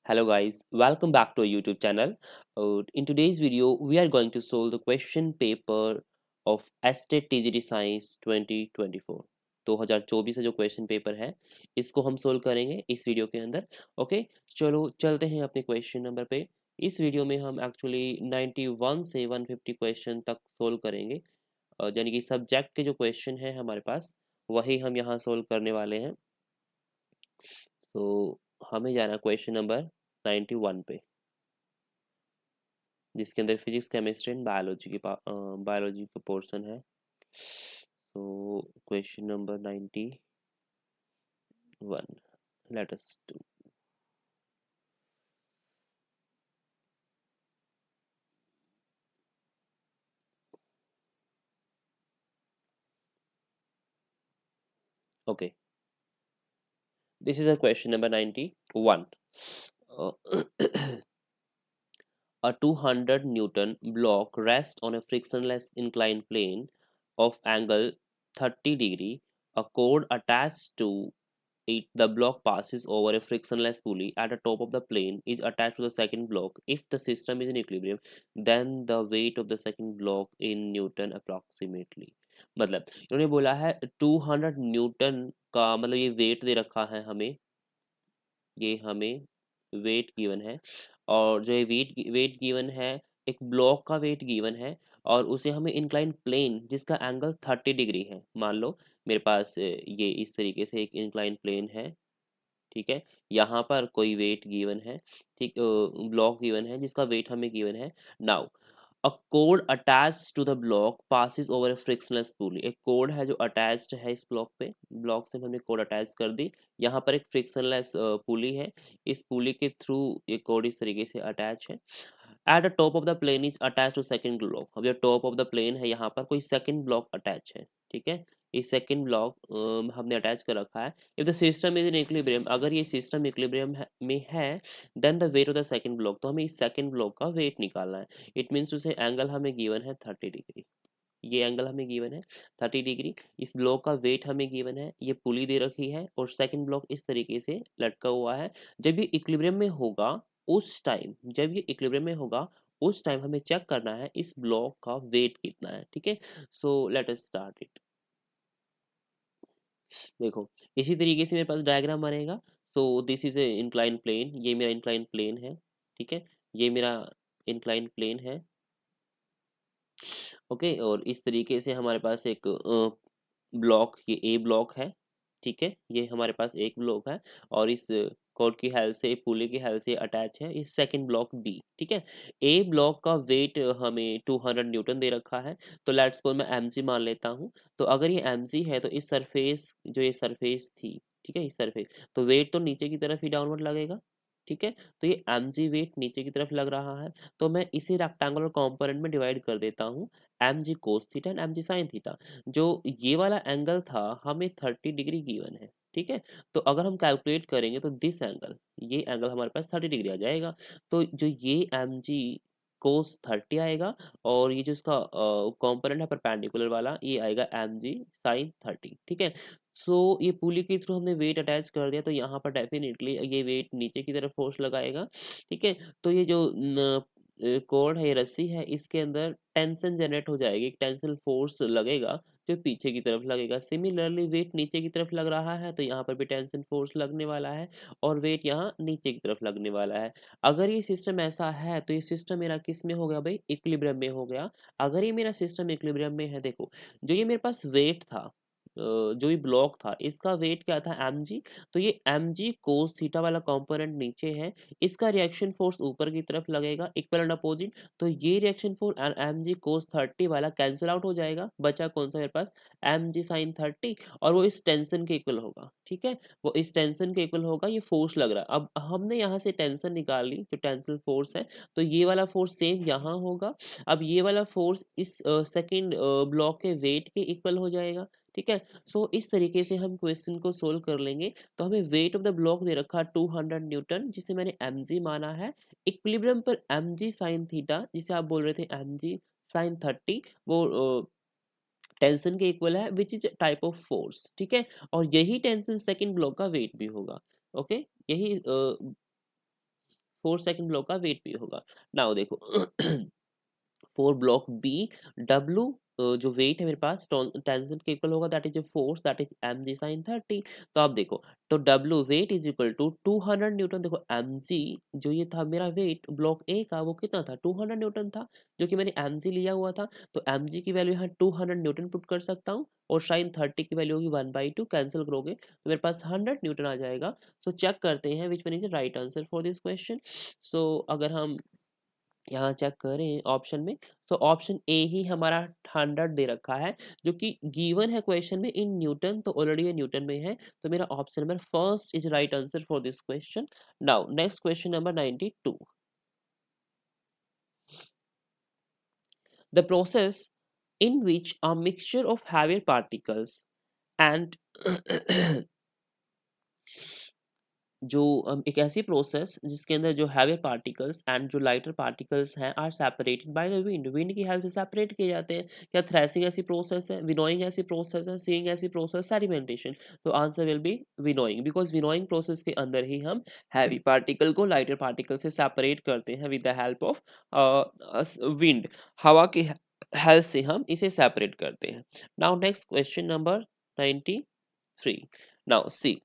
Hello guys, welcome back to our YouTube channel. In today's video, we are going to solve the question paper of estate TGT Science 2024. 2024 का जो question paper है इसको हम solve करेंगे इस video के अंदर। ओके, चलो चलते हैं अपने क्वेश्चन नंबर पे। इस वीडियो में हम एक्चुअली 91 से 150 क्वेश्चन तक सोल्व करेंगे, यानी कि सब्जेक्ट के जो क्वेश्चन है हमारे पास वही हम यहाँ सोल्व करने वाले हैं। तो हमें जाना क्वेश्चन नंबर 91 पे, जिसके अंदर फिजिक्स केमिस्ट्री एंड बायोलॉजी का पोर्शन है। तो question number 91, late us do. Okay, this is a question number 91. A 200 Newton block rests on a frictionless inclined plane of angle 30 degree. A cord attached to it, the block passes over a frictionless pulley at the top of the plane is attached to the second block. If the system is in equilibrium, then the weight of the second block in Newton approximately. मतलब इन्होंने बोला है 200 Newton का, मतलब ये wait दे रखा है हमें, ये हमें वेट गिवन है, और जो ये वेट गिवन है, एक ब्लॉक का वेट गिवन है, और उसे हमें इंक्लाइन प्लेन जिसका एंगल 30 डिग्री है। मान लो मेरे पास ये इस तरीके से एक इंक्लाइन प्लेन है, ठीक है। यहाँ पर कोई वेट गिवन है, ठीक, ब्लॉक गिवन है जिसका वेट हमें गिवन है। Now a cord attached to the block passes over a frictionless pulley. एक कोड है जो अटैच्ड है इस ब्लॉक पे, ब्लॉक से हमने कोड अटैच कर दी। यहाँ पर एक फ्रिक्शनलेस पुली है, इस पुली के थ्रू ये कोड इस तरीके से अटैच है। At the top of the plane is attach to second block. अब जो टॉप ऑफ द प्लेन है यहाँ पर कोई सेकंड ब्लॉक अटैच है, ठीक है। इस सेकंड ब्लॉक हमने अटैच कर रखा है। If the system is in equilibrium, अगर ये सिस्टम इक्विलिब्रियम में है, then the weight of the second block, तो हमें इस सेकंड ब्लॉक का वेट निकालना है। इट मीन्स उसे एंगल हमें गिवन है 30 डिग्री, ये एंगल हमें गिवन है 30 डिग्री। इस ब्लॉक का वेट हमें गिवन है, ये पुली दे रखी है, और सेकंड ब्लॉक इस तरीके से लटका हुआ है। जब ये इक्विलिब्रियम में होगा उस टाइम, जब ये इक्विलिब्रियम में होगा उस टाइम हमें चेक करना है इस ब्लॉक का वेट कितना है, ठीक है। So let us start it. देखो इसी तरीके से मेरे पास डायग्राम बनेगा। So this is a incline plane, ये मेरा इंक्लाइन प्लेन है, ठीक है, ये मेरा इंक्लाइन प्लेन है। ओके, और इस तरीके से हमारे पास एक ब्लॉक, ये ए ब्लॉक है, ठीक है, ये हमारे पास एक ब्लॉक है, और इस कॉर्ड की हेल्प से, पुली की हेल्प से अटैच है इस सेकंड ब्लॉक बी, ठीक है। ए ब्लॉक का वेट हमें 200 न्यूटन दे रखा है, तो लेट्स सपोज मैं एमजी मान लेता हूँ। तो अगर ये एमजी है तो इस सरफेस, जो ये सरफेस थी, ठीक है, इस सरफेस, तो वेट तो नीचे की तरफ ही डाउनवर्ड लगेगा, ठीक है। तो ये एमजी वेट नीचे की तरफ लग रहा है, तो मैं इसे रेक्टेंगुलर कंपोनेंट में डिवाइड कर देता हूँ, m g cos theta and m g sine theta. जो ये वाला एंगल था हमें 30 डिग्री गिवन है, ठीक है। तो अगर हम कैलकुलेट करेंगे तो दिस एंगल, ये एंगल हमारे पास 30 डिग्री आ जाएगा। तो जो ये एम जी कोस 30 आएगा, और ये जो इसका कॉम्पोनेंट है परपेंडिकुलर वाला, ये आएगा एम जी साइन 30, ठीक है। सो ये पुली के थ्रू हमने वेट अटैच कर दिया, तो यहाँ पर डेफिनेटली ये वेट नीचे की तरफ फोर्स लगाएगा, ठीक है। तो ये जो कॉर्ड है, ये रस्सी है, इसके अंदर टेंशन जनरेट हो जाएगी, एक टेंसिल फोर्स लगेगा जो पीछे की तरफ लगेगा। सिमिलरली वेट नीचे की तरफ लग रहा है, तो यहाँ पर भी टेंशन फोर्स लगने वाला है, और वेट यहाँ नीचे की तरफ लगने वाला है। अगर ये सिस्टम ऐसा है तो ये सिस्टम मेरा किस में हो गया भाई, इक्विलिब्रियम में हो गया। अगर ये मेरा सिस्टम इक्विलिब्रियम में है, देखो जो ये मेरे पास वेट था, जो ये ब्लॉक था, इसका वेट क्या था, एम जी। तो ये एम जी कोस थीटा वाला कंपोनेंट नीचे है, इसका रिएक्शन फोर्स ऊपर की तरफ लगेगा, इक्वल एंड अपोजिट। तो ये रिएक्शन फोर्स एम जी कोस 30 वाला कैंसिल आउट हो जाएगा, बचा कौन सा मेरे पास, एम जी साइन 30, और वो इस टेंशन के इक्वल होगा, ठीक है। वो इस टेंशन के इक्वल होगा, ये फोर्स लग रहा है। अब हमने यहाँ से टेंशन निकाल ली, जो टेंसिल फोर्स है, तो ये वाला फोर्स सेम यहाँ होगा। अब ये वाला फोर्स इस सेकेंड ब्लॉक के वेट के इक्वल हो जाएगा, ठीक है। सो इस तरीके से हम क्वेश्चन को सोल्व कर लेंगे। तो हमें वेट ऑफ द ब्लॉक दे रखा 200 न्यूटन, जिसे मैंने mg माना है। इक्विलिब्रियम पर mg साइन थीटा, जिसे आप बोल रहे थे mg साइन 30, वो टेंशन के इक्वल है, which is type of force, ठीक है। और यही टेंशन सेकंड ब्लॉक का वेट भी होगा। ओके, यही 4 सेकंड ब्लॉक का वेट भी होगा। नाउ देखो फॉर ब्लॉक बी डब्ल्यू जो वेट है मेरे पास टेंशन के इक्वल होगा, that is a force, that is m g sine 30। तो आप देखो, तो W weight is equal to 200 newton. देखो एम जी जो ये था मेरा वेट ब्लॉक ए का, वो कितना था, 200 न्यूटन था, जो कि मैंने एम जी लिया हुआ था। तो एम जी की वैल्यू यहाँ 200 न्यूटन पुट कर सकता हूँ, और साइन 30 की वैल्यू होगी 1/2, कैंसिल करोगे तो मेरे पास 100 न्यूटन आ जाएगा। सो चेक करते हैं which one is the right answer for this question. So अगर हम यहाँ चेक करें ऑप्शन में, तो ऑप्शन ए ही हमारा 100 दे रखा है, जो कि गिवन है क्वेश्चन में इन न्यूटन, तो ऑलरेडी ये न्यूटन में है। तो मेरा option number first is right answer for this question. Now next question number 92। The process in which a mixture of heavier particles and जो एक ऐसी प्रोसेस जिसके अंदर जो हैवी पार्टिकल्स एंड जो लाइटर पार्टिकल्स हैं are separated by the wind, wind की help से सेपरेट किए जाते हैं। क्या थ्रेसिंग ऐसी प्रोसेस है, विनोइंग ऐसी प्रोसेस है, सीइंग ऐसी प्रोसेस, सेडिमेंटेशन? तो answer will be winnowing, because winnowing process के अंदर ही हम हैवी पार्टिकल को लाइटर पार्टिकल से सेपरेट करते हैं with the help of wind, हवा की हेल्प से हम इसे सेपरेट करते हैं। Now next question number 93। Now see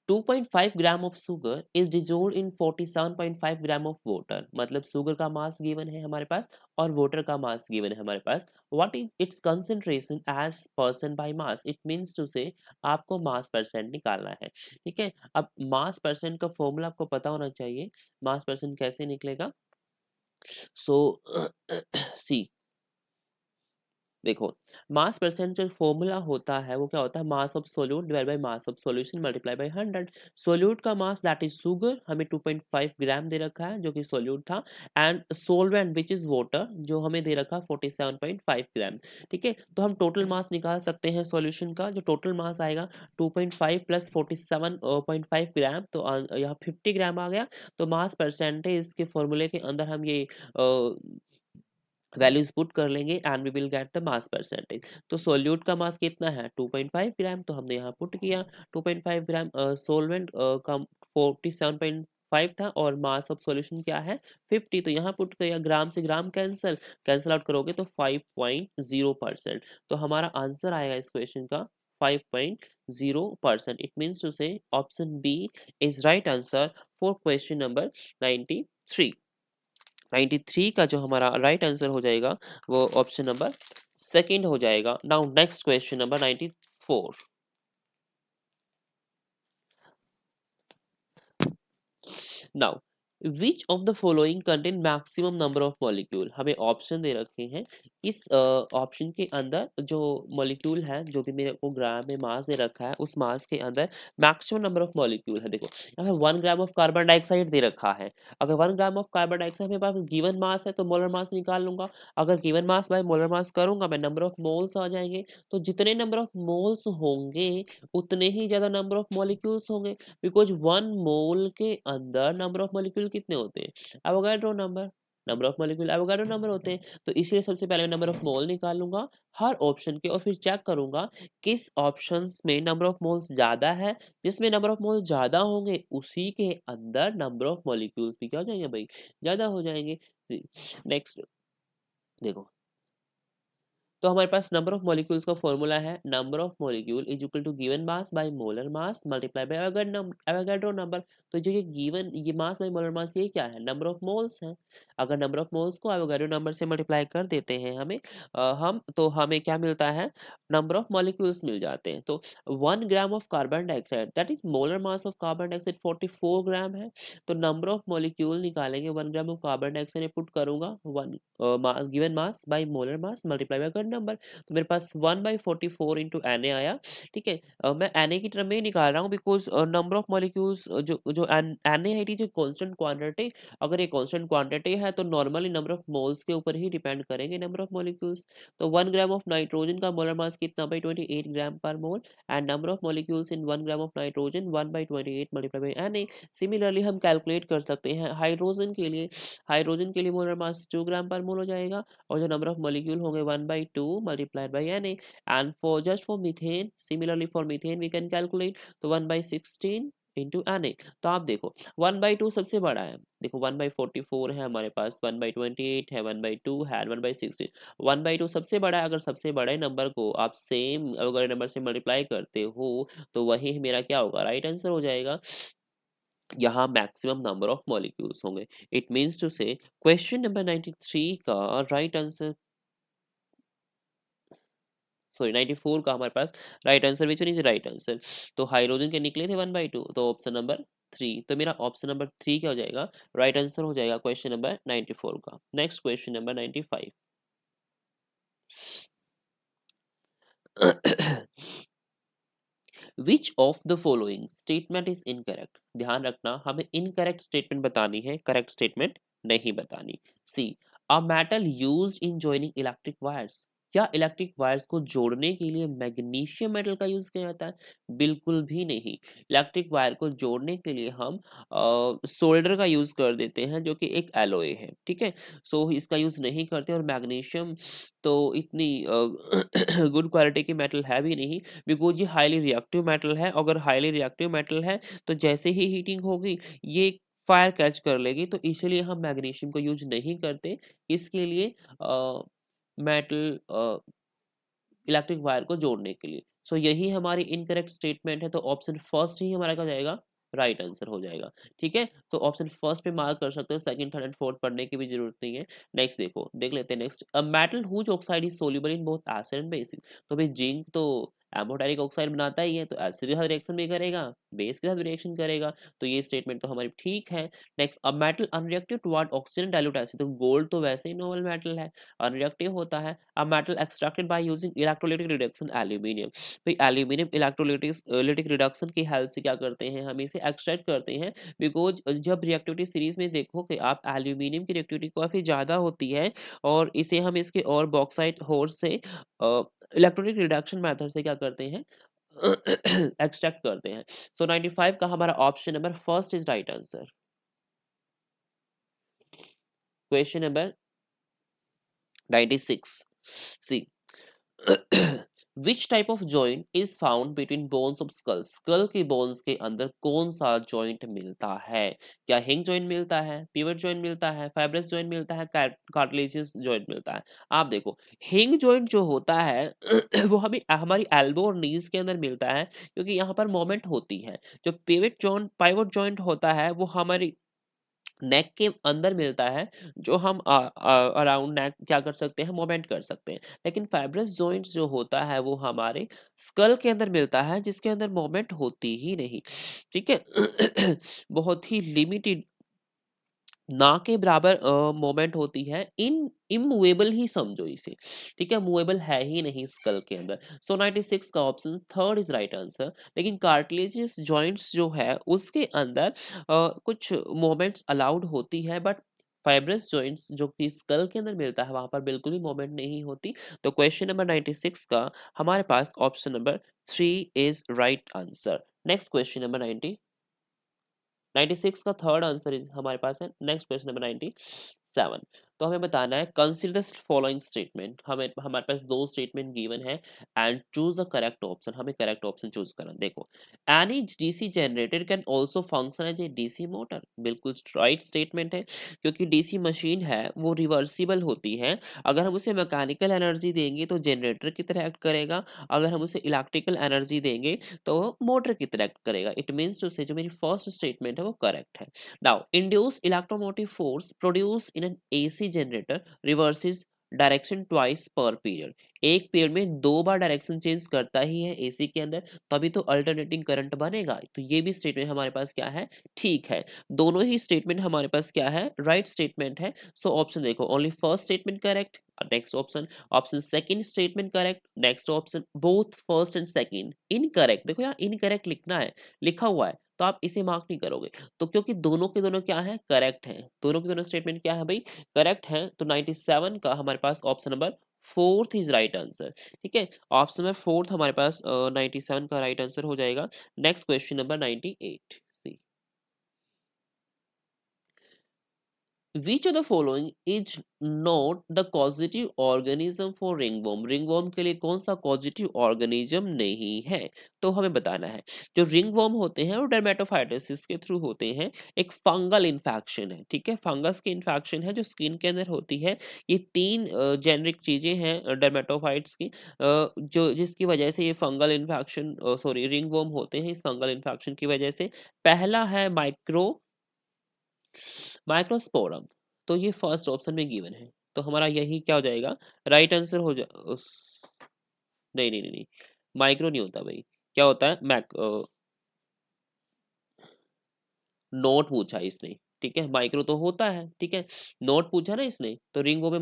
2.5 gram of sugar is dissolve in 47.5 gram of water. मतलब शुगर का मास गिवन है हमारे पास और वाटर का मास गिवन है हमारे पास। What is its concentration as percent by mass? It means to say आपको मास परसेंट निकालना है। ठीक है, अब मास परसेंट का फॉर्मूला आपको पता होना चाहिए। मास परसेंट कैसे निकलेगा? सो सी देखो, मास परसेंट जो फॉर्मूला होता है वो क्या होता है, mass of solute divide by mass of solution multiply by 100। Solute का मास दैट इज शुगर, हमें 2.5 ग्राम दे रखा है जो कि सोल्यूट था, and solvent which is water जो हमें दे रखा 47.5 ग्राम। ठीक है, तो हम टोटल मास निकाल सकते हैं सॉल्यूशन का। जो टोटल मास आएगा 2.5 प्लस 47.5 ग्राम, तो यहाँ 50 ग्राम आ गया। तो मास परसेंटेज के फॉर्मूले के अंदर हम ये वैल्यूज पुट कर लेंगे and we will get the mass percentage. तो सोल्यूट का मास कितना है 2.5 ग्राम, तो हमने यहाँ पुट किया 2.5 ग्राम। सोलवेंट का 47.5 था और मास ऑफ सॉल्यूशन क्या है 50, तो यहाँ पुट किया, ग्राम से ग्राम कैंसिल कैंसिल आउट करोगे तो 5.0%। तो हमारा आंसर आएगा इस क्वेश्चन का 5.0%। It means to say option B is right answer for question number 93। 93 का जो हमारा राइट आंसर हो जाएगा वो ऑप्शन नंबर सेकंड हो जाएगा। Now next question number 94। Now which of the following contain maximum number of molecule? हमें option दे रखे हैं। इस ऑप्शन के अंदर जो मॉलिक्यूल है, जो भी मेरे को ग्राम में मास दे रखा है, उस मास के अंदर मैक्सिमम नंबर ऑफ मॉलिक्यूल है। देखो यहाँ 1 ग्राम ऑफ कार्बन डाइऑक्साइड दे रखा है। अगर 1 ग्राम ऑफ कार्बन डाइऑक्साइड मेरे पास गिवन मास है तो मोलर मास निकाल लूंगा। अगर गिवन मास बाय मोलर मास करूंगा मैं, नंबर ऑफ मोल्स आ जाएंगे। तो जितने नंबर ऑफ मोल्स होंगे उतने ही ज्यादा नंबर ऑफ मॉलिक्यूल्स होंगे, बिकॉज 1 मोल के अंदर नंबर ऑफ मॉलिक्यूल कितने होते हैं, Avogadro number, number of molecule Avogadro number होते हैं। तो इसलिए सबसे पहले नंबर ऑफ मोल निकालूंगा हर ऑप्शन के, और फिर चेक करूंगा किस ऑप्शन में नंबर ऑफ मोल्स ज्यादा है। जिसमें नंबर ऑफ मोल्स ज्यादा होंगे उसी के अंदर नंबर ऑफ मॉलिक्यूल्स भी क्या हो जाएंगे भाई, ज्यादा हो जाएंगे। नेक्स्ट देखो, तो हमारे पास नंबर ऑफ मॉलिक्यूल्स का फॉर्मूला है, number of molecule is equal to given mass by molar mass multiply by Avogadro number. तो जो ये गिवन ये मास बाय मोलर मास ये क्या है, नंबर ऑफ मोल्स है। अगर नंबर ऑफ मोल्स को एवोगाड्रो नंबर से मल्टीप्लाई कर देते हैं हम तो हमें क्या मिलता है, नंबर ऑफ मॉलिक्यूल्स मिल जाते हैं। तो 1 gram of carbon dioxide that is molar mass of carbon dioxide 44 ग्राम है। तो नंबर ऑफ मॉलिक्यूल निकालेंगे, 1 ग्राम ऑफ कार्बन डाइऑक्साइड में पुट करूंगा 1 mass given mass by molar mass multiply by current number. तो मेरे पास 1/44 इंटू Na आया। ठीक है, मैं Na की टर्म में ही निकाल रहा हूँ, बिकॉज नंबर ऑफ मॉलिक्यूल्स जो जो Na है जो कांस्टेंट क्वांटिटी, अगर ये कांस्टेंट क्वांटिटी है तो नॉर्मली नंबर ऑफ मोल्स के ऊपर ही डिपेंड करेंगे नंबर ऑफ मॉलिक्यूल्स। तो 1 ग्राम ऑफ नाइट्रोजन का मोलर मास कितना by 28 gram per mole, and number of molecules in 1 gram of nitrogen 1/28 multiply by Na। Similarly हम कैलकुलेट कर सकते हैं हाइड्रोजन के लिए मोलर मास 2 ग्राम पर मोल हो जाएगा, और जो नंबर ऑफ मॉलिक्यूल होंगे 1/2 multiplied by Na। And for just for methane, similarly for methane we can calculate, तो 1/16 इंटू एन ए। तो आप देखो 1/2 सबसे बड़ा है, देखो 1/44 है हमारे पास, 1/28 है, 1/2 है, 1/16। 1/2 सबसे बड़ा है, अगर सबसे बड़े नंबर को आप सेम अगर नंबर से मल्टीप्लाई करते हो तो वही मेरा क्या होगा, राइट आंसर हो जाएगा। यहाँ मैक्सिमम नंबर ऑफ मॉलिक्यूल्स होंगे। It means to say question number 93 का राइट आंसर, सॉरी 94 का हमारे पास right answer which one is right answer. तो हाइड्रोजन के निकले थे 1/2, तो ऑप्शन नंबर 3, तो मेरा ऑप्शन नंबर 3 क्या हो जाएगा, राइट आंसर हो जाएगा क्वेश्चन नंबर 94 का। Next question number 95। Which of the following statement is incorrect. ध्यान रखना, हमें इनकरेक्ट स्टेटमेंट बतानी है, करेक्ट स्टेटमेंट नहीं बतानी। C, a metal used in joining electric wires. क्या इलेक्ट्रिक वायर्स को जोड़ने के लिए मैग्नीशियम मेटल का यूज किया जाता है? बिल्कुल भी नहीं। इलेक्ट्रिक वायर को जोड़ने के लिए हम सोल्डर का यूज कर देते हैं, जो कि एक एलॉय है, ठीक है। सो इसका यूज नहीं करते, और मैग्नीशियम तो इतनी गुड क्वालिटी की मेटल है भी नहीं, बिकॉज ये हाईली रिएक्टिव मेटल है। अगर हाईली रिएक्टिव मेटल है तो जैसे ही हीटिंग होगी ये फायर कैच कर लेगी, तो इसलिए हम मैग्नीशियम को यूज नहीं करते इसके लिए, मेटल इलेक्ट्रिक वायर को जोड़ने के लिए। सो यही हमारी इनकरेक्ट स्टेटमेंट है, तो ऑप्शन फर्स्ट ही हमारा क्या हो जाएगा, राइट आंसर हो जाएगा। ठीक है, तो ऑप्शन फर्स्ट पे मार्क कर सकते हैं, सेकंड थर्ड एंड फोर्थ पढ़ने की भी जरूरत नहीं है। नेक्स्ट देखो, देख लेते हैं next. A metal whose oxide is soluble in both acid and basis. तो भाई जिंक तो एम्फोटेरिक ऑक्साइड बनाता ही है, तो एसिड के साथ रिएक्शन भी करेगा, बेस के साथ भी रिएक्शन करेगा, तो ये स्टेटमेंट तो हमारी ठीक है। Next, a metal unreactive toward oxygen dilute acid. तो गोल्ड तो वैसे ही नॉर्मल मेटल है, अनरिएक्टिव होता है। A metal extracted by using electrolytic reduction aluminium. भाई एल्यूमिनियम इलेक्ट्रोलाइटिक रिडक्शन की हेल्प से क्या करते हैं, हम इसे एक्सट्रैक्ट करते हैं, बिकॉज जब रिएक्टिविटी सीरीज में देखो कि आप एल्यूमिनियम की रिएक्टिविटी काफी ज्यादा होती है, और इसे हम इसके और बॉक्साइट होर्स से इलेक्ट्रॉनिक रिडक्शन मेथड से क्या करते हैं, एक्सट्रैक्ट करते हैं। सो 95 का हमारा option number first is right answer. Question number 96। See, which type of joint is found between bones of skull. Skull के बोन्स के अंदर कौन सा जॉइंट मिलता है? क्या हिंग जॉइंट मिलता है, पिवट जॉइंट मिलता है, फाइब्रस जॉइंट मिलता है, कार्टिलेजियस जॉइंट मिलता है? आप देखो, हिंग जॉइंट जो होता है वो हमें हमारी एल्बो और नीज के अंदर मिलता है, क्योंकि यहाँ पर मोमेंट होती है। जो पाइवट जॉइंट होता है वो हमारी नेक के अंदर मिलता है, जो हम अराउंड नेक क्या कर सकते हैं, मूवमेंट कर सकते हैं। लेकिन फाइब्रस जॉइंट्स जो होता है वो हमारे स्कल के अंदर मिलता है, जिसके अंदर मूवमेंट होती ही नहीं। ठीक है, बहुत ही लिमिटेड, ना के बराबर मोमेंट होती है, इन इमूवेबल ही समझो इसे। ठीक है, मूवेबल है ही नहीं स्कल के अंदर। सो 96 का option third is right answer. लेकिन कार्टिलेजियस जॉइंट्स जो है उसके अंदर कुछ मोमेंट्स अलाउड होती है, बट फाइब्रस जॉइंट्स जो कि स्कल के अंदर मिलता है वहां पर बिल्कुल भी मोमेंट नहीं होती। तो क्वेश्चन नंबर 96 का हमारे पास option number 3 is right answer. Next question number 96 का थर्ड आंसर हमारे पास है। Next question number 97। तो हमें बताना है, कंसीडर फॉलोइंग स्टेटमेंट। हमें हमारे पास दो स्टेटमेंट गिवन है, and choose the correct option. हमें करेक्ट ऑप्शन चूज करना। देखो, any DC generator can also function as a DC motor. बिल्कुल राइट स्टेटमेंट है, क्योंकि डीसी मशीन है वो रिवर्सिबल होती है। अगर हम उसे मैकेनिकल एनर्जी देंगे तो जनरेटर की तरह एक्ट करेगा, अगर हम उसे इलेक्ट्रिकल एनर्जी देंगे तो मोटर की तरह एक्ट करेगा। इट मीन्स टू से जो मेरी फर्स्ट स्टेटमेंट है वो करेक्ट है। Now, induce electromotive force produce in an AC generator reverses direction twice पर पीरियड। एक पीरियड में दो बार डायरेक्शन चेंज करता ही है एसी के अंदर, तभी तो अल्टरनेटिंग करंट बनेगा। तो ये भी स्टेटमेंट हमारे पास क्या है, ठीक है। दोनों ही स्टेटमेंट हमारे पास क्या है, राइट स्टेटमेंट है। सो ऑप्शन देखो, only first statement correct, next option, option second statement correct, next option both first and second incorrect. देखो यहाँ इनकरेक्ट लिखना है, लिखा हुआ है, तो आप इसे मार्क नहीं करोगे। तो क्योंकि दोनों के दोनों क्या है, करेक्ट है, दोनों के दोनों स्टेटमेंट क्या है भाई, करेक्ट है। तो 97 का हमारे पास option number fourth is right answer. ठीक है, ऑप्शन नंबर फोर्थ हमारे पास 97 का राइट आंसर हो जाएगा। Next question number 98 see, which of the following is not the causative organism for ringworm, ringworm के लिए कौन सा कॉजिटिव ऑर्गेनिज्म नहीं है, तो हमें बताना है। जो रिंगवर्म होते हैं वो डर्मेटोफाइटोसिस के थ्रू होते हैं, एक फंगल इन्फेक्शन है, ठीक है, फंगस की इन्फेक्शन है जो स्किन के अंदर होती है। ये तीन जेनरिक चीजें हैं डर्मेटोफाइट्स की, जो जिसकी वजह से ये फंगल इन्फेक्शन सॉरी रिंगवर्म होते हैं इस फंगल इन्फेक्शन की वजह से। पहला है माइक्रोस्पोरम, तो ये फर्स्ट ऑप्शन में गिवन है, तो हमारा यही क्या हो जाएगा, राइट आंसर हो जा नहीं नहीं नहीं नहीं, माइक्रो नहीं होता भाई, क्या होता है नोट पूछा इसने, ठीक है, माइक्रो तो होता है, ठीक है, नोट पूछा ना इसने, तो रिंगो में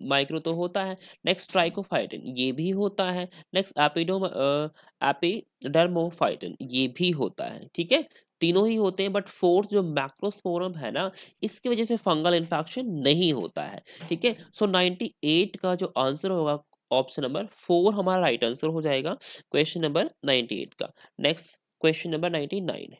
माइक्रो तो होता है। नेक्स्ट ट्राइकोफाइटिन ये भी होता है। नेक्स्ट एपिडर्मोफाइटिन ये भी होता है, ठीक है, तीनों ही होते हैं, बट फोर्थ जो मैक्रोस्पोरम है ना, इसकी वजह से फंगल इन्फेक्शन नहीं होता है, ठीक है। सो 98 का जो आंसर होगा ऑप्शन नंबर 4 हमारा राइट आंसर हो जाएगा क्वेश्चन नंबर 98 का। Next question number 99।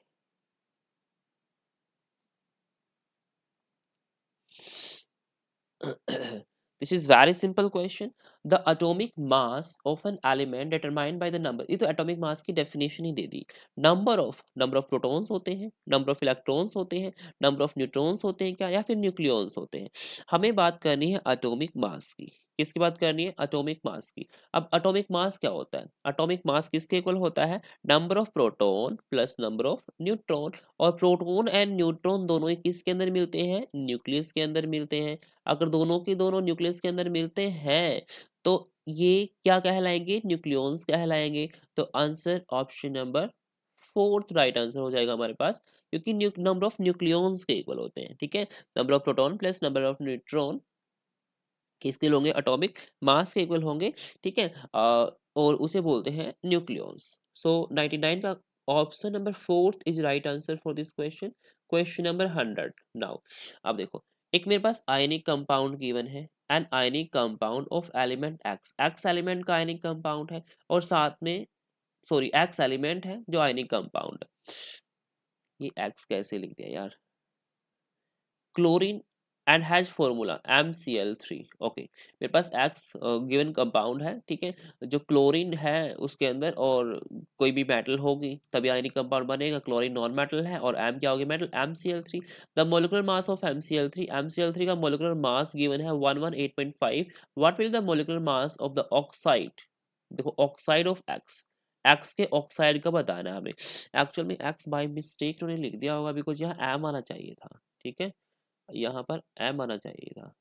This is very simple question. The atomic mass of an element determined by the number, ये तो atomic mass की definition he they the. number of protons होते हैं, number of electrons होते हैं, number of neutrons होते हैं क्या, या फिर nucleons होते हैं। हमें बात करनी है atomic mass की। किसकी बात करनी है, एटॉमिक मास की। अब एटॉमिक मास क्या होता है, एटॉमिक मास किसके इक्वल होता है, number of proton plus number of neutron. और प्रोटॉन एंड न्यूट्रॉन दोनों ही किसके अंदर मिलते हैं, न्यूक्लियस के अंदर मिलते हैं। अगर दोनों के दोनों न्यूक्लियस के अंदर मिलते हैं तो ये क्या कहलाएंगे, न्यूक्लियॉन्स कहलाएंगे। तो answer option number fourth right answer हो जाएगा हमारे पास, क्योंकि नंबर ऑफ न्यूक्लियॉन्स के इक्वल होते हैं, ठीक है। Number of proton plus number of neutron किसके होंगे, एटॉमिक मास के इक्वल होंगे, ठीक है। और उसे बोलते हैं न्यूक्लियॉन्स। सो 99 का option number fourth is right answer for this question. Question number 100 now. अब देखो, एक मेरे पास आयनिक कंपाउंड गिवन है, an ionic compound of element x, x element का आयनिक कंपाउंड है, और साथ में सॉरी एक्स एलिमेंट है जो आयनिक कंपाउंड है। ये एक्स कैसे लिख दिया यार, chlorine and has formula MCl3। Okay, मेरे पास एक्स गिवन कंपाउंड है, ठीक है, जो क्लोरीन है उसके अंदर, और कोई भी मेटल होगी तभी आयनिक कंपाउंड बनेगा। क्लोरीन नॉन मेटल है और एम क्या होगी, metal, MCl3। The molecular mass of MCl3 का मोलिकुलर मास गिवन है 118.5। What will the molecular mass of the oxide, देखो ऑक्साइड ऑफ एक्स, एक्स के ऑक्साइड का बताना है हमें। एक्चुअल में एक्स बाय मिस्टेक उन्होंने लिख दिया होगा, बिकॉज यहाँ एम आना चाहिए था, ठीक है, यहाँ पर एम आना चाहिए था।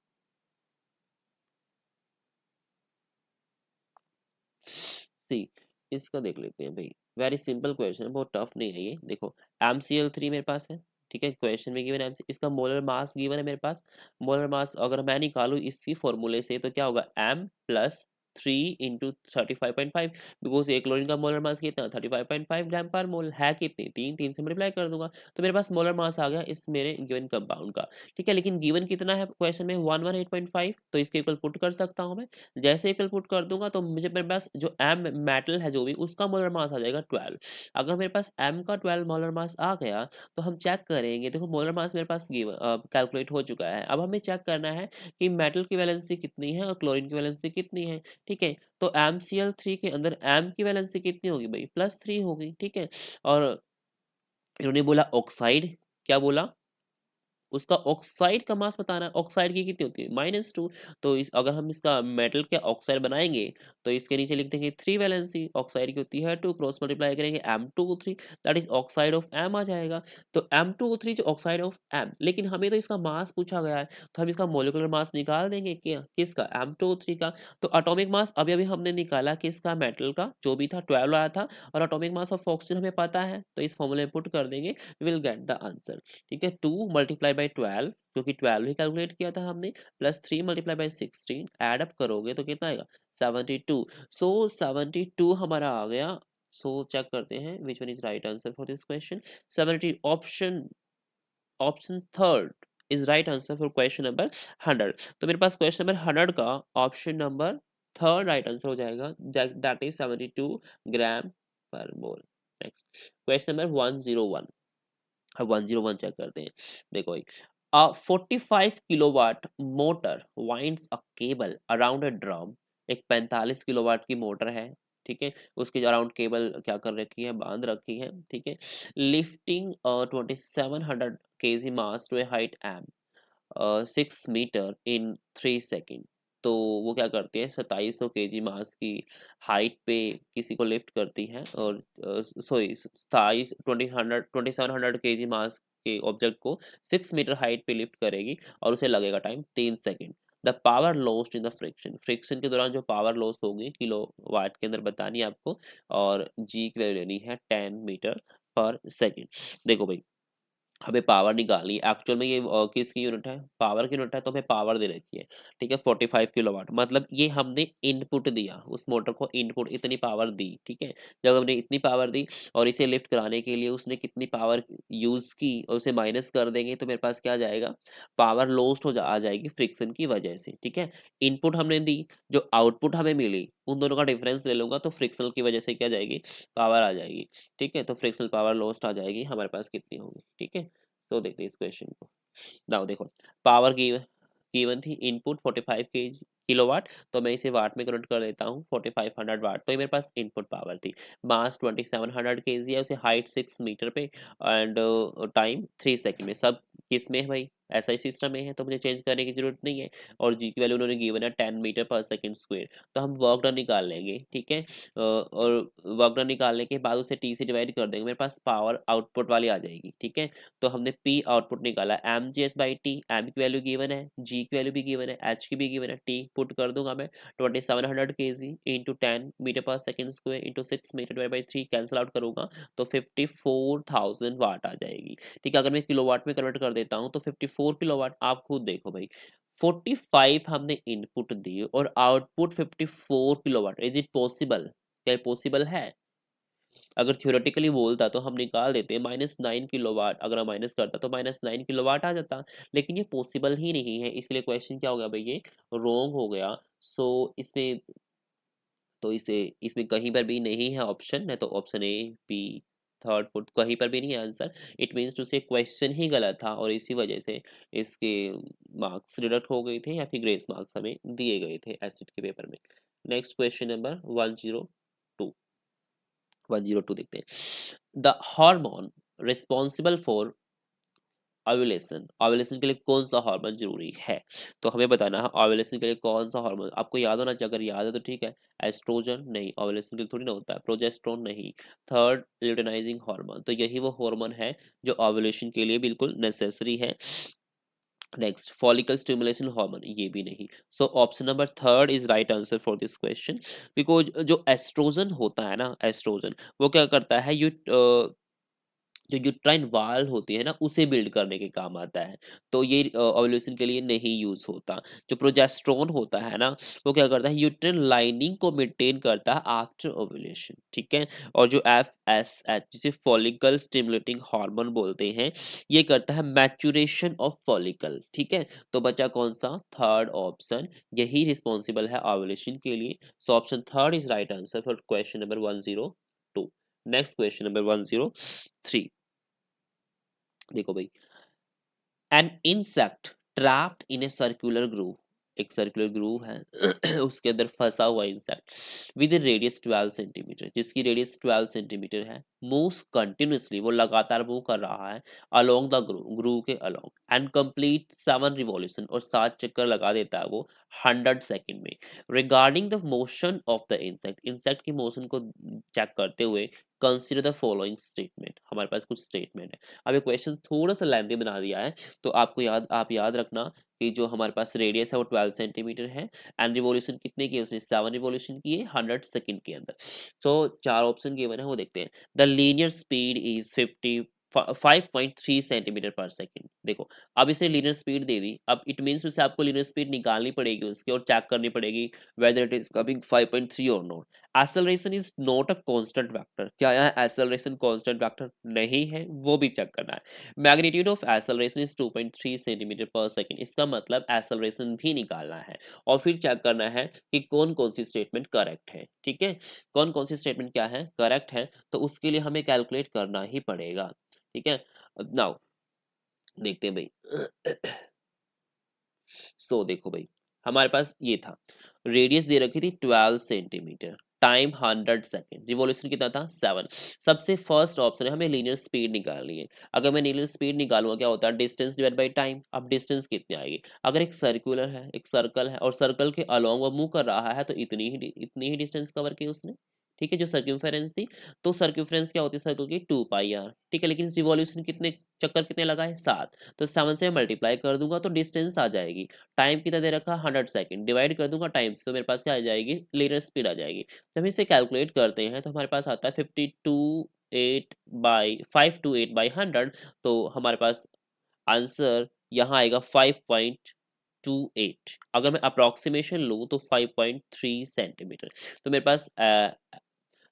सी, इसका देख लेते हैं भाई, वेरी सिंपल क्वेश्चन है, बहुत टफ नहीं है ये। देखो MCl3 मेरे पास है, ठीक है, क्वेश्चन में गिवन है इसका मोलर मास गिवन है मेरे पास। मोलर मास अगर मैं निकालूं इसी फॉर्मूले से तो क्या होगा, M प्लस 3 × 35.5, बिकॉज एक क्लोरीन का मोलर मास कितना, 35.5 ग्राम पर मोल है, कितनी, तीन, तीन से मल्टीप्लाई कर दूंगा, तो मेरे पास मोलर मास आ गया इस मेरे गिवन कंपाउंड का, ठीक है। लेकिन गिवन कितना है क्वेश्चन में, 118.5, तो इसके इक्वल पुट कर सकता हूँ मैं। जैसे इक्वल पुट कर दूंगा तो मुझे मेरे पास जो एम मेटल है जो भी, उसका मोलर मास आ जाएगा 12। अगर मेरे पास एम का 12 मोलर मास आ गया तो हम चेक करेंगे, देखो मोलर मास मेरे पास कैलकुलेट हो चुका है। अब हमें चेक करना है कि मेटल की वैलेंसी कितनी है और क्लोरीन की वैलेंसी कितनी है, ठीक है। तो MCl3 के अंदर एम की वैलेंसी कितनी होगी भाई, +3 होगी, ठीक है। और इन्होंने बोला ऑक्साइड, क्या बोला, उसका ऑक्साइड का मास बताना है, ऑक्साइड की कितनी होती है, -2। तो अगर हम इसका मेटल के ऑक्साइड बनाएंगे तो इसके नीचे लिख देंगे 3 वैलेंसी, ऑक्साइड की होती है 2, क्रॉस मल्टीप्लाई करेंगे M2O3, that is oxide of M आ जाएगा। तो M2O3 जो ऑक्साइड ऑफ एम, लेकिन हमें तो इसका मास पूछा गया है, तो हम इसका मोलिकुलर मास निकाल देंगे क्या, किसका, M2O3 का। तो एटॉमिक मास अभी अभी हमने निकाला किसका, मेटल का, जो भी था 12 आया था, और एटॉमिक मास ऑफ ऑक्सीजन हमें पता है, तो इस फॉर्मूले में पुट कर देंगे, विल गेट द आंसर, ठीक है। 2 × 12 क्योंकि 12 ही कैलकुलेट किया था हमने, +3 × 16 ऐड अप करोगे तो कितना आएगा, 72। सो 72 हमारा आ गया। सो चेक करते हैं which one is right answer for this question. 70 option, option third is right answer for question number 100। तो मेरे पास क्वेश्चन नंबर 100 का option number third right answer हो जाएगा, that is 72 gram per mole. Next question number 101। अब 101 check करते हैं। देखो भाई, 45 kilowatt motor winds a cable around a drum. एक 45 किलोवाट की मोटर है, ठीक है, उसके अराउंड केबल क्या कर रखी है, बांध रखी है, ठीक है। Lifting 2700 kg mass to a height m 6 meter in 3 second. तो वो क्या करती है, 2700 केजी मास की हाइट पे किसी को लिफ्ट करती है, और सॉरी 2700 केजी मास के ऑब्जेक्ट को 6 मीटर हाइट पे लिफ्ट करेगी, और उसे लगेगा time 3 second. The power lost in the friction, friction के दौरान जो पावर लॉस होगी किलो वाट के अंदर बतानी है आपको, और जी की वैल्यू लेनी है 10 मीटर पर सेकेंड। देखो भाई, हमें पावर निकालनी है, एक्चुअल में ये किसकी यूनिट है, पावर की यूनिट है, तो हमें पावर दे रखी है, ठीक है, 45 किलोवाट। मतलब ये हमने इनपुट दिया, उस मोटर को इनपुट इतनी पावर दी, ठीक है। जब हमने इतनी पावर दी और इसे लिफ्ट कराने के लिए उसने कितनी पावर यूज की, और उसे माइनस कर देंगे तो मेरे पास क्या आ जाएगा, पावर लॉस्ट आ जाएगी फ्रिक्शन की वजह से, ठीक है। इनपुट हमने दी, जो आउटपुट हमें मिली उन दोनों का डिफरेंस ले लूंगा, तो फ्रिक्शनल की वजह से क्या जाएगी, पावर आ जाएगी, ठीक है। तो फ्रिक्शनल पावर लॉस्ट आ जाएगी, हमारे पास कितनी होगी, ठीक है। तो देखते हैं इस क्वेश्चन को। नाउ देखो, पावर गिवन थी, इनपुट 45 के किलोवाट, तो मैं इसे वाट में कन्वर्ट कर देता हूँ, 4500 वाट, तो ये मेरे पास इनपुट पावर थी। मास 2700 केजी है, उसे हाइट 6 मीटर पे, एंड टाइम 3 सेकेंड में। सब किस में है भाई, ऐसा ही सिस्टम में है, तो मुझे चेंज करने की जरूरत नहीं है। और जी की वैल्यू उन्होंने गिवन है 10 मीटर पर सेकेंड स्क्वायर। तो हम वर्क डन निकाल लेंगे, ठीक है। और वर्क डन निकालने के बाद उसे टी से डिवाइड कर देंगे, मेरे पास पावर आउटपुट वाली आ जाएगी, ठीक है। तो हमने P आउटपुट निकाला, M G S by T, M की वैल्यू गिवन है, जी की वैल्यू भी गिवन है, एच की भी गिवन है, टी पुट कर दूंगा मैं, 2700 के जी इंटू 10 मीटर पर second square into 6 meter divide by 3 cancel out करूंगा, तो 54,000 वाट आ जाएगी, ठीक है। अगर मैं किलोवाट में कन्वर्ट कर देता हूँ तो 54 किलोवाट, आप खुद देखो भाई, 45 हमने इनपुट दी और output 54 kilowatt, is it possible, क्या पॉसिबल है? अगर थियोरेटिकली बोलता तो हम निकाल देते, -9 किलोवाट, अगर हम माइनस करता तो -9 किलोवाट आ जाता, लेकिन ये पॉसिबल ही नहीं है, इसलिए क्वेश्चन क्या हो गया भाई, ये रॉन्ग हो गया। सो इसमें, तो इसे इसमें कहीं पर भी नहीं है ऑप्शन है, तो option A, B, third fourth कहीं पर भी नहीं है answer. It means to say question ही गलत था, और इसी वजह से इसके मार्क्स रिडक्ट हो गए थे, या फिर ग्रेस मार्क्स हमें दिए गए थे एसिड के पेपर में। नेक्स्ट क्वेश्चन नंबर 102 देखते हैं। The hormone responsible for ovulation, ovulation के लिए कौन सा हार्मोन जरूरी है, तो हमें बताना है ओव्यूलेशन के लिए कौन सा हार्मोन आपको याद होना चाहिए। अगर याद है तो ठीक है, एस्ट्रोजन नहीं, ओव्यूलेशन के लिए थोड़ी ना होता है, प्रोजेस्टेरोन नहीं, थर्ड ल्यूटेनाइजिंग हार्मोन, तो यही वो हार्मोन है जो ओव्यूलेशन के लिए बिल्कुल नेसेसरी है। नेक्स्ट, फॉलिकल स्टिमुलेशन हार्मोन, ये भी नहीं। सो option number third is right answer for this question, because जो एस्ट्रोजन होता है ना, एस्ट्रोजन वो क्या करता है, जो यूट्राइन वाल होती है ना, उसे बिल्ड करने के काम आता है, तो ये ओव्यूलेशन के लिए नहीं यूज होता। जो प्रोजेस्टेरोन होता है ना, वो क्या करता है, यूट्राइन लाइनिंग को मेंटेन करता है आफ्टर ओव्यूलेशन, ठीक है। और जो FSH, जिसे फॉलिकल स्टिमुलेटिंग हार्मोन बोलते हैं, ये करता है मैच्योरेशन ऑफ फॉलिकल, ठीक है। तो बचा कौन सा, थर्ड ऑप्शन, यही रिस्पॉन्सिबल है ओव्यूलेशन के लिए। So option third is right answer for question number 102। Next question number 103, देखो भाई, an insect trapped in a circular groove, एक सर्कुलर ग्रूव है उसके अंदर फंसा हुआ इंसेक्ट विद रेडियस 12 सेंटीमीटर, जिसकी रेडियस 12 सेंटीमीटर है, मूव्स कंटिन्यूसली, वो लगातार मूव कर रहा है अलोंग द ग्रूव के अलोंग, एंड कंप्लीट 7 रिवॉल्यूशन, और 7 चक्कर लगा देता है वो 100 सेकेंड में। Regarding the motion of the insect, insect की मोशन को चेक करते हुए कंसिडर द फॉलोइंग स्टेटमेंट, हमारे पास कुछ स्टेटमेंट है। अब ये क्वेश्चन थोड़ा सा लेंथी बना दिया है, तो आप याद रखना कि जो हमारे पास रेडियस है वो 12 सेंटीमीटर है, एंड रिवॉल्यूशन कितने किए उसने, 7 रिवॉल्यूशन किए 100 सेकेंड के अंदर। सो चार ऑप्शन गिवन है, वो देखते हैं। The linear speed is 5.3 centimetre पर सेकेंड, देखो अब इसने लीनियर स्पीड दे दी, अब इट मीन्स उसे आपको लीनियर स्पीड निकालनी पड़ेगी उसकी, और चेक करनी पड़ेगी वेदर इट इज कमिंग 5.3 और not. Acceleration is not a constant vector, क्या यहाँ एक्सेलरेशन कांस्टेंट वेक्टर नहीं है, वो भी चेक करना है। Magnitude of acceleration is 2.3 centimetre पर सेकेंड, इसका मतलब एक्सेलरेशन भी निकालना है, और फिर चेक करना है कि कौन कौन सी स्टेटमेंट करेक्ट है, ठीक है। कौन कौन सी स्टेटमेंट क्या है, करेक्ट है, तो उसके लिए हमें कैलकुलेट करना ही पड़ेगा, ठीक है। नाउ देखते हैं भाई। सो देखो भाई, हमारे पास ये था, रेडियस दे रखी थी 12 सेंटीमीटर, टाइम 100 सेकेंड, रिवॉल्यूशन कितना था 7। सबसे फर्स्ट ऑप्शन है, हमें लीनियर स्पीड निकालनी है। अगर मैं लीनियर स्पीड निकालूंगा क्या होता है, डिस्टेंस डिवाइड बाई टाइम। अब डिस्टेंस कितनी आएगी, अगर एक सर्कुलर है, एक सर्कल है और सर्कल के अलोंग वो मूव कर रहा है तो इतनी ही डिस्टेंस कवर की उसने, ठीक है, जो सर्क्यूफेरेंस थी। तो सर्क्यूफेरेंस क्या होती है सर्कल की, 2 पाई आर, ठीक है। लेकिन रिवॉल्यूशन कितने, चक्कर कितने लगाए 7, तो 7 से मल्टीप्लाई कर दूंगा तो डिस्टेंस आ जाएगी। टाइम कितना दे रखा 100 सेकेंड, डिवाइड कर दूंगा टाइम से तो मेरे पास क्या आ जाएगी, लीनियर स्पीड आ जाएगी। जब इसे कैलकुलेट करते हैं तो हमारे पास आता है 528/100। तो हमारे पास आंसर यहाँ आएगा 5.28। अगर मैं अप्रोक्सीमेशन लूँ तो 5.3 सेंटीमीटर। तो मेरे पास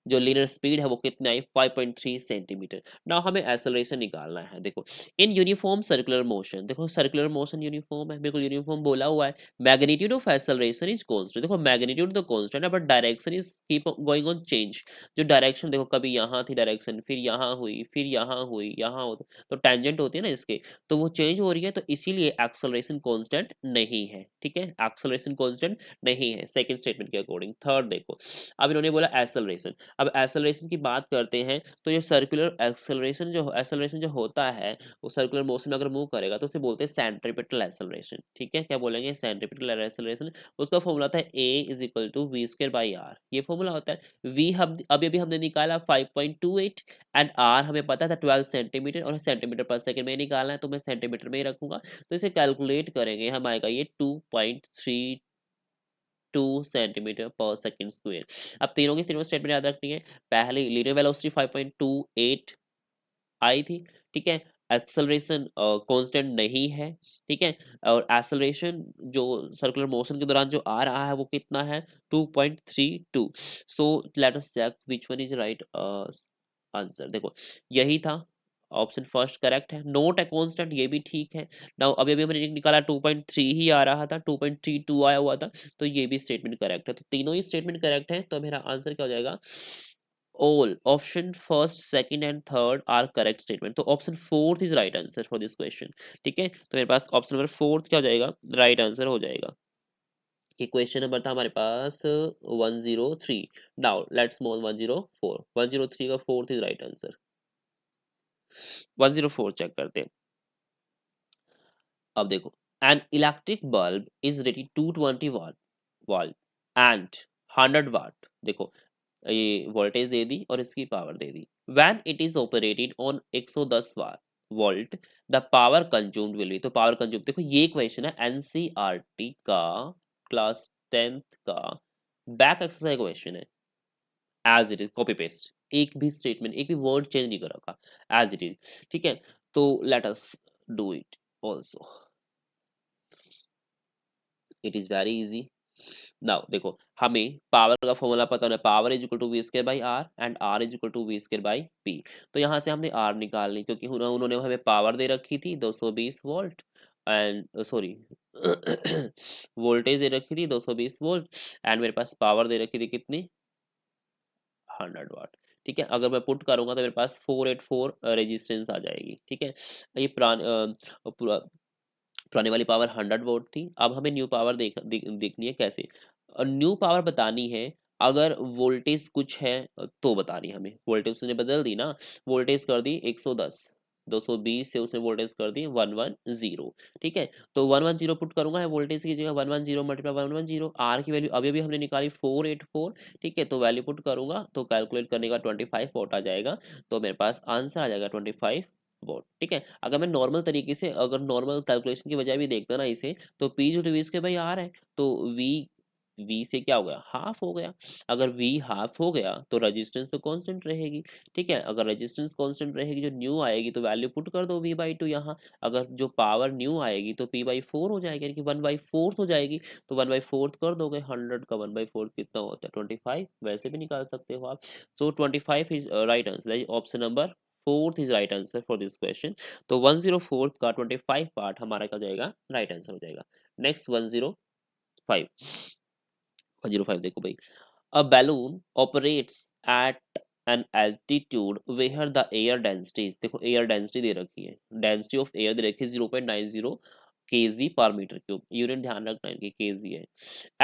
जो लीनियर स्पीड है वो कितना है, 5.3 सेंटीमीटर। नाउ हमें एक्सेलरेशन निकालना है। देखो, इन यूनिफॉर्म सर्कुलर मोशन, देखो सर्कुलर मोशन यूनिफॉर्म है, बिल्कुल यूनिफॉर्म बोला हुआ है। Magnitude of acceleration is constant, देखो मैग्नीट्यूड तो कांस्टेंट है but direction is keep going on change. जो डायरेक्शन देखो, कभी यहाँ थी डायरेक्शन, फिर यहाँ हुई, फिर यहाँ हुई, यहाँ हो, तो टेंजेंट होती है ना इसके, तो वो चेंज हो रही है, तो इसीलिए एक्सेलरेशन कांस्टेंट नहीं है, ठीक है, एक्सेलरेशन कांस्टेंट नहीं है सेकंड स्टेटमेंट के अकॉर्डिंग। थर्ड देखो, अब इन्होंने बोला एक्सेलरेशन। अब एक्सेलरेशन की बात करते हैं तो ये सर्कुलर एक्सेलरेशन जो होता है, वो सर्कुलर मोशन में अगर मूव करेगा तो उसे बोलते हैं सेंट्रीपिटल एक्सेलरेशन, ठीक है। क्या बोलेंगे, सेंट्रीपिटल एक्सेलरेशन। उसका फॉर्मूला था a is equal to v square by r, ये फॉर्मूला होता है। v हम अभी अभी हमने निकाला 5.28 एंड r हमें पता था 12 सेंटीमीटर, और सेंटीमीटर पर सेकंड में निकालना है तो मैं सेंटीमीटर में ही रखूंगा। तो इसे कैलकुलेट करेंगे, हम आएगा ये 2.32 सेंटीमीटर पर सेकंड स्क्वायर। अब तीनों की तीनों स्टेटमेंट याद रखनी है। पहले लीनियर वेलोसिटी 5.28 आई थी, ठीक है। एक्सेलरेशन कांस्टेंट नहीं है, ठीक है। और एक्सेलरेशन जो सर्कुलर मोशन के दौरान जो आ रहा है वो कितना है, 2.32। So let us check which one is right answer. देखो, यही था ऑप्शन फर्स्ट करेक्ट है। नोट है कांस्टेंट, ये भी ठीक है। नाउ अभी अभी हमने निकाला 2.3 ही आ रहा था, 2.32 आया हुआ था, तो ये भी स्टेटमेंट करेक्ट है। तो तीनों ही स्टेटमेंट करेक्ट है, तो मेरा आंसर क्या हो जाएगा, all option first second and third are correct statement। तो option fourth is right answer for this question, ठीक है। तो मेरे पास ऑप्शन नंबर फोर्थ क्या हो जाएगा, राइट आंसर हो जाएगा। ये क्वेश्चन नंबर था हमारे पास 103। नाउ लेट्स मूव 104, 103 का fourth is right answer. 104 check करते हैं। अब देखो, an electric bulb is rated 220 watt and 100 watt. देखो, ये वोल्टेज दे दी और इसकी पावर दे दी। When it is operated on 110 volt the power consumed will be. तो पावर कंज्यूम, देखो ये क्वेश्चन है एनसीईआरटी का, क्लास 10th का बैक एक्सरसाइज क्वेश्चन है। As it is copy paste, एक भी स्टेटमेंट, एक भी वर्ड चेंज नहीं कर रखा, एज इट इज, ठीक है। तो let us do it also, it is very easy. Now देखो, हमें पावर का फॉर्मूला पता होना है, power is equal to v square by r and r is equal to v square by p. तो यहाँ से हमने आर निकाल ली, क्योंकि उन्होंने हमें पावर दे रखी थी 220 वोल्ट एंड सॉरी वोल्टेज दे रखी थी 220 वोल्ट एंड मेरे पास पावर दे रखी थी कितनी, 100 वाट, ठीक है। अगर मैं पुट करूंगा तो मेरे पास 484 रेजिस्टेंस आ जाएगी, ठीक है। ये पुराने वाली पावर 100 वोल्ट थी। अब हमें न्यू पावर देखनी है कैसे, न्यू पावर बतानी है। अगर वोल्टेज कुछ है तो बतानी है हमें, वोल्टेज उसने बदल दी ना, वोल्टेज कर दी 110, 220 से उसने वोल्टेज कर दी 110, ठीक है। तो 110 पुट करूंगा, है वोल्टेज की जगह 110 मल्टीप्लाई 110, आर की वैल्यू अभी अभी हमने निकाली 484, ठीक है। तो वैल्यू पुट करूंगा तो कैलकुलेट करने का 25 वोट आ जाएगा। तो मेरे पास आंसर आ जाएगा 25 वोट, ठीक है। अगर मैं नॉर्मल तरीके से, अगर नॉर्मल कैलकुलेशन की बजाय भी देखता ना इसे, तो पी जो वी के भाई आर है, तो वी वी से क्या हो गया, हाफ हो गया। अगर वी हाफ हो गया तो रेजिस्टेंस तो कांस्टेंट रहेगी, ठीक है। अगर रेजिस्टेंस कांस्टेंट रहेगी, जो न्यू आएगी तो वैल्यू पुट कर दो v/2 यहाँ। अगर जो पावर न्यू आएगी तो p/4 हो जाएगी, यानी कि 1/4 हो जाएगी। तो 1/4 कर दोगे, 100 का 1/4 कितना होता है 25, वैसे भी निकाल सकते हो आप। सो 25 is right answer, option number fourth is right answer for this question. तो 104 का 25 पार्ट हमारा क्या हो जाएगा, राइट आंसर हो जाएगा। नेक्स्ट 105, 105 देखो भाई, a balloon operates at an altitude where the air density, देखो एयर डेंसिटी दे रखी है, डेंसिटी ऑफ एयर दे रखी है 0.90 kg पर मीटर क्यूब, यूनिट ध्यान रखना है कि kg है।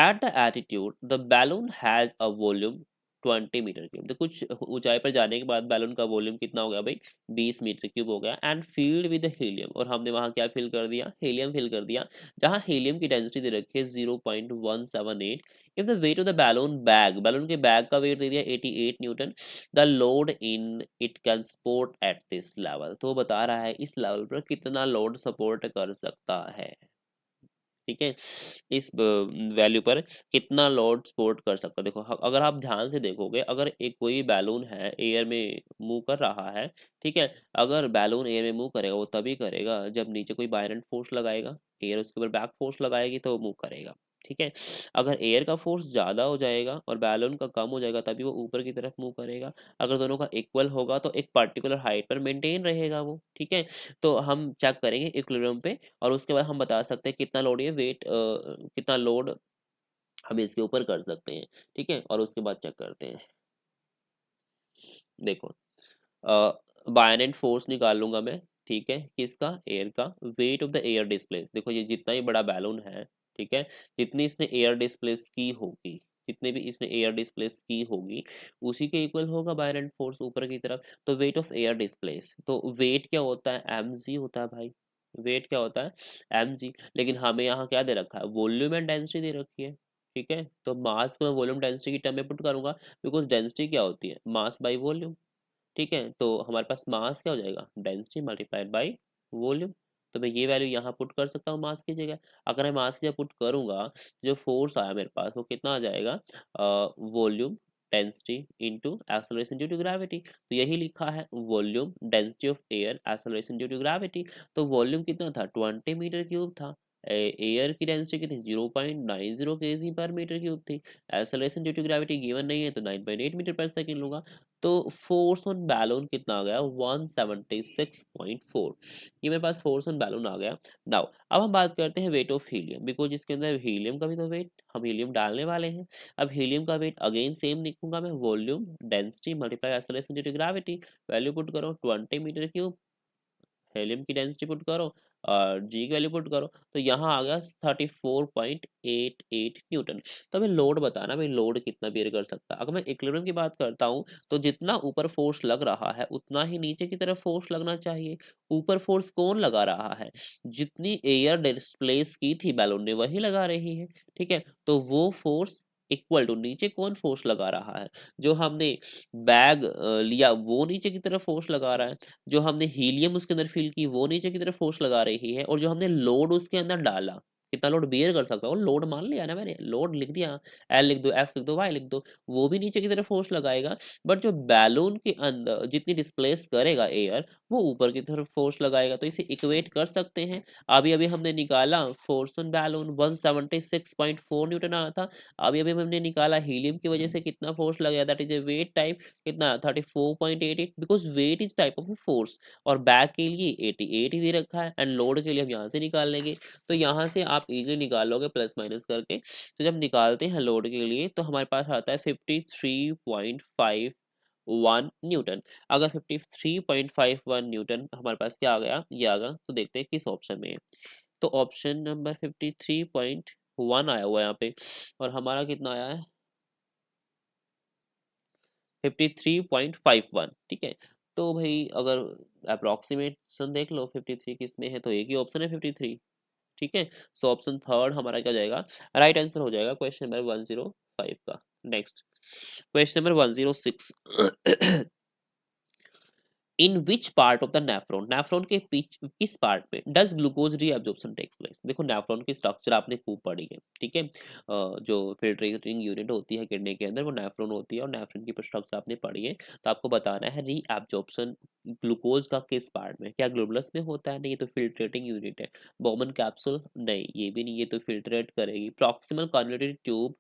At the altitude the balloon has a volume 20 meter cube, तो कुछ ऊंचाई पर जाने के बाद बैलून का वॉल्यूम कितना हो गया भाई, 20 मीटर क्यूब हो गया। एंड फील्ड विद हीलियम, और हमने वहां क्या फिल कर दिया, हीलियम फिल कर दिया, जहां हीलियम की डेंसिटी दे रखी है 0.178। If the weight of the balloon bag, balloon के बैग का वेट दे दिया 88 Newton, the load in it can support at this level, तो बता रहा है इस लेवल पर कितना लोड सपोर्ट कर सकता है, ठीक है, इस वैल्यू पर कितना लोड सपोर्ट कर सकता है। देखो अगर आप ध्यान से देखोगे, अगर एक कोई बैलून है एयर में मूव कर रहा है, ठीक है, अगर बैलून एयर में मूव करेगा वो तभी करेगा जब नीचे कोई बायरेंट फोर्स लगाएगा, एयर उसके ऊपर बैक फोर्स लगाएगी तो वो मूव करेगा, ठीक है। अगर एयर का फोर्स ज़्यादा हो जाएगा और बैलून का कम हो जाएगा तभी वो ऊपर की तरफ मूव करेगा। अगर दोनों का इक्वल होगा तो एक पर्टिकुलर हाइट पर मेंटेन रहेगा वो, ठीक है। तो हम चेक करेंगे इक्विलिब्रियम पे, और उसके बाद हम बता सकते हैं कितना लोड, ये वेट कितना लोड हम इसके ऊपर कर सकते हैं, ठीक है, और उसके बाद चेक करते हैं। देखो बायनेट फोर्स निकाल लूंगा मैं, ठीक है, किसका, एयर का, wait of the air displace, देखो ये जितना ही बड़ा बैलून है, ठीक है, जितनी इसने एयर डिस्प्लेस की होगी, जितने भी इसने एयर डिस्प्लेस की होगी उसी के इक्वल होगा बायनेट फोर्स ऊपर की तरफ। तो वेट ऑफ एयर डिस्प्लेस, तो वेट क्या होता है, mg होता है भाई, वेट क्या होता है, mg। लेकिन हमें यहाँ क्या दे रखा है, वॉल्यूम एंड डेंसिटी दे रखी है, ठीक है, तो मास को मैं वॉल्यूम डेंसिटी की टर्म में पुट करूंगा, बिकॉज डेंसिटी क्या होती है, मास बाई वॉल्यूम, ठीक है। तो हमारे पास मास क्या हो जाएगा, डेंसिटी मल्टीप्लाइड बाई वॉल्यूम। तो मैं ये वैल्यू यहाँ पुट कर सकता हूँ मास की जगह। अगर मैं मास की जगह पुट करूंगा, जो फोर्स आया मेरे पास वो कितना आ जाएगा, volume density into acceleration due to gravity. तो यही लिखा है, volume density of air acceleration due to gravity. तो वॉल्यूम कितना था, 20 मीटर क्यूब था, एयर की डेंसिटी कितनी, 0.90 kg पर मीटर क्यूब थी, acceleration due to gravity given नहीं है तो 9.8 मीटर पर सेकंड लूंगा। तो फोर्स ऑन बैलून कितना आ गया, 176.4, ये मेरे पास फोर्स ऑन बैलून आ गया। नाउ अब हम बात करते हैं वेट ऑफ हीलियम, बिकॉज इसके अंदर हीलियम का भी तो वेट, हम हीलियम डालने वाले हैं। अब हीलियम का वेट अगेन सेम लिखूंगा मैं, volume density multiply acceleration due to gravity, value put करो 20 मीटर क्यूब, हेलियम की डेंसिटी पुट करो और जी की वैल्यू पुट करो, तो यहाँ आ गया 34.88 न्यूटन। तो हमें लोड बताना, भाई लोड कितना बेयर कर सकता है। अगर मैं इक्विलिब्रियम की बात करता हूँ तो जितना ऊपर फोर्स लग रहा है उतना ही नीचे की तरफ फोर्स लगना चाहिए। ऊपर फोर्स कौन लगा रहा है, जितनी एयर डिस्प्लेस की थी बैलून ने वही लगा रही है, ठीक है। तो वो फोर्स इक्वल टू नीचे कौन फोर्स लगा रहा है, जो हमने बैग लिया वो नीचे की तरफ फोर्स लगा रहा है, जो हमने हीलियम उसके अंदर फिल की वो नीचे की तरफ फोर्स लगा रही है, और जो हमने लोड उसके अंदर डाला कितना लोड बियर कर सकता है, वो लोड मान लिया ना मैंने, लोड लिख दिया, एल लिख दो, एफ लिख दो, वाई लिख दो, वो भी नीचे की तरफ फोर्स लगाएगा। बट जो बैलून के अंदर जितनी डिस्प्लेस करेगा एयर वो ऊपर की तरफ फोर्स लगाएगा, तो इसे इक्वेट कर सकते हैं। अभी अभी हमने निकाला फोर्स ऑन बैलून 176.4 न्यूटन आया था, अभी अभी हमने निकाला हीलियम की वजह से कितना फोर्स लगेगा, that is a weight type, कितना 34.88, because weight is type of force, और बैक के लिए 88 ही दे रखा है, एंड लोड के लिए हम यहाँ से निकाल लेंगे। तो यहाँ से आप इजीली निकाल लोगे प्लस माइनस करके। तो जब निकालते हैं लोड के लिए तो हमारे पास आता है 53.51 न्यूटन। अगर 53.51 न्यूटन हमारे पास क्या आ गया, ये आ गया, तो देखते हैं किस ऑप्शन में है। तो ऑप्शन नंबर 53.1 आया हुआ है यहाँ पे, और हमारा कितना आया है 53.51, ठीक है। तो भाई अगर अप्रोक्सीमेशन देख लो 53 किस में है, तो एक ही ऑप्शन है 53, ठीक है। सो ऑप्शन थर्ड हमारा क्या जाएगा, राइट आंसर हो जाएगा क्वेश्चन नंबर 105 का। Next question number 106, in which part of the nephron, nephron के पीछ किस पार्ट में does glucose reabsorption takes place. देखो नेफ्रॉन की स्ट्रक्चर आपने खूब पढ़ी है, ठीक है, जो फिल्टरिंग यूनिट होती है किडनी के अंदर वो नेफ्रॉन होती है, और नेफ्रॉन की स्ट्रक्चर आपने पढ़ी है। तो आपको बताना है रीअब्जॉर्प्शन ग्लूकोज का किस पार्ट में, क्या ग्लोबुलस में होता है, नहीं ये तो फिल्ट्रेटिंग यूनिट है। बोमन कैप्सूल, नहीं ये भी नहीं, ये तो फिल्ट्रेट करेगी। प्रॉक्सिमल कन्वोल्यूटेड ट्यूब,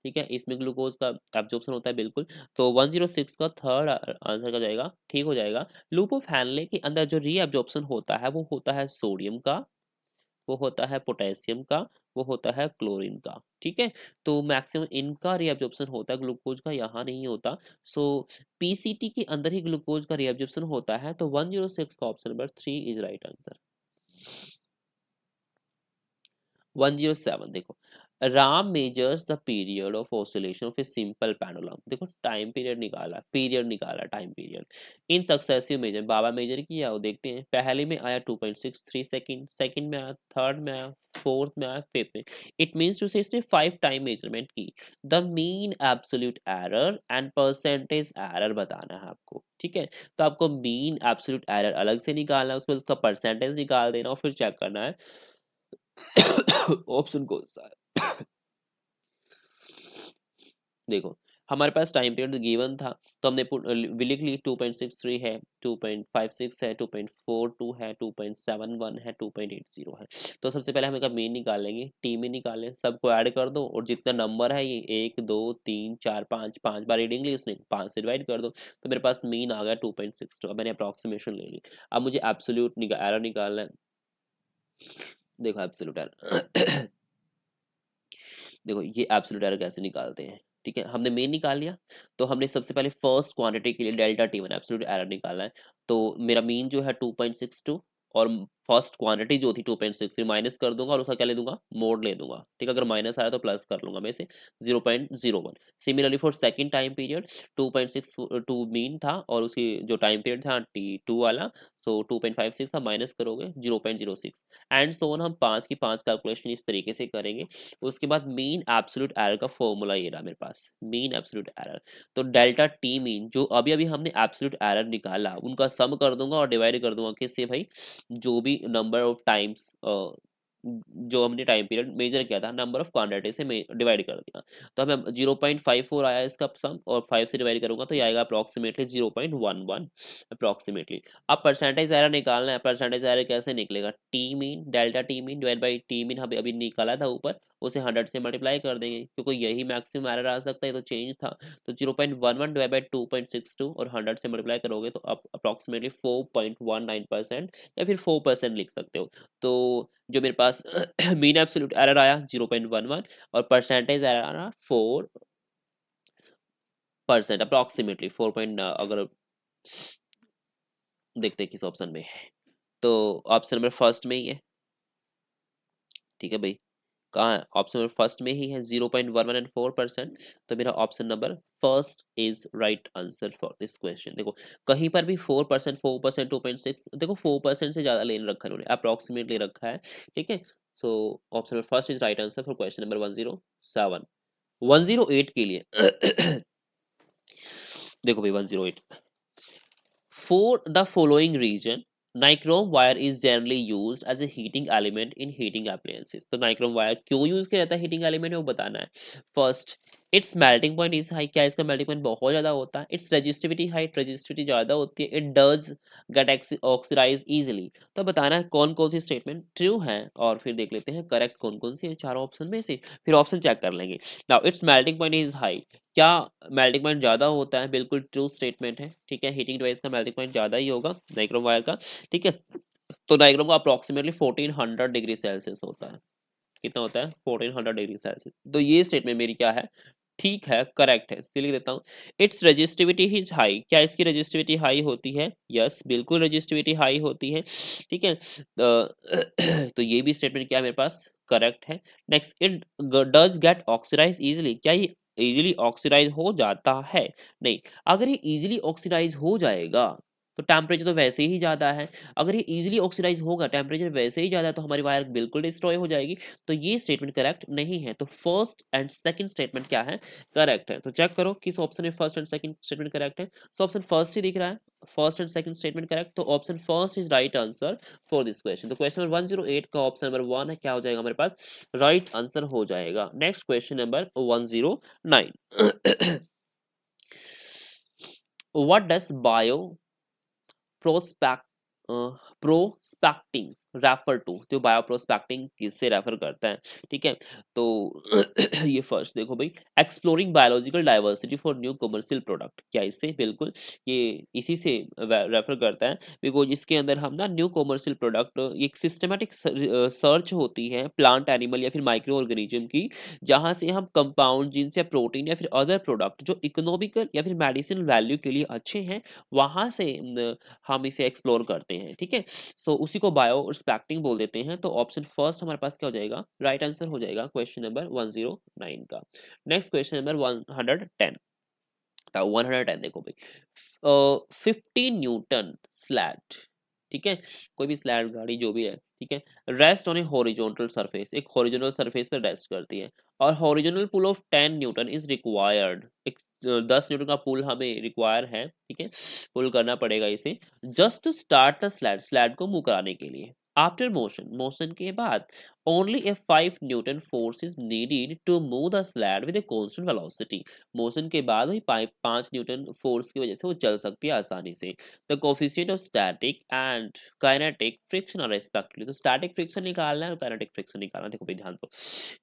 ठीक है, इसमें ग्लूकोज का एब्जॉर्प्शन होता है बिल्कुल। तो 106 का थर्ड आंसर का जाएगा, ठीक हो जाएगा। लूप ऑफ हैनले के अंदर जो रीअब्जॉर्प्शन होता है वो होता है सोडियम का, वो होता है पोटेशियम का, वो होता है क्लोरीन का। ठीक है, तो मैक्सिमम इनका रिएब्जॉर्प्शन होता है, ग्लूकोज का यहाँ नहीं होता। सो पीसीटी के अंदर ही ग्लूकोज का रिएब्जॉर्प्शन होता है, तो 106 का option number 3 is right answer. 107 देखो, Ram measures the period of oscillation of a simple pendulum. देखो टाइम पीरियड निकाला, पीरियड निकाला, time period in successive measure, बाबा मेजर किया वो देखते हैं। पहले में आया 2.63 सेकंड, सेकंड में आया, थर्ड में आया, फोर्थ में आया, फिफ्थ में। इट मींस टू से इसने 5 टाइम मेजरमेंट की। The mean absolute error and percentage error बताना है आपको। ठीक है, तो आपको मीन एब्सोल्यूट एरर अलग से निकालना है, उसमें उसका परसेंटेज निकाल देना और फिर चेक करना है ऑप्शन कौन सा है। देखो हमारे पास टाइम पीरियड गिवन था, तो हमने लिख ली 2.63 है, 2.56 है, 2.42 है, 2.71 है, 2.80 है। तो सबसे पहले हम इसका मीन निकालेंगे, टी में निकालें, सबको ऐड कर दो और जितना नंबर है ये 1 2 3 4 5, 5 बार रीडिंग ली उसने, 5 से डिवाइड कर दो, तो मेरे पास मीन आ गया 2.62। अब मैंने अप्रॉक्सीमेशन ले ली। अब मुझे एब्सोल्यूट एरर निकालना है। देखो एब्सोल्यूट एरर देखो ये एब्सोल्यूट एरर कैसे निकालते हैं। ठीक है, हमने मेन निकाल लिया, तो हमने सबसे पहले फर्स्ट क्वांटिटी के लिए delta T one absolute error निकालना है। तो मेरा मीन जो है 2.62 और फर्स्ट क्वांटिटी जो थी 2.63 माइनस कर दूंगा और उसका क्या ले दूंगा, मोड ले दूंगा। ठीक है, अगर माइनस आया तो प्लस कर लूंगा मैं से 0.01। Similarly for second time period 2.62 mean था और उसकी जो टाइम पीरियड था T2 वाला, सो 2.56 था, माइनस करोगे 0.06 एंड सो ऑन। हम 5 की 5 कैलकुलेशन इस तरीके से करेंगे। उसके बाद मीन एब्सोल्यूट एरर का फॉर्मूला ये रहा मेरे पास, मीन एब्सोल्यूट एरर। तो डेल्टा टी मीन जो अभी अभी हमने एब्सोल्यूट एरर निकाला उनका सम कर दूंगा और डिवाइड कर दूंगा किससे भाई, जो भी नंबर ऑफ टाइम्स जो हमने टाइम पीरियड मेजर किया था नंबर ऑफ क्वांटिटी से डिवाइड कर दिया। तो हमें 0.54 आया इसका सम, और 5 से डिवाइड करूंगा तो ये आएगा अप्रॉक्सीमेटली 0.11 अप्रॉक्सीमेटली। अब परसेंटेज एरर निकालना है। परसेंटेज एरर कैसे निकलेगा, T mean delta T mean divide by T mean अभी अभी निकाला था ऊपर, उसे 100 से मल्टीप्लाई कर देंगे क्योंकि यही मैक्सिमम एरर आ सकता है, तो चेंज था। तो 0.11 डिवाइड बाई 2.62 और 100 से मल्टीप्लाई करोगे तो अप्रॉक्सीमेटली 4.19% या फिर 4% लिख सकते हो। तो जो मेरे पास मीन एब्सोल्यूट एरर आया 0.11 और परसेंटेज एरर आया 4% अप्रॉक्सीमेटली 4 अगर देखते हैं किस ऑप्शन में है, तो ऑप्शन नंबर फर्स्ट में ही है। ठीक है भाई, कहाँ है, ऑप्शन नंबर फर्स्ट में ही है 0.11 एंड 4%। तो मेरा option number first is right answer for this question. देखो कहीं पर भी 4%, 4%, 2.6, देखो 4% से ज्यादा ले रखा है उन्होंने, अप्रोक्सीमेटली रखा है। ठीक है, so option number first is right answer for question number 107। 108 के लिए देखो भाई 108, for the following reason, nichrome wire is generally used as a heating element in heating appliances। तो nichrome wire क्यों यूज किया जाता है हीटिंग एलिमेंट में वो बताना है। First, it's melting point is high, क्या इसका मेल्टिंग पॉइंट बहुत ज्यादा होता है। इट्स रेजिस्टिविटी हाई, रेजिस्टिविटी ज्यादा होती है। It does get oxidise easily. तो बताना है कौन कौन सी स्टेटमेंट ट्रू है और फिर देख लेते हैं करेक्ट कौन कौन सी है चारों ऑप्शन में से, फिर ऑप्शन चेक कर लेंगे। Now it's melting point is high, क्या मेल्टिंग पॉइंट ज़्यादा होता है, बिल्कुल ट्रू स्टेटमेंट है। ठीक है, हीटिंग डिवाइस का मेल्टिंग पॉइंट ज़्यादा ही होगा नाइक्रोम वायर का। ठीक है, तो नाइक्रोम का अप्रॉक्सीमेटली 1400 डिग्री सेल्सियस होता है। कितना होता है, 1400 डिग्री सेल्सियस। तो ये स्टेटमेंट मेरी क्या है, ठीक है, करेक्ट है। इसलिए लिख देता हूँ इट्स रेजिस्टिविटी इज हाई, क्या इसकी रेजिस्टिविटी हाई होती है, यस बिल्कुल रेजिस्टिविटी हाई होती है। ठीक है, तो ये भी स्टेटमेंट क्या है मेरे पास, करेक्ट है। Next, it does get oxidise easily, क्या ये इजीली ऑक्सीडाइज हो जाता है, नहीं। अगर ये इजीली ऑक्सीडाइज हो जाएगा तो टेम्परेचर तो वैसे ही ज़्यादा है, अगर ये इजीली ऑक्सीडाइज होगा टेम्परेचर वैसे ही ज़्यादा है तो हमारी वायर बिल्कुल डिस्ट्रॉय हो जाएगी। तो ये स्टेटमेंट करेक्ट नहीं है। तो फर्स्ट एंड सेकंड स्टेटमेंट क्या है, करेक्ट है। तो चेक करो किस ऑप्शन में first and second statement correct है। सो ऑप्शन फर्स्ट ही दिख रहा है, first and second statement correct, तो option first is right answer for this question. तो क्वेश्चन नंबर 108 का ऑप्शन नंबर 1 है, क्या हो जाएगा हमारे पास, राइट आंसर हो जाएगा। Next question number 109। What does bio prospect prospecting refer to, तो बायोप्रोस्पेक्टिंग किससे रेफर करता है, ठीक है। तो ये फर्स्ट देखो भाई, exploring biological diversity for new commercial product, क्या इससे, बिल्कुल ये इसी से रेफर करता है, बिकॉज इसके अंदर हम ना न्यू कमर्शियल प्रोडक्ट, एक सिस्टमेटिक सर्च होती है प्लांट, एनिमल या फिर माइक्रो ऑर्गेनिज्म की, जहां से हम कंपाउंड, जीन्स या प्रोटीन या फिर अदर प्रोडक्ट जो इकोनॉमिकल या फिर मेडिसिन वैल्यू के लिए अच्छे हैं, वहां से हम इसे एक्सप्लोर करते हैं, ठीक है। सो उसी को बायो स्पेक्टिंग बोल देते हैं। तो ऑप्शन फर्स्ट हमारे पास क्या हो जाएगा, राइट आंसर हो जाएगा क्वेश्चन नंबर 109 का। नेक्स्ट क्वेश्चन नंबर 110 था, 110 देखो भाई, 15 न्यूटन स्लैट, ठीक है, कोई भी स्लैट गाड़ी जो भी है, ठीक है, rest on a horizontal surface, एक हॉरिजॉन्टल सरफेस पर रेस्ट करती है, और horizontal pull of 10 newton is required, एक 10 न्यूटन का पुल हमें रिक्वायर है, ठीक है, पुल करना पड़ेगा इसे, just to start the slat, slat को मूव कराने के लिए, आफ्टर मोशन, मोशन के बाद, only a 5 newton force is needed to move the slat with a constant velocity, motion के बाद वही 5 न्यूटन फोर्स की वजह से वो चल सकती है आसानी से। The coefficient of static and kinetic friction are respectively, तो स्टैटिक फ्रिक्शन निकालना है और काइनेटिक फ्रिक्शन निकालना है। देखो भाई ध्यान दो,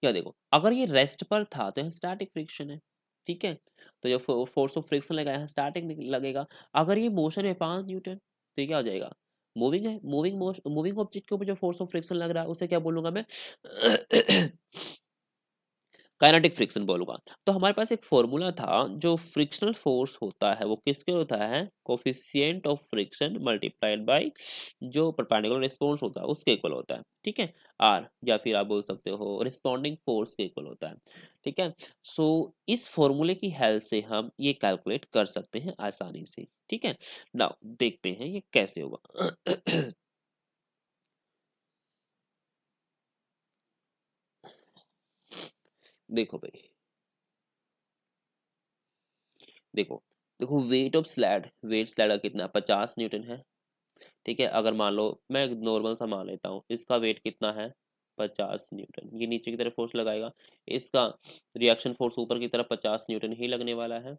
क्या देखो, अगर ये रेस्ट पर था तो यहाँ स्टैटिक फ्रिक्शन है, ठीक है, तो जो फोर्स ऑफ फ्रिक्शन लगा यहाँ स्टैटिक लगेगा। अगर ये मोशन है 5 न्यूटन, तो ये क्या हो जाएगा, मूविंग है, मूविंग ऑब्जेक्ट के ऊपर जो फोर्स ऑफ फ्रिक्शन लग रहा है उसे क्या बोलूंगा मैं काइनेटिक फ्रिक्शन बोलूंगा। तो हमारे पास एक फॉर्मूला था, जो फ्रिक्शनल फोर्स होता है वो किसके होता है, coefficient of friction multiplied by जो परपेंडिकुलर रिस्पांस होता है उसके इक्वल होता है, ठीक है, आर, या फिर आप बोल सकते हो रिस्पॉन्डिंग फोर्स के इक्वल होता है, ठीक है। सो इस फॉर्मूले की हेल्प से हम ये कैलकुलेट कर सकते हैं आसानी से, ठीक है। नाउ देखते हैं ये कैसे होगा। देखो भाई, देखो देखो weight of sled, weight sled का कितना 50 न्यूटन है, ठीक है। अगर मान लो मैं नॉर्मल सा मान लेता हूँ, इसका वेट कितना है 50 न्यूटन, ये नीचे की तरफ फोर्स लगाएगा, इसका रिएक्शन फोर्स ऊपर की तरफ 50 न्यूटन ही लगने वाला है,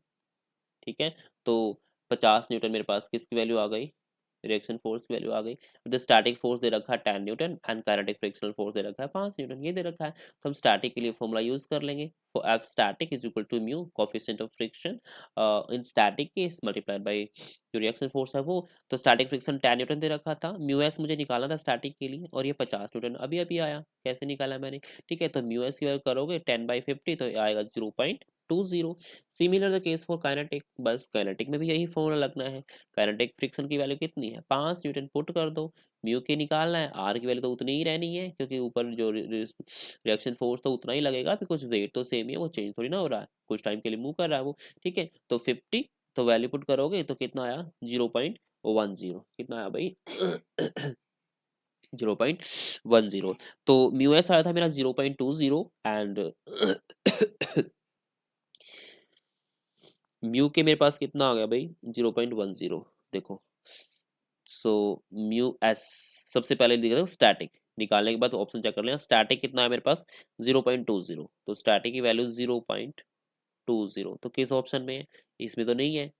ठीक है। तो 50 न्यूटन मेरे पास किसकी वैल्यू आ गई, रिएक्शन फोर्स की वैल्यू आ गई। द स्टैटिक फोर्स दे रखा है 10 newton and kinetic frictional force दे रखा है 5 न्यूटन, ये दे रखा है, तो हम स्टैटिक के लिए फॉर्मूला यूज कर लेंगे, for F static is equal to mu coefficient of friction in static case multiplied by जो रिएक्शन फोर्स है वो, तो स्टैटिक फ्रिक्शन 10 न्यूटन दे रखा था, म्यू एस मुझे निकालना था स्टैटिक के लिए, और ये 50 न्यूटन अभी अभी आया, कैसे निकाला मैंने, ठीक है। तो म्यू एस की वैल्यू करोगे 10/50, तो आएगा 0.20। Similar the case for kinetic, बस काइनेटिक में भी यही फॉर्मूला लगना है, काइनेटिक फ्रिक्शन की वैल्यू कितनी है 5 न्यूटन, पुट कर दो, म्यू के निकालना है, आर की वैल्यू तो उतनी ही रहनी है क्योंकि ऊपर जो रिएक्शन फोर्स तो उतना ही लगेगा, बिकॉज वेट तो सेम ही है, वो चेंज थोड़ी ना हो रहा है, कुछ टाइम के लिए मूव कर रहा है वो, ठीक है। तो 50, तो वैल्यू पुट करोगे तो कितना आया 0.10, कितना आया भाई 0.10, तो म्यू एस आया था मेरा 0.20 एंड म्यू के मेरे पास कितना आ गया भाई 0.10, देखो। सो म्यू एस सबसे पहले लिखा था स्टैटिक, निकालने के बाद ऑप्शन चेक कर लेना, स्टैटिक कितना है मेरे पास 0.20, तो स्टैटिक की वैल्यू 0.20, तो किस ऑप्शन में है, इसमें तो नहीं है,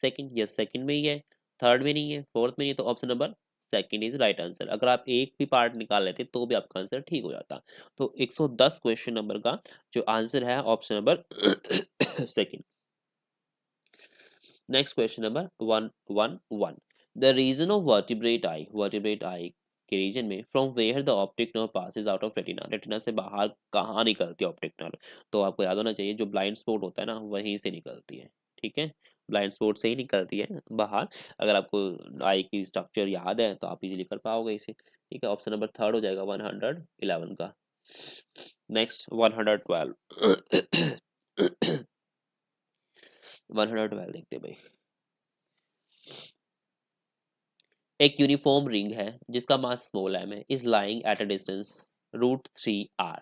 सेकंड, यस सेकंड में ही है, थर्ड में नहीं है, फोर्थ में नहीं है, तो option number second is right answer. अगर आप एक भी पार्ट निकाल लेते तो भी आपका आंसर ठीक हो जाता। तो 110 क्वेश्चन नंबर का जो आंसर है option number second. Next question number 111, the region of vertebrate eye के रीजन में from where the optic nerve passes out of retina, retina से बाहर कहाँ निकलती है ऑप्टिक नर्व, तो आपको याद होना चाहिए जो ब्लाइंड स्पॉट होता है ना वहीं से निकलती है, ठीक है, ब्लाइंड स्पॉट से ही निकलती है बाहर। अगर आपको आई की स्ट्रक्चर याद है तो आप इजीली कर पाओगे इसे, ठीक है। ऑप्शन नंबर थर्ड हो जाएगा 111 का। नेक्स्ट 112 112 देखते हैं भाई, एक यूनिफॉर्म रिंग है जिसका मास स्मॉल एम है, is lying at a distance √3r,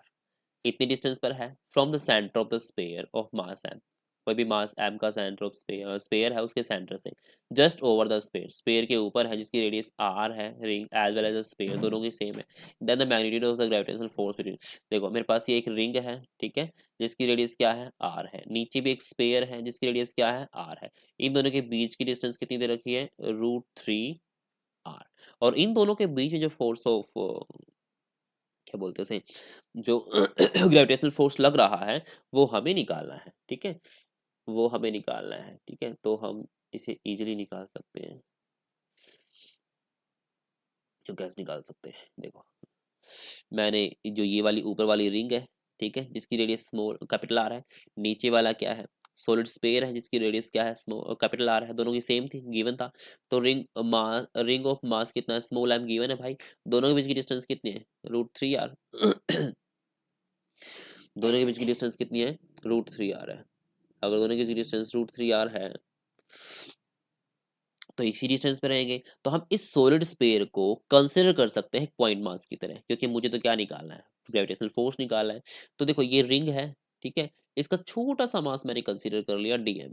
इतनी डिस्टेंस पर है from the centre of the sphere of mass m, कोई भी मास एम का सेंटर ऑफ स्फीयर है उसके सेंटर से just over the sphere, sphere के ऊपर है जिसकी रेडियस r है, ring as well as the sphere दोनों की सेम है, then the magnitude of the gravitational force between, देखो मेरे पास ये एक रिंग है, ठीक है, जिसकी रेडियस क्या है r है, नीचे भी एक स्फीयर है जिसकी रेडियस क्या है r है, इन दोनों के बीच की डिस्टेंस कितनी दे रखी है √3r, और इन दोनों के बीच में जो फोर्स ऑफ क्या बोलते हैं उसे, जो ग्रेविटेशनल फोर्स लग रहा है वो हमें निकालना है, ठीक है, वो हमें निकालना है, ठीक है। तो हम इसे इजीली निकाल सकते हैं। जो कैसे निकाल सकते हैं, देखो मैंने जो ये वाली ऊपर वाली रिंग है, ठीक है, जिसकी रेडियस स्मॉल कैपिटल आर है, नीचे वाला क्या है, सॉलिड स्फीयर है जिसकी रेडियस क्या है, स्मॉल कैपिटल आर है, दोनों की सेम थी, गिवन था। तो रिंग ऑफ मास कितना है, स्मॉल एम गिवन है भाई। दोनों के बीच की डिस्टेंस कितनी है, √3r। दोनों के बीच की डिस्टेंस कितनी है, √3r है। अगर दोनों की डिस्टेंस √3r है तो इसी डिस्टेंस पे रहेंगे, तो हम इस सॉलिड स्फीयर को कंसिडर कर सकते हैं पॉइंट मास की तरह, क्योंकि मुझे तो क्या निकालना है, ग्रेविटेशनल फोर्स निकालना है। तो देखो ये रिंग है, ठीक है, इसका छोटा सा मास मैंने कंसिडर कर लिया डीएम।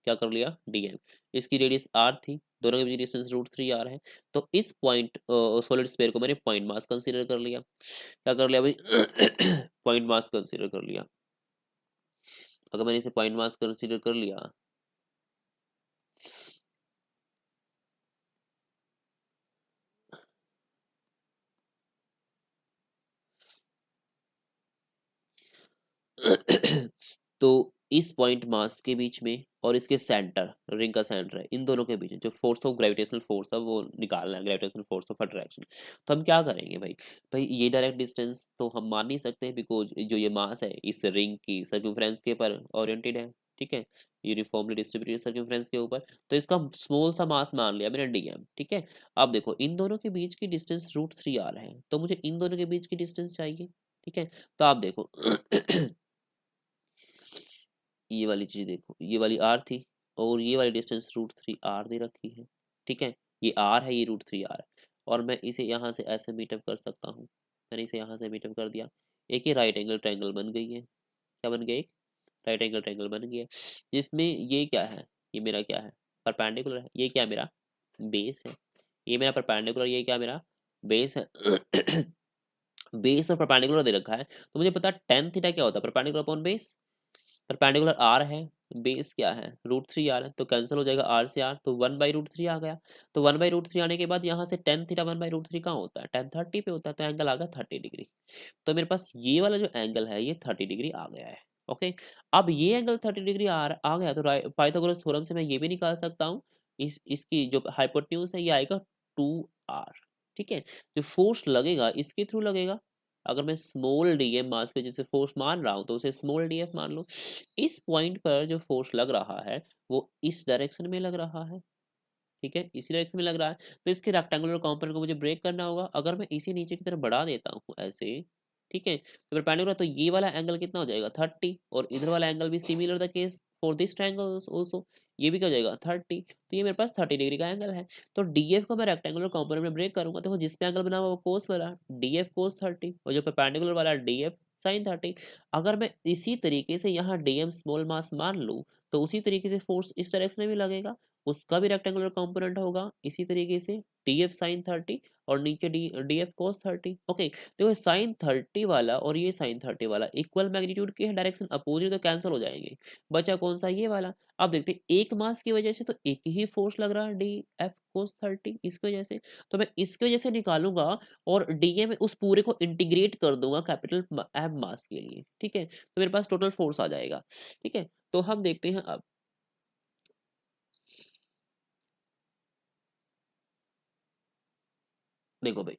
क्या कर लिया, डीएम। इसकी रेडियस आर थी, दोनों के बीच डिस्टेंस √3r है। तो इस पॉइंट सॉलिड स्फीयर को मैंने पॉइंट मास कंसिडर कर लिया। क्या कर लिया भाई, पॉइंट मास कंसिडर कर लिया। अगर मैंने इसे पॉइंट मास कंसिडर कर लिया तो इस पॉइंट मास के बीच में और इसके सेंटर, रिंग का सेंटर है, इन दोनों के बीच में जो फोर्स ऑफ ग्रेविटेशनल फोर्स है वो निकालना है, ग्रेविटेशनल फोर्स ऑफ अट्रैक्शन। तो हम क्या करेंगे भाई, भाई ये डायरेक्ट डिस्टेंस तो हम मान नहीं सकते हैं, बिकॉज जो ये मास है इस रिंग की सर्कमफ्रेंस के पर ओरिएंटेड है, ठीक है, यूनिफॉर्मली डिस्ट्रीब्यूटेड सर्कमफ्रेंस के ऊपर। तो इसका स्मॉल सा मास मान लिया मैंने डीएम, ठीक है। अब देखो इन दोनों के बीच की डिस्टेंस √3r है, तो मुझे इन दोनों के बीच की डिस्टेंस चाहिए, ठीक है। तो आप देखो ये वाली चीज देखो, ये वाली आर थी और ये वाली डिस्टेंस √3r दे रखी है, ठीक है। ये आर है, ये √3r है, और मैं इसे यहाँ से ऐसे मीटअप कर सकता हूँ। मैंने इसे यहाँ से मीटअप कर दिया, एक ही राइट एंगल ट्रायंगल बन गई है। क्या बन गया, एक राइट एंगल ट्रायंगल बन गया, जिसमें ये क्या है, ये मेरा क्या है, परपेंडिकुलर है, ये क्या मेरा बेस है, ये मेरा परपेंडिकुलर, ये क्या मेरा बेस है। बेस और परपेंडिकुलर दे रखा है, तो मुझे पता टेन थीटा क्या होता है, perpendicular upon base. Perpendicular r है, बेस क्या है √3r है, तो कैंसिल हो जाएगा आर से आर, तो 1/√3 आ गया। तो 1/√3 आने के बाद यहाँ से टेन थीटा 1/√3 कहाँ होता है, 1030 पे होता है, तो एंगल आ गया 30 डिग्री। तो मेरे पास ये वाला जो एंगल है ये 30 डिग्री आ गया है, ओके। अब ये एंगल 30 डिग्री आ गया, तो पाइथागोरस थ्योरम से मैं ये भी निकाल सकता हूँ, इसकी जो हाइपोटेन्यूज है ये आएगा 2r, ठीक है। जो फोर्स लगेगा इसके थ्रू लगेगा, अगर मैं स्मॉल डीएम मास के जैसे फोर्स मान रहा हूँ तो उसे स्मॉल डीएफ मान लो। इस पॉइंट पर जो फोर्स लग रहा है वो इस डायरेक्शन में लग रहा है, ठीक है, इसी डायरेक्शन में लग रहा है। तो इसके रेक्टेंगुलर कंपोनेंट को मुझे ब्रेक करना होगा, अगर मैं इसे नीचे की तरफ बढ़ा देता हूँ ऐसे, ठीक है, तो परपेंडिकुलर, तो ये वाला एंगल कितना हो जाएगा 30, और इधर वाला एंगल भी similar the case for this triangle also, ये भी क्या हो जाएगा 30। तो ये मेरे पास 30 डिग्री का एंगल है। तो डीएफ को मैं रेक्टेंगुलर कंपोनेंट में ब्रेक करूंगा, तो जिस पे एंगल बना हुआ वो कोस वाला डीएफ कोस 30, और जो परपेंडिकुलर वाला डीएफ साइन 30। अगर मैं इसी तरीके से यहाँ डीएम स्मॉल मास मान लूँ, तो उसी तरीके से फोर्स इस डायरेक्शन में भी लगेगा, उसका भी रेक्टेंगुलर कंपोनेंट होगा इसी तरीके से डी एफ साइन 30, और नीचे डी एफ कोस 30, ओके। तो साइन 30 वाला और ये साइन 30 वाला इक्वल मैग्नीट्यूड के डायरेक्शन अपोजिट, तो कैंसिल हो जाएंगे, बचा कौन सा, ये वाला। अब देखते हैं एक मास की वजह से तो एक ही फोर्स लग रहा है डी एफ कोस 30, इसकी वजह से, तो मैं इसकी वजह से निकालूंगा और डीए में उस पूरे को इंटीग्रेट कर दूंगा कैपिटल एम मास के लिए, ठीक है, तो मेरे पास टोटल फोर्स आ जाएगा, ठीक है। तो हम देखते हैं अब, देखो भाई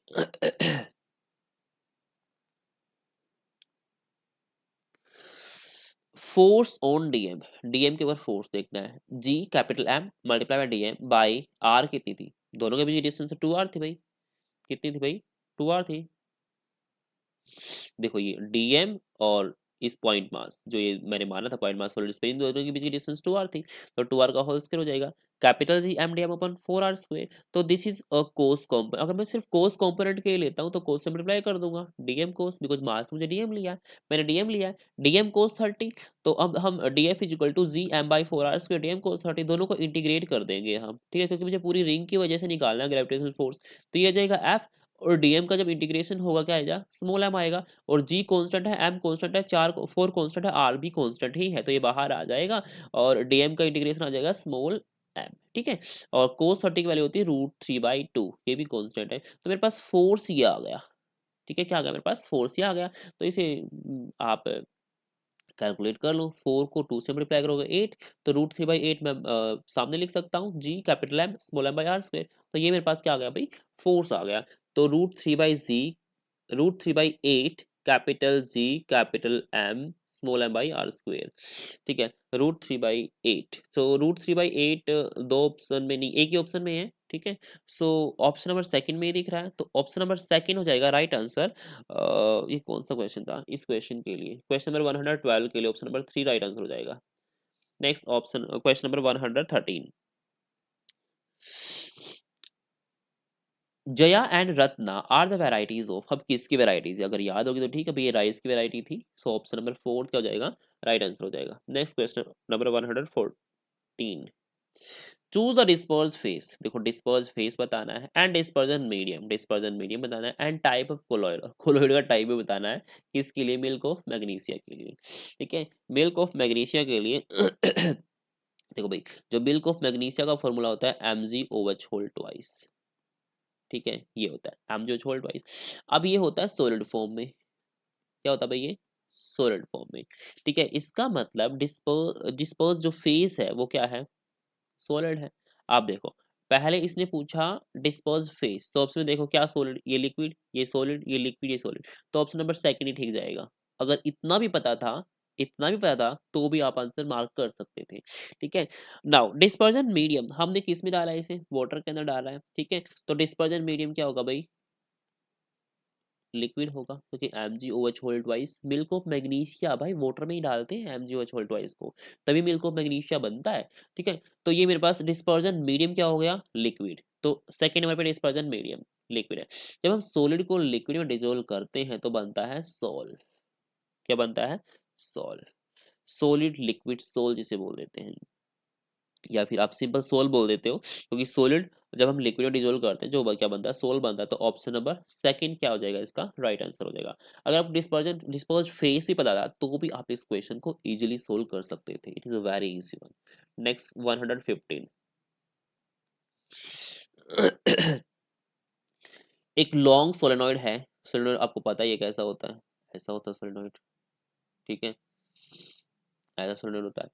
फोर्स ऑन डीएम, डीएम के ऊपर फोर्स देखना है, G capital M multiply by dm by R कितनी थी, दोनों के बीच डिस्टेंस 2r थी भाई, कितनी थी भाई 2r थी। देखो ये डीएम और इस पॉइंट मास जो ये मैंने माना था पॉइंट मास सॉलिड स्पिन, दोनों के बीच की डिस्टेंस 2r थी, तो 2r का होल स्क्वायर हो जाएगा capital G M D M upon 4r square. तो this is a cos component, अगर मैं सिर्फ कोस कॉम्पोनेंट के लिए लेता हूँ तो कोस से मल्टीप्लाई कर दूंगा डीएम कोस, बिकॉज मास मुझे डीएम लिया है, मैंने डीएम लिया है, डीएम कोस 30। तो अब हम D F is equal to G M by 4r square DM cos 30 दोनों को इंटीग्रेट कर देंगे हम, ठीक है, क्योंकि मुझे पूरी रिंग की वजह से निकालना है ग्रेविटेशनल फोर्स। तो ये आ जाएगा एफ, और डीएम का जब इंटीग्रेशन होगा क्या आएगा, स्मॉल एम आएगा, और जी कांस्टेंट है, एम कांस्टेंट है, चार फोर कांस्टेंट है, आर भी कांस्टेंट ही है, तो ये बाहर आ जाएगा, और डीएम का इंटीग्रेशन आ जाएगा स्मॉल एम, ठीक है। और कोस 30 की वैल्यू होती है √3/2, ये भी कांस्टेंट है। तो मेरे पास फोर्स ये आ गया, ठीक है, क्या आ गया मेरे पास, फोर्स ये आ गया। तो इसे आप कैलकुलेट कर लो, 4 को 2 से मल्टीप्लाई करोगे 8, तो √3/8 मैं सामने लिख सकता हूँ, G capital M small M by R square. तो ये मेरे पास क्या आ गया भाई, फोर्स आ गया। तो √3/8 capital G capital M small M by R square, ठीक है। √3/8, तो √3/8 दो ऑप्शन में नहीं, एक ही ऑप्शन में है, ठीक है। सो ऑप्शन नंबर सेकंड में ही दिख रहा है, तो ऑप्शन नंबर सेकंड हो जाएगा राइट आंसर। ये कौन सा क्वेश्चन था, इस क्वेश्चन के लिए, क्वेश्चन नंबर 112 के लिए ऑप्शन नंबर 3 राइट आंसर हो जाएगा। Next option, question number 113, Jaya and Ratna are the varieties of, अब किसकी वेराइटीज है, अगर याद होगी तो ठीक है भाई, ये राइस की वेराइटी थी। सो ऑप्शन नंबर 4 क्या हो जाएगा, राइट आंसर हो जाएगा। Next question number 114, choose the disperse phase, देखो डिस्पर्स फेस बताना है, and dispersion medium, dispersion medium बताना है, and type of colloid, colloid का टाइप भी बताना है, किसके लिए, मिल्क ऑफ मैग्नीशिया के लिए, ठीक है। मिल्क ऑफ मैग्नीशिया के लिए देखो भाई, जो मिल्क ऑफ मैग्नीशिया का फॉर्मूला होता है Mg/OH होल ट्वाइस, ठीक है, ये होता है Mg/OH होल ट्वाइस। अब ये होता है सॉलिड फॉर्म में, क्या होता है भाई ये, सॉलिड फॉर्म में, ठीक है। इसका मतलब डिस्पर्स जो फेस है वो क्या है, सॉलिड है। आप देखो, पहले इसने पूछा डिस्पर्स फेस, तो ऑप्शन में देखो क्या, सॉलिड, ये लिक्विड, ये सॉलिड, ये लिक्विड, ये सॉलिड, तो ऑप्शन नंबर सेकंड ही ठीक जाएगा। अगर इतना भी पता था, इतना भी पता था, तो भी आप आंसर मार्क कर सकते थे, ठीक है। नाउ डिस्पर्जन मीडियम हमने किस में डाला है, इसे वाटर के अंदर डाला है, ठीक है। तो डिस्पर्जन मीडियम क्या होगा भाई, लिक्विड होगा, क्योंकि Mg/OH whole twice, milk of magnesia भाई वाटर में ही डालते हैं Mg/OH होल ट्वाइस को, तभी मिल्क ऑफ मैग्नीशिया बनता है, ठीक है। तो ये मेरे पास डिस्पर्जन मीडियम क्या हो गया, लिक्विड। तो सेकेंड नंबर पे डिस्पर्जन मीडियम लिक्विड है। जब हम सॉलिड को लिक्विड में डिजोल्व करते हैं तो बनता है सॉल, क्या बनता है, सॉल, सॉलिड लिक्विड सोल जिसे बोल देते हैं, या फिर आप सिंपल सोल बोल देते हो, क्योंकि सोलिड जब हम लिक्विड में डिजोल्व करते हैं जो क्या बनता है, सोल बनता है। तो ऑप्शन नंबर सेकंड क्या हो जाएगा, इसका राइट आंसर हो जाएगा। अगर आप डिस्पर्ज फेस ही पता था तो भी आप इस क्वेश्चन को इजीली सोल्व कर सकते थे, it is a very easy one. Next 115, एक लॉन्ग सोलेनॉइड है, सोलेनॉइड आपको पता ही है कैसा होता है, ऐसा होता है सोलेनॉइड, ठीक है, ऐसा सोलेनॉइड होता है।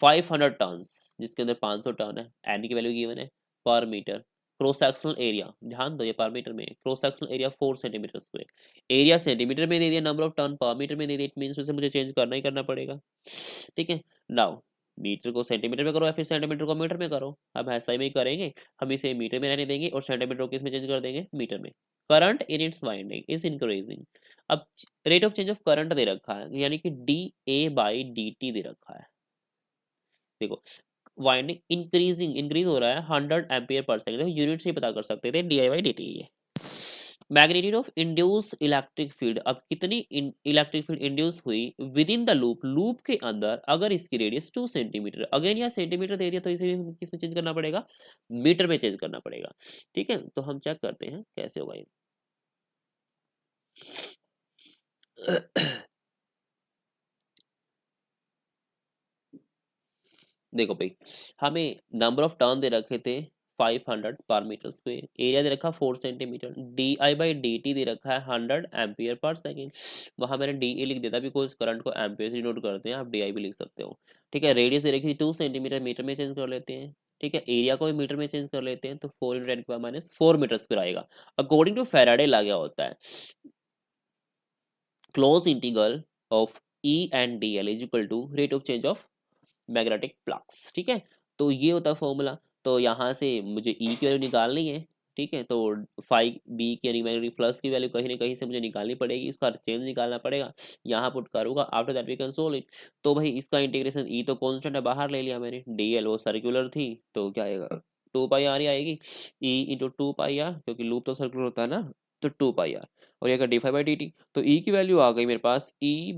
500 टन्स, जिसके अंदर 500 टन है, एन की वैल्यू गिवन है पर मीटर, क्रॉस सेक्शनल एरिया, ध्यान दो ये पर मीटर में, cross sectional area 4 centimetre square, area centimetre में दे दिया, नंबर ऑफ टन पर मीटर में दे दिया, इट मींस उसे मुझे चेंज करना ही करना पड़ेगा, ठीक है। नाउ मीटर को सेंटीमीटर में करो या फिर सेंटीमीटर को मीटर में करो, हम ऐसा ही करेंगे, हम इसे मीटर में रहने देंगे और सेंटीमीटर को किस में चेंज कर देंगे, मीटर में। Current in its winding is increasing, अब rate of change of current दे रखा है, यानी कि DA/dt दे रखा है, देखो वाइंडिंग इंक्रीजिंग, इंक्रीज हो रहा है 100 एम्पियर पर सेकंड, देखो यूनिट से ही पता कर सकते थे, DI/dt। ये magnitude of induce electric field, अब कितनी इलेक्ट्रिक फील्ड इंड्यूस हुई with in the loop, loop के अंदर, अगर इसकी रेडियस 2 सेंटीमीटर, अगेन यहाँ सेंटीमीटर दे दिया तो इसे भी किस में चेंज करना पड़ेगा, मीटर में चेंज करना पड़ेगा, ठीक है। तो हम चेक करते हैं कैसे होगा ये। देखो भाई, हमें नंबर ऑफ टर्न दे रखे थे 500 पर मीटर स्क्वायर, एरिया दे रखा 4 सेंटीमीटर, DI/dt दे रखा है 100 एम्पियर पर सेकंड, वहां मैंने DA लिख दिया था बिकॉज करंट को एम्पियर से नोट करते हैं, आप DI भी लिख सकते हो, ठीक है। रेडियस दे रखी थी 2 सेंटीमीटर, मीटर में चेंज कर लेते हैं, ठीक है। एरिया को भी मीटर में चेंज कर लेते हैं, तो 4 × 10⁻⁴ मीटर स्क्वायर आएगा। अकॉर्डिंग टू फैराडे लॉ क्या होता है, close integral of E/dl is equal to rate of change of magnetic flux, ठीक है। तो ये होता है फॉर्मूला, तो यहाँ से मुझे ई की वैल्यू निकालनी है, ठीक है। तो फाइव बी की यानी मैग्नेटिक फ्लक्स की वैल्यू कहीं ना कहीं से मुझे निकालनी पड़ेगी, इसका चेंज निकालना पड़ेगा, यहाँ पुट करूँगा, after that we can solve it. तो भाई इसका इंटीग्रेशन, ई तो कांस्टेंट है बाहर ले लिया मैंने, डीएल वो सर्कुलर थी, तो क्या आएगा 2πr ही आएगी, E × 2πr, क्योंकि लूप तो सर्कुलर होता है ना, तो 2πr, और ये d5/dt, तो ई की वैल्यू आ गई मेरे पास E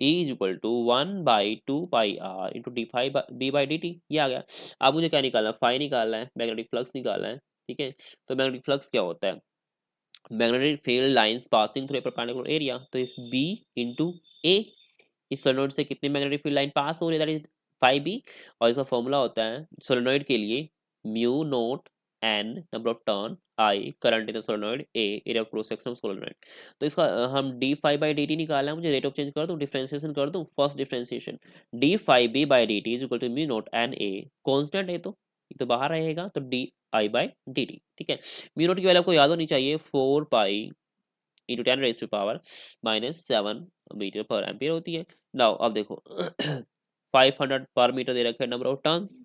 is equal to 1/2πr into d/dt, ये आ गया। अब मुझे क्या निकालना है, फाई निकालना है, मैग्नेटिक फ्लक्स निकालना है, ठीक है। तो मैग्नेटिक फ्लक्स क्या होता है, magnetic field lines passing through a perpendicular area, तो इफ B × A, इस सोलेनोइड से कितनी मैग्नेटिक फील्ड लाइन पास हो रही है, दैट इज 5b, और इसका फॉर्मूला होता है सोलेनॉइड के लिए mu naught N number of turn, I current in the solenoid, A area of cross section of solenoid. तो इसका हम D five by D T निकाला है, मुझे रेट ऑफ चेंज कर दूं, डिफरेंशिएशन कर दूं, first differentiation D five B by D T is equal to mu naught N A, constant है तो ये तो बाहर रहेगा, तो D I by D T, ठीक है। म्यू नोट की वैल्यू आपको याद होनी चाहिए 4 pi into 10 raise to power -7 metre पर एम्पियर होती है। नाउ अब देखो 500 पर मीटर दे रखे नंबर ऑफ टर्न्स,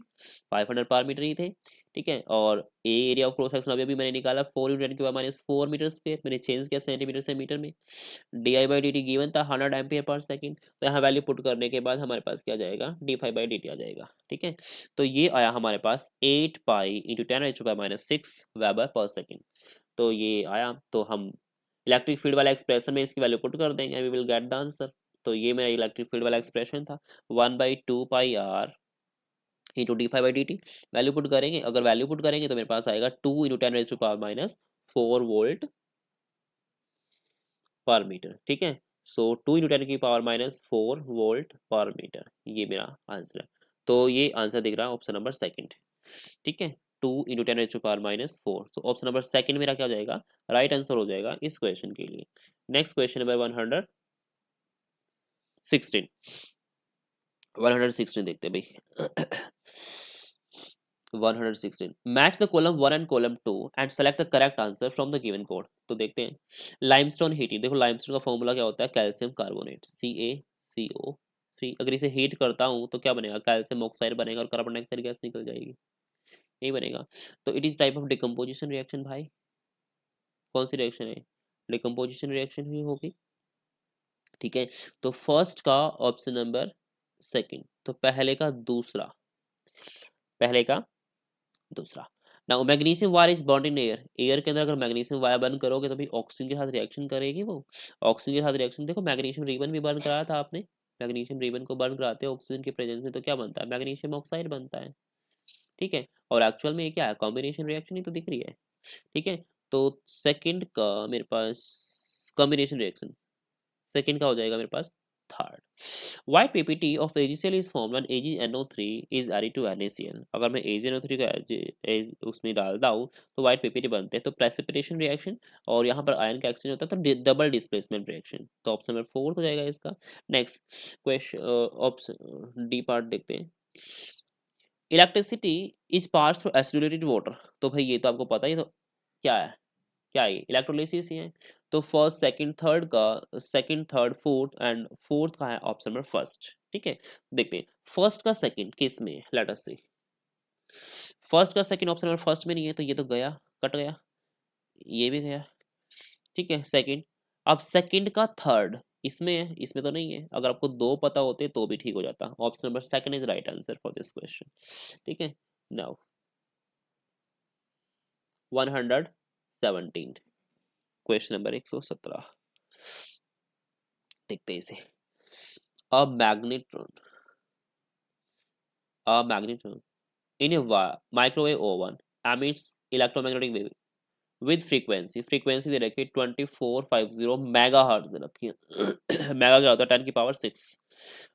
500 पर मीटर ही थे, ठीक है। और ए एरिया ऑफ क्रॉस सेक्शन अभी मैंने निकाला 4 इंटू 10 के पावर -4 मीटर स्क्वायर, मैंने चेंज किया सेंटीमीटर से मीटर में। D I by D T given था 100 एम्पियर पर सेकंड, तो यहाँ वैल्यू पुट करने के बाद हमारे पास क्या आ जाएगा, D five by D T आ जाएगा, ठीक है। तो ये आया हमारे पास 8 pi into 10 raise to power -6 weber per second. तो ये आया, तो हम इलेक्ट्रिक फील्ड वाला एक्सप्रेशन में इसकी वैल्यू पुट कर देंगे and we will get the answer. तो ये मेरा इलेक्ट्रिक फील्ड वाला एक्सप्रेशन था 1/2 pi R into D five by D T. Value put करेंगे, अगर वैल्यू पुट करेंगे तो मेरे पास आएगा 2 into 10 raise to power -4 volt पर मीटर, ठीक है। सो 2 इंटू 10 की पावर -4 वोल्ट पर मीटर, ये मेरा आंसर है। तो ये आंसर दिख रहा है ऑप्शन नंबर सेकंड, ठीक है। 2 इंटू 10 रेज टू पावर -4, तो ऑप्शन नंबर सेकंड मेरा क्या हो जाएगा, राइट आंसर हो जाएगा इस क्वेश्चन के लिए। नेक्स्ट क्वेश्चन नंबर 116, 116 देखते हैं भाई 116 match the column 1 and column 2 and select the correct answer from the given code. तो देखते हैं लाइमस्टोन हीटिंग, देखो लाइमस्टोन का फॉर्मूला क्या होता है, कैल्शियम कार्बोनेट CaCO3। अगर इसे हीट करता हूँ तो क्या बनेगा, कैल्शियम ऑक्साइड बनेगा और कार्बन डाइऑक्साइड गैस निकल जाएगी, नहीं बनेगा। तो it is type of decomposition reaction भाई, कौन सी रिएक्शन है, डिकम्पोजिशन रिएक्शन ही होगी, ठीक है। तो फर्स्ट का ऑप्शन नंबर सेकंड, तो पहले का दूसरा, पहले का दूसरा। Now magnesium wire is bond in air, air के अंदर अगर मैग्नीशियम वायर बर्न करोगे तो भी ऑक्सीजन के साथ रिएक्शन करेगी वो, ऑक्सीजन के साथ रिएक्शन, देखो मैग्नीशियम रिबन भी बर्न कराया था आपने, मैग्नीशियम रिबन को बर्न कराते हैं ऑक्सीजन के प्रेजेंस में, तो क्या बनता है, मैग्नीशियम ऑक्साइड बनता है, ठीक है। और एक्चुअल में ये क्या है, कॉम्बिनेशन रिएक्शन ही तो दिख रही है, ठीक है। तो सेकंड का मेरे पास कॉम्बिनेशन रिएक्शन, सेकंड का हो जाएगा मेरे पास third. White PPT of AgCl is formed when AgNO3 is added to NaCl। अगर मैं AgNO3 को उसमें डालता हूँ तो व्हाइट पीपीटी बनते हैं, तो प्रेसिपिटेशन रिएक्शन और यहाँ पर आयन का एक्सचेंज होता है, तो डबल डिस्प्लेसमेंट रिएक्शन, तो ऑप्शन नंबर 4 हो जाएगा इसका। Next question, option D part देखते हैं, electricity is pass through acidulated water. तो भाई ये तो आपको पता ही, तो क्या है, क्या है, इलेक्ट्रोलिसिस ही है। तो फर्स्ट सेकंड थर्ड का, second third fourth and fourth का है ऑप्शन नंबर फर्स्ट, ठीक है। देखते हैं फर्स्ट का सेकंड किस में, लेट अस सी, फर्स्ट का सेकंड ऑप्शन नंबर फर्स्ट में नहीं है, तो ये तो गया, कट गया, ये भी गया, ठीक है सेकंड। अब सेकंड का थर्ड इसमें है, इसमें तो नहीं है, अगर आपको दो पता होते तो भी ठीक हो जाता, option number second is right answer for this question, ठीक है। नाउ 117, क्वेश्चन नंबर 117 देखते हैं इसे। A magnetron, a magnetron in a microwave oven emits electromagnetic wave with frequency, frequency दे रखी है 2450 मेगाहर्ट्ज दे रखी है मेगा क्या होता है 10 की power 6।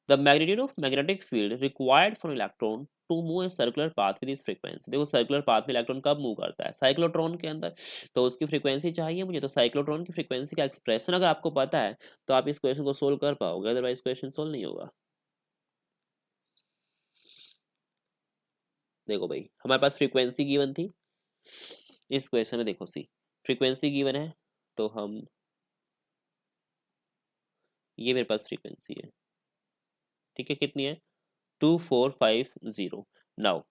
The magnitude of magnetic field required for electron to move a circular path with this frequency। देखो circular path में इलेक्ट्रॉन कब मूव करता है, साइक्लोट्रॉन के अंदर, तो उसकी फ्रीक्वेंसी चाहिए मुझे, तो साइक्लोट्रॉन की फ्रीक्वेंसी का एक्सप्रेशन अगर आपको पता है तो आप इस क्वेश्चन को सोल्व कर पाओगे, अदरवाइज क्वेश्चन सोल्व नहीं होगा। देखो भाई हमारे पास फ्रीक्वेंसी गिवन थी इस क्वेश्चन में, देखो सी फ्रीक्वेंसी गिवन है, तो हम ये मेरे पास फ्रीक्वेंसी है, ठीक है, कितनी है 2450। नाउ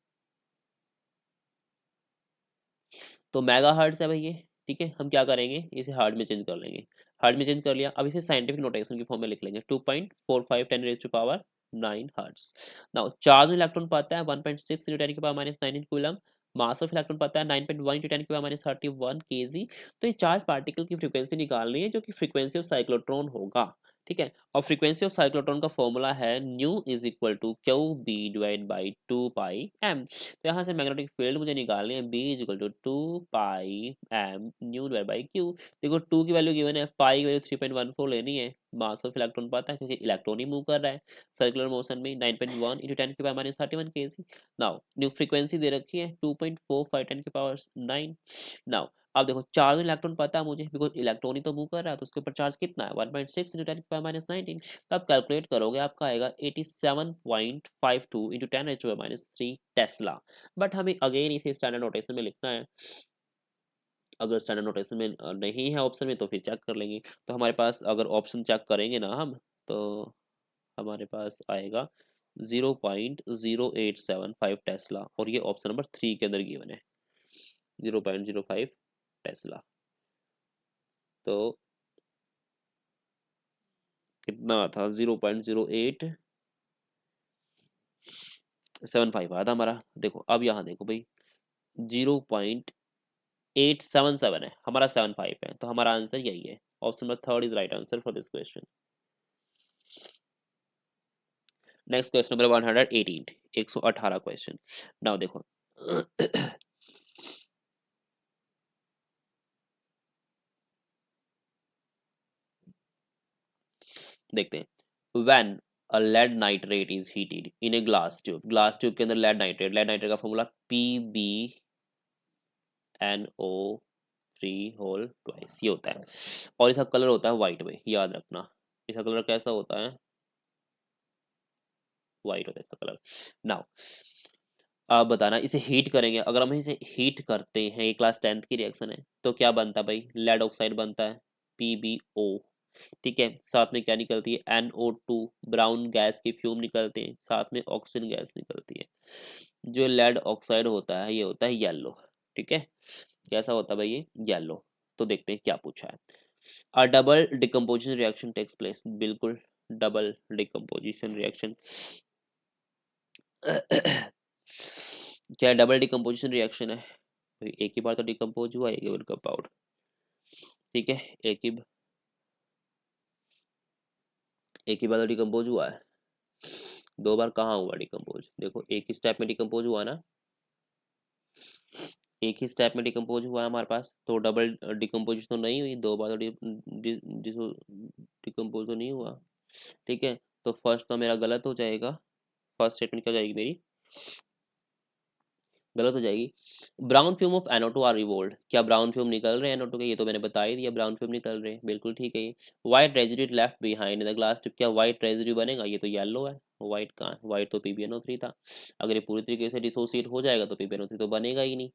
तो मेगा हर्ट्ज है भाई ये, ठीक है, हम क्या करेंगे इसे हार्ड में चेंज कर लेंगे, हार्ड में चेंज कर लिया, अब इसे साइंटिफिक नोटेशन की फॉर्म में लिख लेंगे 2.45 10 raise to power 9 hertz. Now charge में इलेक्ट्रॉन पाता है 1.6 इंटू 10 की power -9 coulomb, mass of electron पाता है 9.1 इंटू 10 की पावर -31 केजी। तो ये चार्ज पार्टिकल की फ्रीक्वेंसी निकालनी है जो कि फ्रीक्वेंसी ऑफ साइक्लोट्रॉन होगा, ठीक है। और फ्रीक्वेंसी ऑफ साइक्लोट्रॉन का फॉर्मूला है nu is equal to Q B divide by 2 pi M. तो यहाँ से मैग्नेटिक फील्ड मुझे निकालनी है, B is equal to 2 pi M nu divide by Q. देखो 2 की वैल्यू गिवन है, पाई की वैल्यू 3.14 लेनी है। मास ऑफ इलेक्ट्रॉन पता है क्योंकि इलेक्ट्रॉन ही मूव कर रहा है सर्कुलर मोशन में, 9.1 into 10⁻³ kg। Now new frequency दे रखी है 2.45 10⁹ नाउ अब देखो चार्ज इलेक्ट्रॉन पता है मुझे, बिकॉज इलेक्ट्रॉन ही तो मूव कर रहा है, तो उसके ऊपर चार्ज कितना है 1.6 इंटू 10⁻⁹। तो आप कैलकुलेट करोगे आपका आएगा 87.52 इंटू 10⁻³ टेस्ला। बट हमें अगेन इसे स्टैंडर्ड नोटेशन में लिखना है। अगर स्टैंडर्ड नोटेशन में नहीं है ऑप्शन में तो फिर चेक कर लेंगे। तो हमारे पास अगर ऑप्शन चेक करेंगे ना हम, तो हमारे पास आएगा 0.0875 टेस्ला, और ये ऑप्शन नंबर 3 के अंदर गिवन है 0.05 टेस्ला। तो कितना था 0.0875 आया था हमारा। देखो अब यहाँ देखो भाई 0.877 है, हमारा 75 है, तो हमारा आंसर यही है। Option number 3 is right answer for this question. Next question number 118, 118 question. Now देखो देखते हैं। When a lead nitrate is heated in a glass tube, glass tube के अंदर लेड नाइट्रेट का फॉर्मूला PbNO3 होल ट्वाइस ये होता है, और इसका कलर होता है व्हाइट में, याद रखना। इसका कलर कैसा होता है, व्हाइट होता है इसका कलर। नाउ आप बताना इसे हीट करेंगे, अगर हम इसे हीट करते हैं, ये क्लास 10th की रिएक्शन है, तो क्या बनता है भाई, लेड ऑक्साइड बनता है PbO। ठीक है, साथ में क्या निकलती है NO2, ब्राउन गैस के फ्यूम निकलते हैं, साथ में ऑक्सीजन गैस निकलती है। जो लेड ऑक्साइड होता है ये होता है येलो। ठीक है, कैसा होता है भाई ये, येलो। तो देखते हैं क्या पूछा है। A double decomposition reaction takes place, बिल्कुल डबल डिकम्पोजिशन रिएक्शन क्या डबल डिकम्पोजिशन रिएक्शन है, तो एक ही बार तो डिकम्पोज हुआ, एक ही बार कंपाउंड। ठीक है, एक ही बार तो डिकम्पोज हुआ है, दो बार कहाँ हुआ डिकम्पोज, देखो एक ही स्टेप में डिकम्पोज हुआ ना, एक ही स्टेप में डिकम्पोज हुआ है हमारे पास, तो डबल डिकम्पोजिशन तो नहीं हुई, दो बार तो डिकम्पोज तो नहीं हुआ। ठीक है, तो फर्स्ट तो मेरा गलत हो जाएगा, फर्स्ट स्टेटमेंट क्या हो जाएगी मेरी, गलत हो जाएगी। Brown fume of NO2 are revolved, क्या ब्राउन फ्यूम निकल रहे हैं NO2 के, ये तो मैंने बता ही दिया, ब्राउन फ्यूम निकल रहे हैं, बिल्कुल ठीक है ये। White residue left behind in the glass tube, क्या व्हाइट रेजिड्यू बनेगा, ये तो येलो है, व्हाइट कहाँ है, व्हाइट तो PbNO3 था। अगर ये पूरी तरीके से डिसोसिएट हो जाएगा तो PbNO3 तो बनेगा ही नहीं।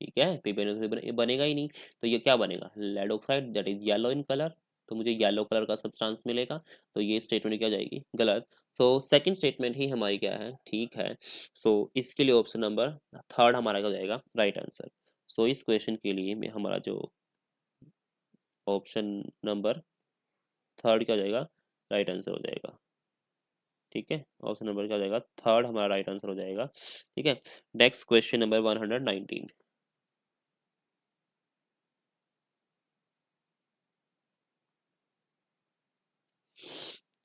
ठीक है, PbNO3 बनेगा ही नहीं, तो ये क्या बनेगा, lead oxide that is yellow in colour, तो मुझे येलो कलर का सब्सटेंस मिलेगा। तो ये स्टेटमेंट क्या जाएगी, गलत। सो सेकंड स्टेटमेंट ही हमारी क्या है, ठीक है। सो इसके लिए ऑप्शन नंबर 3 हमारा क्या हो जाएगा, राइट आंसर। सो इस क्वेश्चन के लिए में हमारा जो ऑप्शन नंबर 3 क्या हो जाएगा, राइट आंसर हो जाएगा। ठीक है, ऑप्शन नंबर क्या हो जाएगा, 3 हमारा राइट आंसर हो जाएगा। ठीक है, नेक्स्ट क्वेश्चन नंबर 119।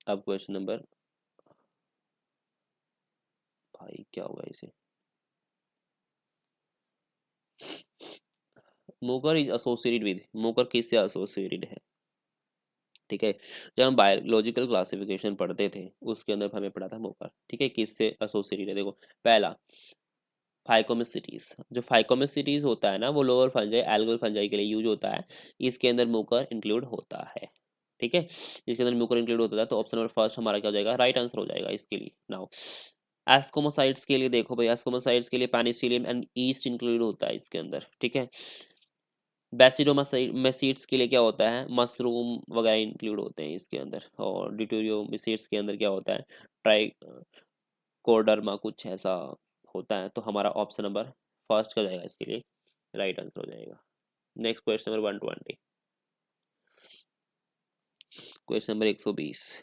अब क्वेश्चन नंबर, भाई क्या होगा इसे, Mokar is associated with, Mokar किससे एसोसिएटेड है। ठीक है, जब हम बायोलॉजिकल क्लासिफिकेशन पढ़ते थे उसके अंदर हमें पढ़ा था मोकर। ठीक है, किससे एसोसिएटेड है, देखो पहला फाइकोमेसिटीज, जो फाइकोमेसिटीज होता है ना वो लोअर फंजाई एल्गल फंजाई के लिए यूज होता है, इसके अंदर मोकर इंक्लूड होता है। ठीक है, इसके अंदर मोकर इंक्लूड होता है, तो ऑप्शन नंबर फर्स्ट हमारा क्या हो जाएगा, राइट आंसर हो जाएगा इसके लिए। नाउ एस्कोमोसाइट्स के लिए देखो भाई, एस्कोमोसाइट्स के लिए पेनिसिलियम एंड ईस्ट इंक्लूड होता है इसके अंदर। ठीक है, बैसिडोमेसीड्स के लिए क्या होता है, मशरूम वगैरह इंक्लूड होते हैं इसके अंदर, और डिटोरियोमिसीड्स के अंदर क्या होता है, ट्राई कोडर्मा कुछ ऐसा होता है। तो हमारा ऑप्शन नंबर फर्स्ट का जाएगा इसके लिए, राइट आंसर हो जाएगा। Next question number 120, question number 120।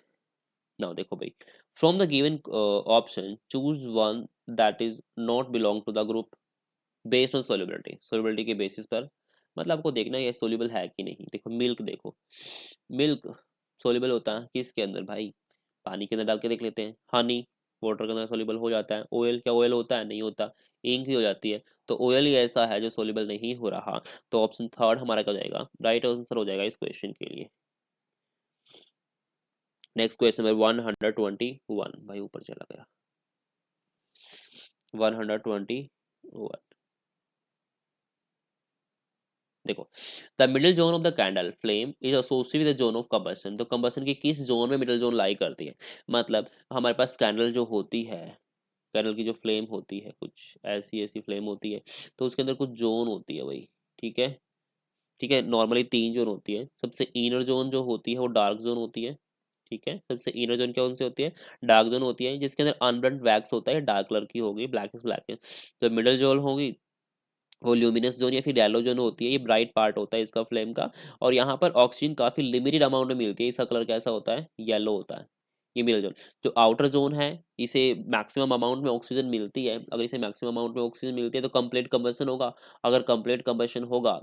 Now देखो भाई, from the given option choose one that is not belong to the group based on solubility, solubility के बेसिस पर, मतलब आपको देखना है ये सोल्यूबल है कि नहीं। देखो मिल्क, देखो मिल्क सोल्यूबल होता है किसके अंदर भाई? पानी के अंदर डाल के देख लेते हैं। हनी वाटर के अंदर सोल्यूबल हो जाता है। ऑयल, क्या ऑयल होता है? नहीं होता। इंक भी हो जाती है। तो ऑयल ही ऐसा है जो सोल्यूबल नहीं हो रहा। तो ऑप्शन थर्ड हमारा क्या हो जाएगा? राइट आंसर हो जाएगा इस क्वेश्चन के लिए। नेक्स्ट क्वेश्चन नंबर 121 भाई, ऊपर चला गया। 121, देखो, the middle zone of the candle flame is associated with the zone of combustion. तो कंबशन की किस जोन में मिडिल जोन लाई करती है? मतलब हमारे पास कैंडल जो होती है, कैंडल की जो फ्लेम होती है, कुछ ऐसी ऐसी फ्लेम होती है, तो उसके अंदर कुछ जोन होती है भाई। ठीक है, ठीक है, नॉर्मली 3 जोन होती है। सबसे इनर जोन जो होती है वो डार्क जोन होती है। ठीक है, सबसे इनर जोन क्या कौन सी होती है? डार्क जोन होती है, जिसके अंदर अनबर्न्ड वैक्स होता है, डार्क कलर की होगी, ब्लैक है। तो मिडिल जोन होगी वो ल्यूमिनस जोन या फिर येलो जोन होती है, ये ब्राइट पार्ट होता है इसका फ्लेम का। और यहाँ पर ऑक्सीजन काफी लिमिटेड अमाउंट में मिलती है, इसका कलर कैसा होता है? येलो होता है। ये मिडिल जोन। जो आउटर जोन है, इसे मैक्सिमम अमाउंट में ऑक्सीजन मिलती है। अगर इसे मैक्सिमम अमाउंट में ऑक्सीजन मिलती है तो कंप्लीट कंबशन होगा। अगर कंप्लीट कंबशन होगा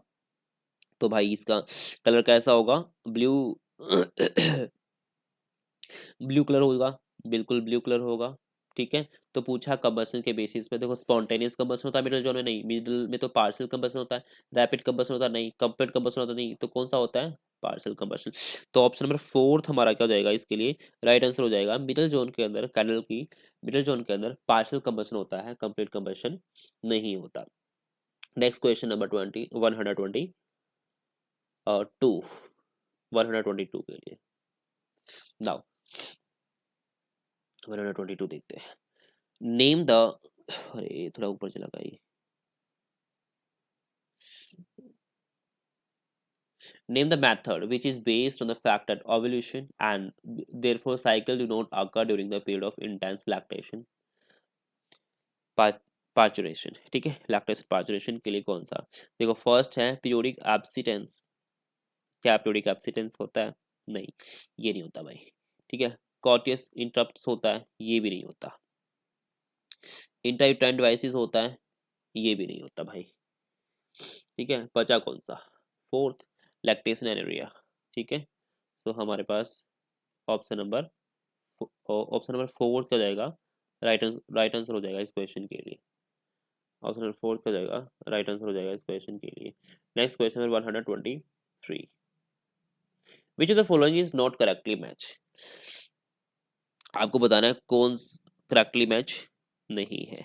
तो भाई इसका कलर कैसा होगा? ब्लू ब्लू कलर होगा, बिल्कुल ब्लू कलर होगा। ठीक है, तो पूछा कंबशन के बेसिस पे। देखो, स्पॉन्टेनियस कंबशन होता है मिडिल जोन में? नहीं। मिडिल में तो पार्शियल कंबशन होता है। रैपिड कंबशन होता है? नहीं। कंप्लीट कंबशन होता है? नहीं। तो कौन सा होता है? Partial combustion. तो ऑप्शन नंबर फोर्थ हमारा क्या हो जाएगा इसके लिए? राइट आंसर हो जाएगा। मिडिल जोन के अंदर, कैंडल की मिडिल जोन के अंदर पार्शियल कंबशन होता है, कंप्लीट कंबशन नहीं होता। नेक्स्ट क्वेश्चन नंबर 122 के लिए। नाउ 122 देखते हैं। नेम द, अरे थोड़ा ऊपर चला गया ये। Name the method which is based on the fact that ovulation and therefore cycle do not occur during the period of intense lactation, parturition. ठीक है, लैक्टेशन पार्चुरेशन के लिए कौन सा? देखो, फर्स्ट है पीरियोडिक एब्सिटेंस। क्या पीरियोडिक एब्सिटेंस होता है? नहीं, ये नहीं होता भाई। ठीक है, कॉर्टियस इंटरप्ट्स होता है, ये भी नहीं होता। इंटरयूटाइन डिवाइसेस होता है, ये भी नहीं होता भाई। ठीक है, बचा कौन सा? Fourth, lactation amenorrhoea. ठीक है, तो हमारे पास option number option number fourth का जाएगा। राइट आंसर हो जाएगा इस क्वेश्चन के लिए। ऑप्शन नंबर फोर्थ का जाएगा, राइट आंसर हो जाएगा इस क्वेश्चन के लिए। Next question number 123। Which of the following is not correctly match? आपको बताना है कौन करेक्टली मैच नहीं है।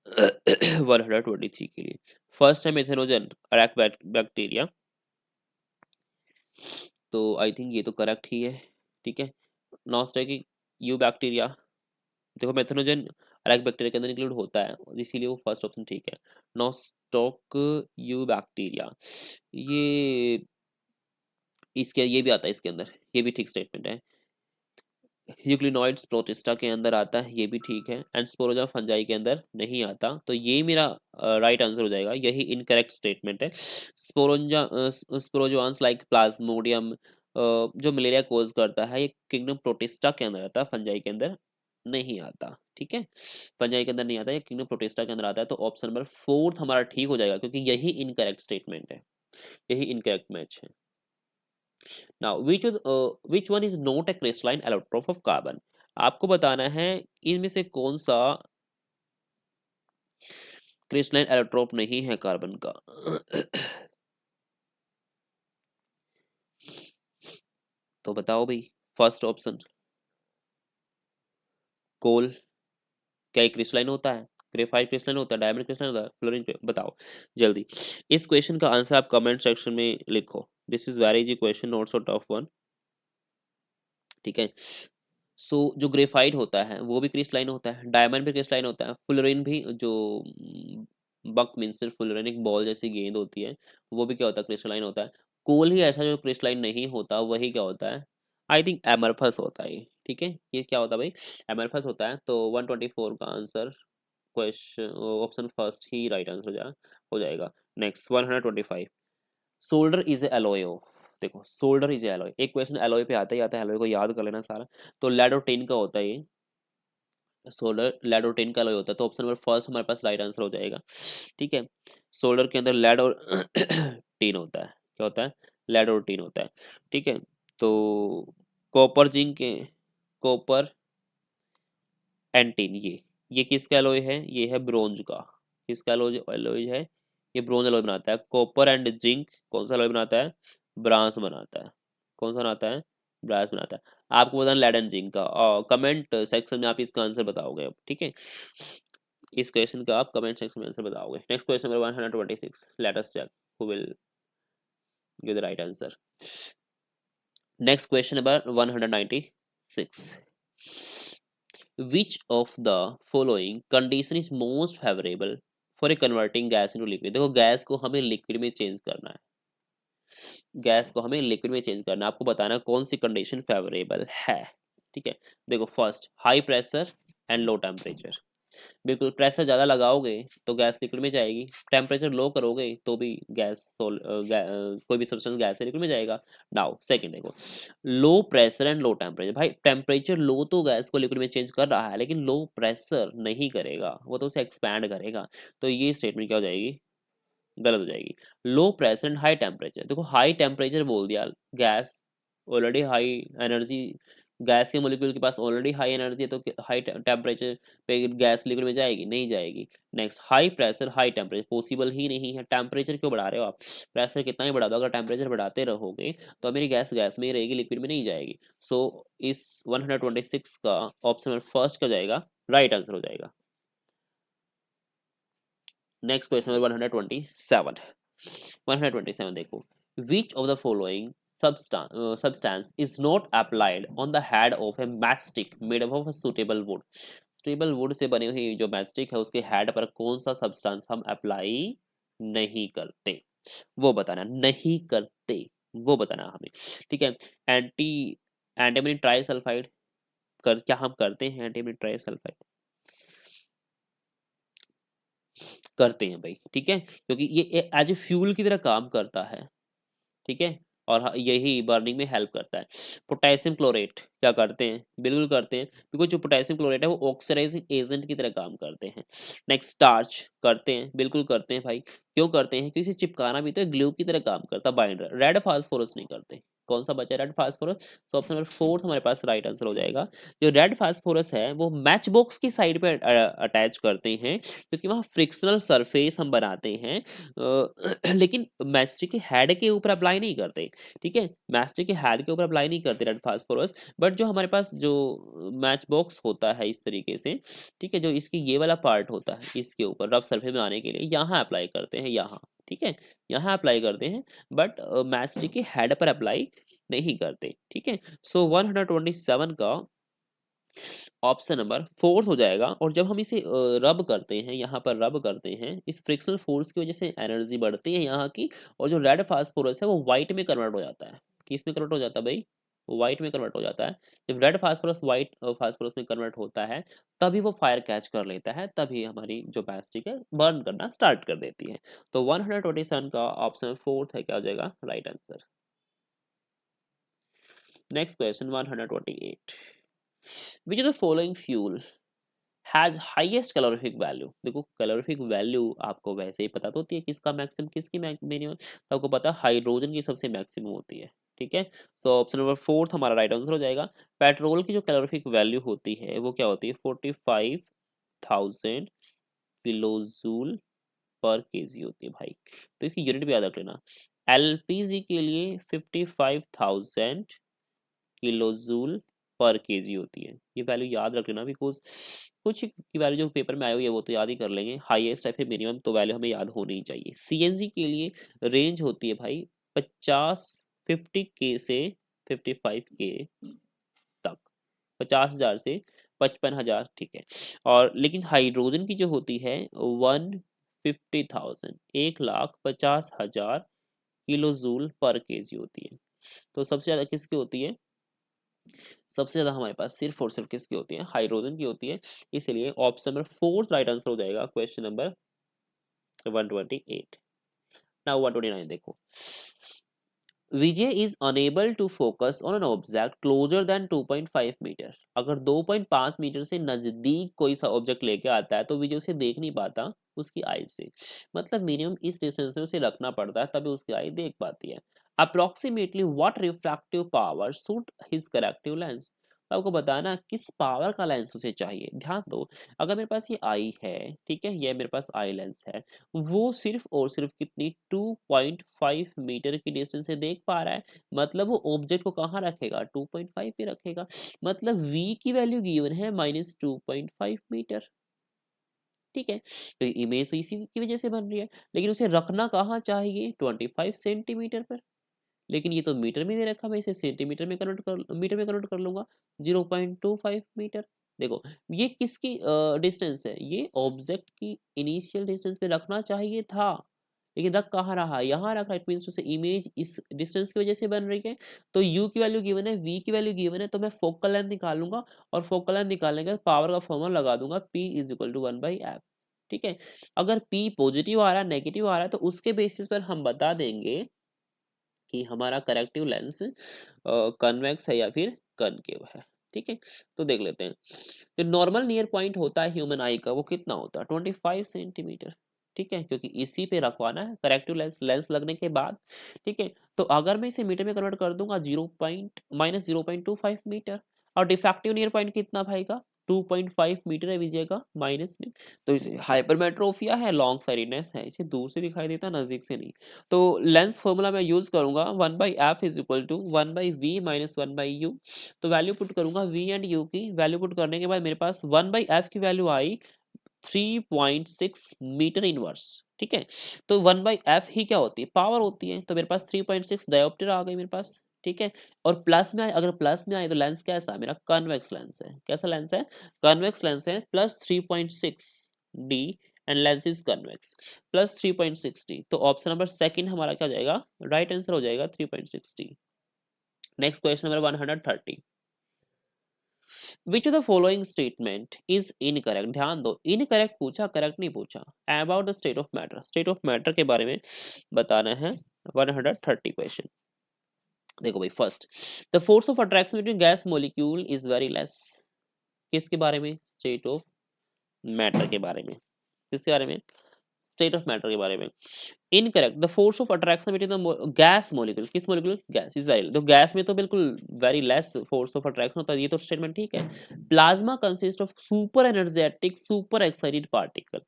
123 के लिए फर्स्ट है मेथेनोजन अरैक बैक्टीरिया। तो आई थिंक ये तो करेक्ट ही है। ठीक है, नॉस्टैटिक यू बैक्टीरिया। देखो, मेथनोजन अरैक बैक्टीरिया के अंदर इंक्लूड होता है, इसीलिए वो फर्स्ट ऑप्शन ठीक है। नॉस्टॉक यू बैक्टीरिया, ये इसके ये भी आता है इसके अंदर, ये भी ठीक स्टेटमेंट है। यूक्लिनॉइड्स प्रोटिस्टा के अंदर आता है, ये भी ठीक है। एंड स्पोरोजा फंजाई के अंदर नहीं आता, तो ये मेरा राइट आंसर हो जाएगा। यही इनकरेक्ट स्टेटमेंट है। स्पोरोजोआंस लाइक प्लाज्मोडियम जो मलेरिया कोज करता है, ये किंगडम प्रोटिस्टा के अंदर आता है, फंजाई के अंदर नहीं आता। ठीक है, फंजाई के अंदर नहीं आता, ये किंगडम प्रोटिस्टा के अंदर आता है। तो ऑप्शन नंबर फोर्थ हमारा ठीक हो जाएगा, क्योंकि यही इनकरेक्ट स्टेटमेंट है, यही इनकरेक्ट मैच है। Now which one is not a crystalline allotrope of carbon? आपको बताना है इनमें से कौन सा क्रिस्टलाइन एलोट्रोप नहीं है कार्बन का। तो बताओ भाई। फर्स्ट ऑप्शन, कोल। क्या ये क्रिस्टलाइन होता है? ग्रेफाइट क्रिस्टलाइन होता है, डायमंड क्रिस्टलाइन होता है, फ्लोरीन बताओ जल्दी। इस क्वेश्चन का आंसर आप कमेंट सेक्शन में लिखो। This is very easy question, not so tough one. ठीक है, सो जो ग्रेफाइट होता है वो भी क्रिस्टलाइन होता है, डायमंड भी क्रिस्टलाइन होता है, फ्लोरीन भी, जो बक मिंसर फ्लोरीन एक बॉल जैसी गेंद होती है, वो भी क्या होता है? क्रिस्टलाइन होता है। कोल ही ऐसा जो क्रिस्टलाइन नहीं होता, वही क्या होता है? आई थिंक एमरफस होता है ये। ठीक है, ये क्या होता है भाई? एमरफस होता है। तो 124 का आंसर, क्वेश्चन ऑप्शन फर्स्ट ही राइट आंसर हो जाएगा। Next 125, solder is alloy of. देखो, सोल्डर इज एलॉय, एक क्वेश्चन एलॉय पे आता ही आता है, एलॉय को याद कर लेना सारा। तो लेड और टिन का होता है ये, सोल्डर लेड और टिन का एलॉय होता है। तो ऑप्शन नंबर फर्स्ट हमारे पास राइट आंसर हो जाएगा। ठीक है, सोल्डर के अंदर लेड और टिन होता है। क्या होता है? लेड और टिन होता है। ठीक है, तो कॉपर जिंक, कॉपर एंटीन, ये किसका एलॉय है? ये है ब्रोंज का। किसका एलॉय एलॉय है? ये ब्रोंज एलॉय बनाता है। कॉपर एंड जिंक कौन सा एलॉय बनाता है? ब्रांस बनाता है। कौन सा बनाता है? ब्रांस बनाता है। आपको बताना लेड एंड जिंक का, और कमेंट सेक्शन में आप इसका आंसर बताओगे अब, ठीक है? इस क्वेश्चन का आप कमेंट सेक्शन में आंसर बताओगे। Next question number 126, let us check who will give the right answer. Next question number 196, which of the following condition is most favorable for a converting gas into liquid? देखो gas को हमें liquid में change करना है, gas को हमें liquid में change करना है, आपको बताना है कौन सी कंडीशन फेवरेबल है, ठीक है? देखो first, high pressure and low temperature. बिल्कुल, प्रेशर ज़्यादा लगाओगे तो गैस लिक्विड में जाएगी, टेम्परेचर लो करोगे तो भी कोई भी सब्सटेंस गैस से लिक्विड में जाएगा। नाउ सेकंड देखो, लो प्रेशर एंड लो टेम्परेचर। भाई टेम्परेचर लो तो गैस को लिक्विड में चेंज कर रहा है, लेकिन लो प्रेशर नहीं करेगा, वो तो उसे एक्सपैंड करेगा। तो ये स्टेटमेंट क्या हो जाएगी? गलत हो जाएगी। Low pressure and high temperature, देखो हाई टेम्परेचर बोल दिया, gas already high energy, gas के मोलिक्यूल के पास ऑलरेडी हाई एनर्जी है, तो हाई टेम्परेचर पे गैस लिक्विड में जाएगी? नहीं जाएगी। Next, high pressure high temperature possible ही नहीं है। टेम्परेचर क्यों बढ़ा रहे हो आप? प्रेशर कितना ही बढ़ा दो, अगर टेम्परेचर बढ़ाते रहोगे तो मेरी गैस गैस में ही रहेगी, लिक्विड में नहीं जाएगी। सो इस 126 का ऑप्शन फर्स्ट का जाएगा, राइट आंसर हो जाएगा। नेक्स्ट क्वेश्चन नंबर 127, 127 देखो, which of the following substance is not applied on the head of a matchstick made up of a suitable wood? Suitable would say बनी हुई जो मैचस्टिक है उसके हेड पर कौन सा सब्सटेंस हम अप्लाई नहीं करते, वो बताना। नहीं करते वो बताना हमें, ठीक है? एंटी एंटीमनी ट्राइसल्फाइड क्या हम करते हैं? एंटीमनी ट्राइसल्फाइड करते हैं भाई, ठीक है, क्योंकि ये एज ए फ्यूल की तरह काम करता है, ठीक है, और यही बर्निंग में हेल्प करता है। पोटेशियम क्लोरेट क्या करते हैं? बिल्कुल करते हैं, बिकॉज जो पोटेशियम क्लोरेट है वो ऑक्सीडाइजिंग एजेंट की तरह काम करते हैं। नेक्स्ट, स्टार्च करते हैं, बिल्कुल करते हैं भाई। क्यों करते हैं? क्योंकि इसे चिपकाना भी तो ग्लू की तरह काम करता है, बाइंडर। रेड फास्फोरस नहीं करते। कौन सा बचा? Red phosphorus. सो ऑप्शन नंबर फोर्थ हमारे पास राइट आंसर हो जाएगा। जो रेड फास्फोरस है वो मैच बॉक्स की साइड पे अटैच करते हैं, क्योंकि वहाँ फ्रिक्शनल सरफेस हम बनाते हैं, लेकिन मैचस्टिक के हेड के ऊपर अप्लाई नहीं करते, ठीक है? मैचस्टिक के हेड के ऊपर अप्लाई नहीं करते रेड फास्फोरस, बट जो हमारे पास जो मैच बॉक्स होता है इस तरीके से, ठीक है, जो इसकी ये वाला पार्ट होता है इसके ऊपर रफ सरफेस बनाने के लिए यहाँ अप्लाई करते हैं, यहाँ, ठीक है, यहाँ अप्लाई करते हैं, बट मैचस्टिक के हेड पर अप्लाई नहीं करते, ठीक है? सो 127 का ऑप्शन नंबर फोर्थ हो जाएगा। और जब हम इसे रब करते हैं, यहाँ पर रब करते हैं, इस फ्रिक्शनल फोर्स की वजह से एनर्जी बढ़ती है यहाँ की, और जो रेड फास्फोरस है वो व्हाइट में कन्वर्ट हो जाता है। किस में कन्वर्ट हो जाता है भाई? व्हाइट में कन्वर्ट हो जाता है। जब रेड फास्फोरस व्हाइट फास्फोरस में कन्वर्ट होता है, तभी वो फायर कैच कर लेता है, तभी हमारी जो प्लास्टिक है बर्न करना स्टार्ट कर देती है। तो 127 का ऑप्शन फोर्थ है, क्या हो जाएगा? Right answer. Next question 128, which of the following fuel has highest calorific value? देखो कैलोरीफिक वैल्यू आपको वैसे ही पता तो होती है, किसका मैक्सिमम किसकी मिनिमम, तो आपको पता है हाइड्रोजन की सबसे मैक्सिमम होती है, ठीक है? तो ऑप्शन नंबर फोर्थ हमारा राइट आंसर हो जाएगा। पेट्रोल की जो कैलोरीफिक वैल्यू होती है वो क्या होती है? 45,000 किलो जूल पर केजी होती है भाई, तो इसकी यूनिट भी याद रख लेना। एलपीजी के लिए 55,000 किलो जूल पर केजी होती है, ये वैल्यू याद रख लेना, बिकॉज कुछ की वैल्यू जो पेपर में आई हुई है वो तो याद ही कर लेंगे, हाईएस्ट है फिर मिनिमम, तो वैल्यू हमें याद होनी ही चाहिए। सीएनजी के लिए रेंज होती है भाई 50 से 55K तक, 50,000 से 55,000, ठीक है? और लेकिन हाइड्रोजन की जो होती है 150,000, 1,50,000 किलो जूल पर केजी होती है। तो सबसे ज्यादा किसकी होती है? सबसे ज्यादा हमारे पास सिर्फ और सिर्फ किसकी होती है? हाइड्रोजन की होती है। इसलिए option number fourth right answer हो जाएगा क्वेश्चन नंबर 128। नाउ 129 देखो, Vijay is unable to focus on an object closer than 2.5 metre. अगर 2.5 मीटर से नजदीक कोई सा ऑब्जेक्ट लेके आता है तो विजय उसे देख नहीं पाता उसकी आई से, मतलब मिनिमम इस डिस्टेंस में उसे रखना पड़ता है तभी उसकी आई देख पाती है। Approximately what refractive power suit his corrective lens. तो आपको बताना किस पावर का लेंस उसे चाहिए। ध्यान दो, अगर मेरे पास ये आई है, ठीक है, ये मेरे पास आई लेंस है, वो सिर्फ और सिर्फ कितनी 2.5 मीटर की डिस्टेंस से देख पा रहा है, मतलब वो ऑब्जेक्ट को कहाँ रखेगा, 2.5 पे रखेगा, मतलब v की वैल्यू गिवन है -2.5 मीटर। ठीक है, तो इमेज तो इसी की वजह से बन रही है, लेकिन उसे रखना कहाँ चाहिए, 25 सेंटीमीटर पर। लेकिन ये तो मीटर में दे रखा, मैं इसे सेंटीमीटर में कन्वर्ट कर लूंगा, 0.25 मीटर। देखो, ये किसकी डिस्टेंस है, ये ऑब्जेक्ट की इनिशियल डिस्टेंस पे रखना चाहिए था, लेकिन रख कहाँ रहा, यहाँ रखा। इट मीन्स टू इमेज इस डिस्टेंस की वजह से बन रही है। तो u की वैल्यू गिवन है, v की वैल्यू गिवन है, तो मैं फोकल लेंथ निकालूंगा, और फोकल लेंथ निकालने के बाद पावर का फॉर्मूला लगा दूंगा, p is equal to 1/f। ठीक है, अगर p पॉजिटिव आ रहा है, नेगेटिव आ रहा है, तो उसके बेसिस पर हम बता देंगे कि हमारा करेक्टिव लेंस कन्वेक्स है या फिर कनकेव है। ठीक है, तो देख लेते हैं। जो नॉर्मल नियर पॉइंट होता है ह्यूमन आई का, वो कितना होता है, 25 सेंटीमीटर। ठीक है, क्योंकि इसी पे रखवाना है करेक्टिव लेंस, लेंस लगने के बाद। ठीक है, तो अगर मैं इसे मीटर में कन्वर्ट कर दूंगा, -0.25 मीटर। और डिफेक्टिव नियर पॉइंट कितना भाईगा, 2.5 मीटर है विजय का, माइनस में। तो इसे हाइपरमेट्रोफिया है, लॉन्ग साइडेडनेस है, इसे दूर से दिखाई देता, नजदीक से नहीं। तो लेंस फॉर्मूला मैं यूज करूंगा, 1/f is equal to 1/v minus 1/u। तो वैल्यू पुट करूंगा v एंड u की, वैल्यू पुट करने के बाद मेरे पास 1/f की वैल्यू आई 3.6 मीटर इनवर्स। ठीक है, तो 1/f ही क्या होती है, पावर होती है, तो मेरे पास 3.6 डायोप्टर आ गई मेरे पास। ठीक है, और प्लस में आए, अगर प्लस में आए तो लेंस कैसा है मेरा, कन्वेक्स लेंस है। कैसा लेंस है, कन्वेक्स लेंस है, +3.6 d and lens is convex, +3.6 d। तो ऑप्शन नंबर सेकंड हमारा क्या हो जाएगा, राइट आंसर हो जाएगा 3.6 d। Next question number 130, which of the following statement is incorrect. ध्यान दो, इनकरेक्ट पूछा, करेक्ट नहीं पूछा। About the state of matter, state of matter के बारे में बताना है, 130 क्वेश्चन। देखो भाई, first, the force of attraction between gas molecule is very less. किसके बारे में, स्टेट ऑफ मैटर के बारे में। किसके बारे में, स्टेट ऑफ मैटर के बारे में। Incorrect, the force of attraction between the gas molecule, किस मॉलिक्यूल, गैस इज वेरी, तो गैस में तो बिल्कुल very less force of attraction होता है, ये तो स्टेटमेंट ठीक है। Plasma consist of super energetic super excited particle.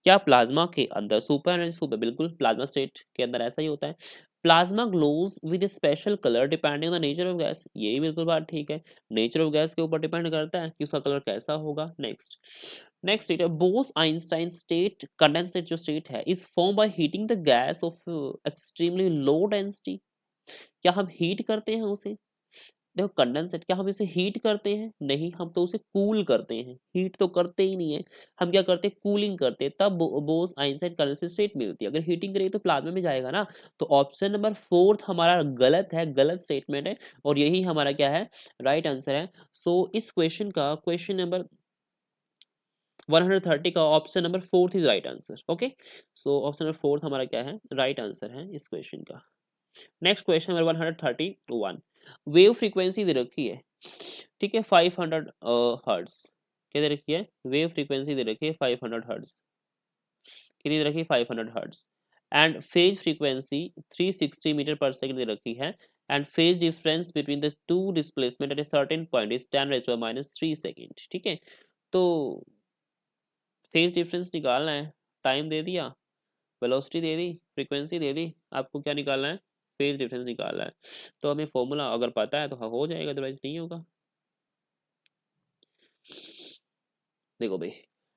क्या प्लाज्मा के अंदर सुपर एनर्जी, सुपर, बिल्कुल प्लाज्मा स्टेट के अंदर ऐसा ही होता है। Plasma glows with special colour depending on the nature of gas, ये भी बिल्कुल बात ठीक है, नेचर ऑफ गैस के ऊपर डिपेंड करता है कि उसका कलर कैसा होगा। नेक्स्ट, नेक्स्ट स्टेट है बोस आइंस्टाइन स्टेट, कंडेंसेट जो स्टेट है, is form by heating the gas off extremely low density. क्या हम हीट करते हैं उसे, देखो कंडेंसेट, क्या हम इसे हीट करते हैं, नहीं, हम तो उसे कूल करते हैं, हीट तो करते ही नहीं है। हम क्या करते हैं, कूलिंग करते हैं, तब बोस आइंस्टाइन कंडेंसेट स्टेट मिलती है। अगर हीटिंग करेगी तो प्लाज्मा में जाएगा ना। तो ऑप्शन नंबर फोर्थ हमारा गलत है, गलत स्टेटमेंट है, और यही हमारा क्या है, राइट आंसर है। सो इस क्वेश्चन का, क्वेश्चन नंबर 130 का option number fourth is right answer. Okay, so option number fourth हमारा क्या है, राइट आंसर है इस क्वेश्चन का। Next question number 131, wave frequency दे रखी है, ठीक है, 500 हर्ट्ज। क्या दे रखी है, वेव फ्रीक्वेंसी दे रखी है 500 हर्ट्ज। कितनी दे रखी है, 500 hertz. And phase frequency 360 metre पर सेकंड दे रखी है। And phase difference between the two displacement at a certain point is 10⁻³ second. ठीक है, तो फेज डिफरेंस निकालना है, टाइम दे दिया, वेलोसिटी दे दी, फ्रीक्वेंसी दे दी, आपको क्या निकालना है, फेज डिफरेंस निकालना है। तो हमें फॉर्मूला अगर पता है तो हाँ हो जाएगा, अदरवाइज नहीं होगा। देखो भाई,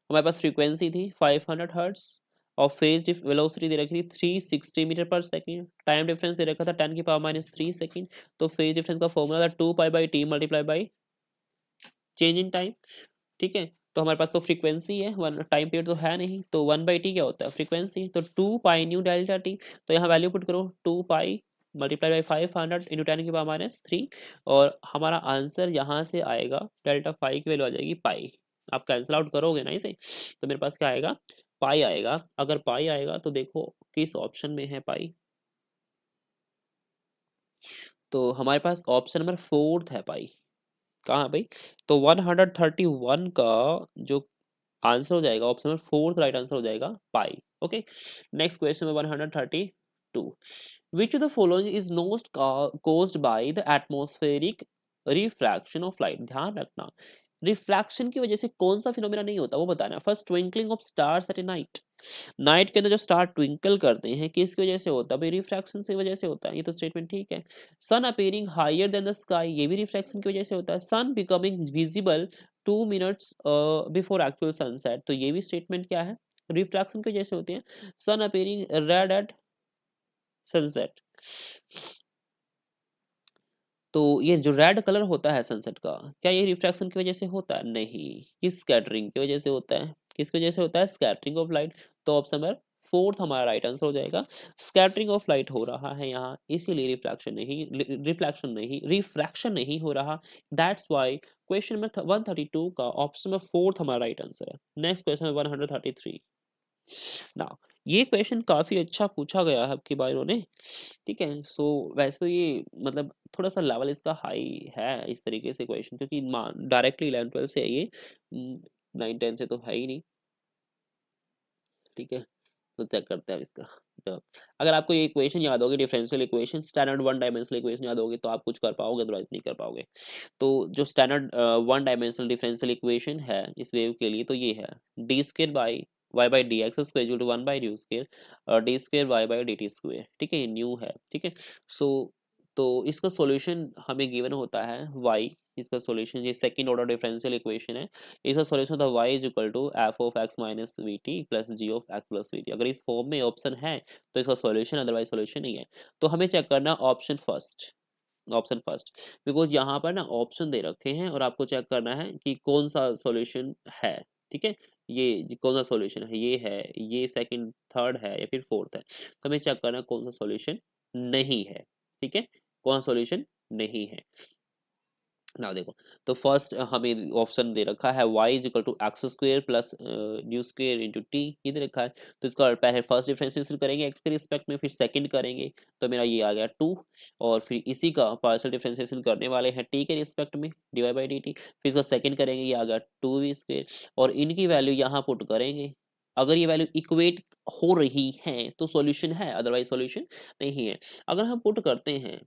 हमारे पास फ्रीक्वेंसी थी 500 हर्ट्ज, और फेज वेलोसिटी दे रखी थी 360 मीटर पर सेकेंड, टाइम डिफरेंस दे रखा था 10⁻³ सेकेंड। तो फेज डिफरेंस का फॉर्मूला था 2π/t multiply by change in time. ठीक है, तो हमारे पास तो फ्रीक्वेंसी है, वन टाइम पीरियड तो है नहीं, तो 1/t क्या होता है, फ्रीक्वेंसी, तो 2π/ν∆t। तो यहाँ वैल्यू पुट करो, 2π मल्टीप्लाई बाई 500 इंटू 10⁻³ और हमारा आंसर यहाँ से आएगा, डेल्टा फाई की वैल्यू आ जाएगी पाई। आप कैंसिल आउट करोगे ना इसे, तो मेरे पास क्या आएगा, पाई आएगा। अगर पाई आएगा तो देखो किस ऑप्शन में है पाई, तो हमारे पास ऑप्शन नंबर फोर्थ है पाई। कहाँ है भाई, तो 131 का जो आंसर हो जाएगा, option number fourth right answer हो जाएगा पाई। ओके, नेक्स्ट क्वेश्चन में 132, which of the following is most caused by the atmospheric refraction of light. ध्यान रखना, रिफ्रैक्शन की वजह से कौन सा फिनोमेना नहीं होता वो बताना। First, twinkling of stars at a night. Night के अंदर जो स्टार ट्विंकल करते हैं किसकी वजह से होता है भाई? रिफ्रैक्शन की वजह से होता है, ये तो स्टेटमेंट ठीक है। Sun appearing higher than the sky, ये भी रिफ्रैक्शन की वजह से होता है। Sun becoming visible 2 minutes before actual sunset, तो ये भी स्टेटमेंट क्या है? रिफ्रैक्शन की वजह से होती है। Sun appearing red eight sunset, तो ये जो रेड कलर होता है सनसेट का, क्या ये रिफ्रैक्शन की वजह से होता है? नहीं, किस स्कैटरिंग की वजह से होता है? किसकी वजह से होता है? Scattering of light. तो ऑप्शन नंबर फोर्थ हमारा राइट आंसर हो जाएगा। स्कैटरिंग ऑफ लाइट हो रहा है यहाँ, इसीलिए रिफ्रैक्शन नहीं हो रहा। दैट्स वाई क्वेश्चन नंबर 132 का ऑप्शन नंबर फोर्थ हमारा राइट आंसर है। Next question 133। नाउ ये क्वेश्चन काफी अच्छा पूछा गया है आपकी बार ने, ठीक है। सो वैसे तो ये मतलब थोड़ा सा लेवल इसका हाई है इस तरीके से क्वेश्चन, क्योंकि डायरेक्टली 11-12 से है ये, 9-10 से तो है ही नहीं, ठीक है। तो चेक करते हैं अब इसका। तो अगर आपको ये इक्वेशन याद होगी, differential equation, standard one dimensional equation याद होगी, तो आप कुछ कर पाओगे, अदरवाइज नहीं कर पाओगे। तो जो standard one dimensional differential equation है इस वेव के लिए, तो ये है d square by y by d x square equal to 1/√स्क्वेयर d square y by D t square, ठीक है, ये न्यू है, ठीक है। सो तो इसका सॉल्यूशन हमें गिवन होता है वाई, इसका सॉल्यूशन ये सेकंड ऑर्डर डिफरेंशियल इक्वेशन है। इसका सॉल्यूशन होता है Y is equal to F of X minus V T plus G of X plus V T. अगर इस फॉर्म में ऑप्शन है तो इसका सॉल्यूशन, अदरवाइज सॉल्यूशन नहीं है। तो हमें चेक करना option first, option first, because यहाँ पर ना ऑप्शन दे रखे हैं और आपको चेक करना है कि कौन सा सॉल्यूशन है, ठीक है। ये कौन सा सॉल्यूशन है, ये है, ये सेकंड थर्ड है या फिर फोर्थ है। तो हमें चेक करना है कौन सा सॉल्यूशन नहीं है, ठीक है, कौन सा सॉल्यूशन नहीं है। ना देखो, तो फर्स्ट हमें ऑप्शन दे रखा है y is equal to X square plus nu square into T, ये दे रखा है। तो इसका पहले फर्स्ट डिफरेंशिएशन करेंगे x के रिस्पेक्ट में, फिर सेकंड करेंगे, तो मेरा ये आ गया 2, और फिर इसी का पार्शियल डिफरेंशिएशन करने वाले हैं t के रिस्पेक्ट में, dy बाई डी टी, फिर इसका सेकंड करेंगे, ये आ गया 2v स्क्वेयर, और इनकी वैल्यू यहाँ पुट करेंगे। अगर ये वैल्यू इक्वेट हो रही है तो सॉल्यूशन है, अदरवाइज सॉल्यूशन नहीं है। अगर हम पुट करते हैं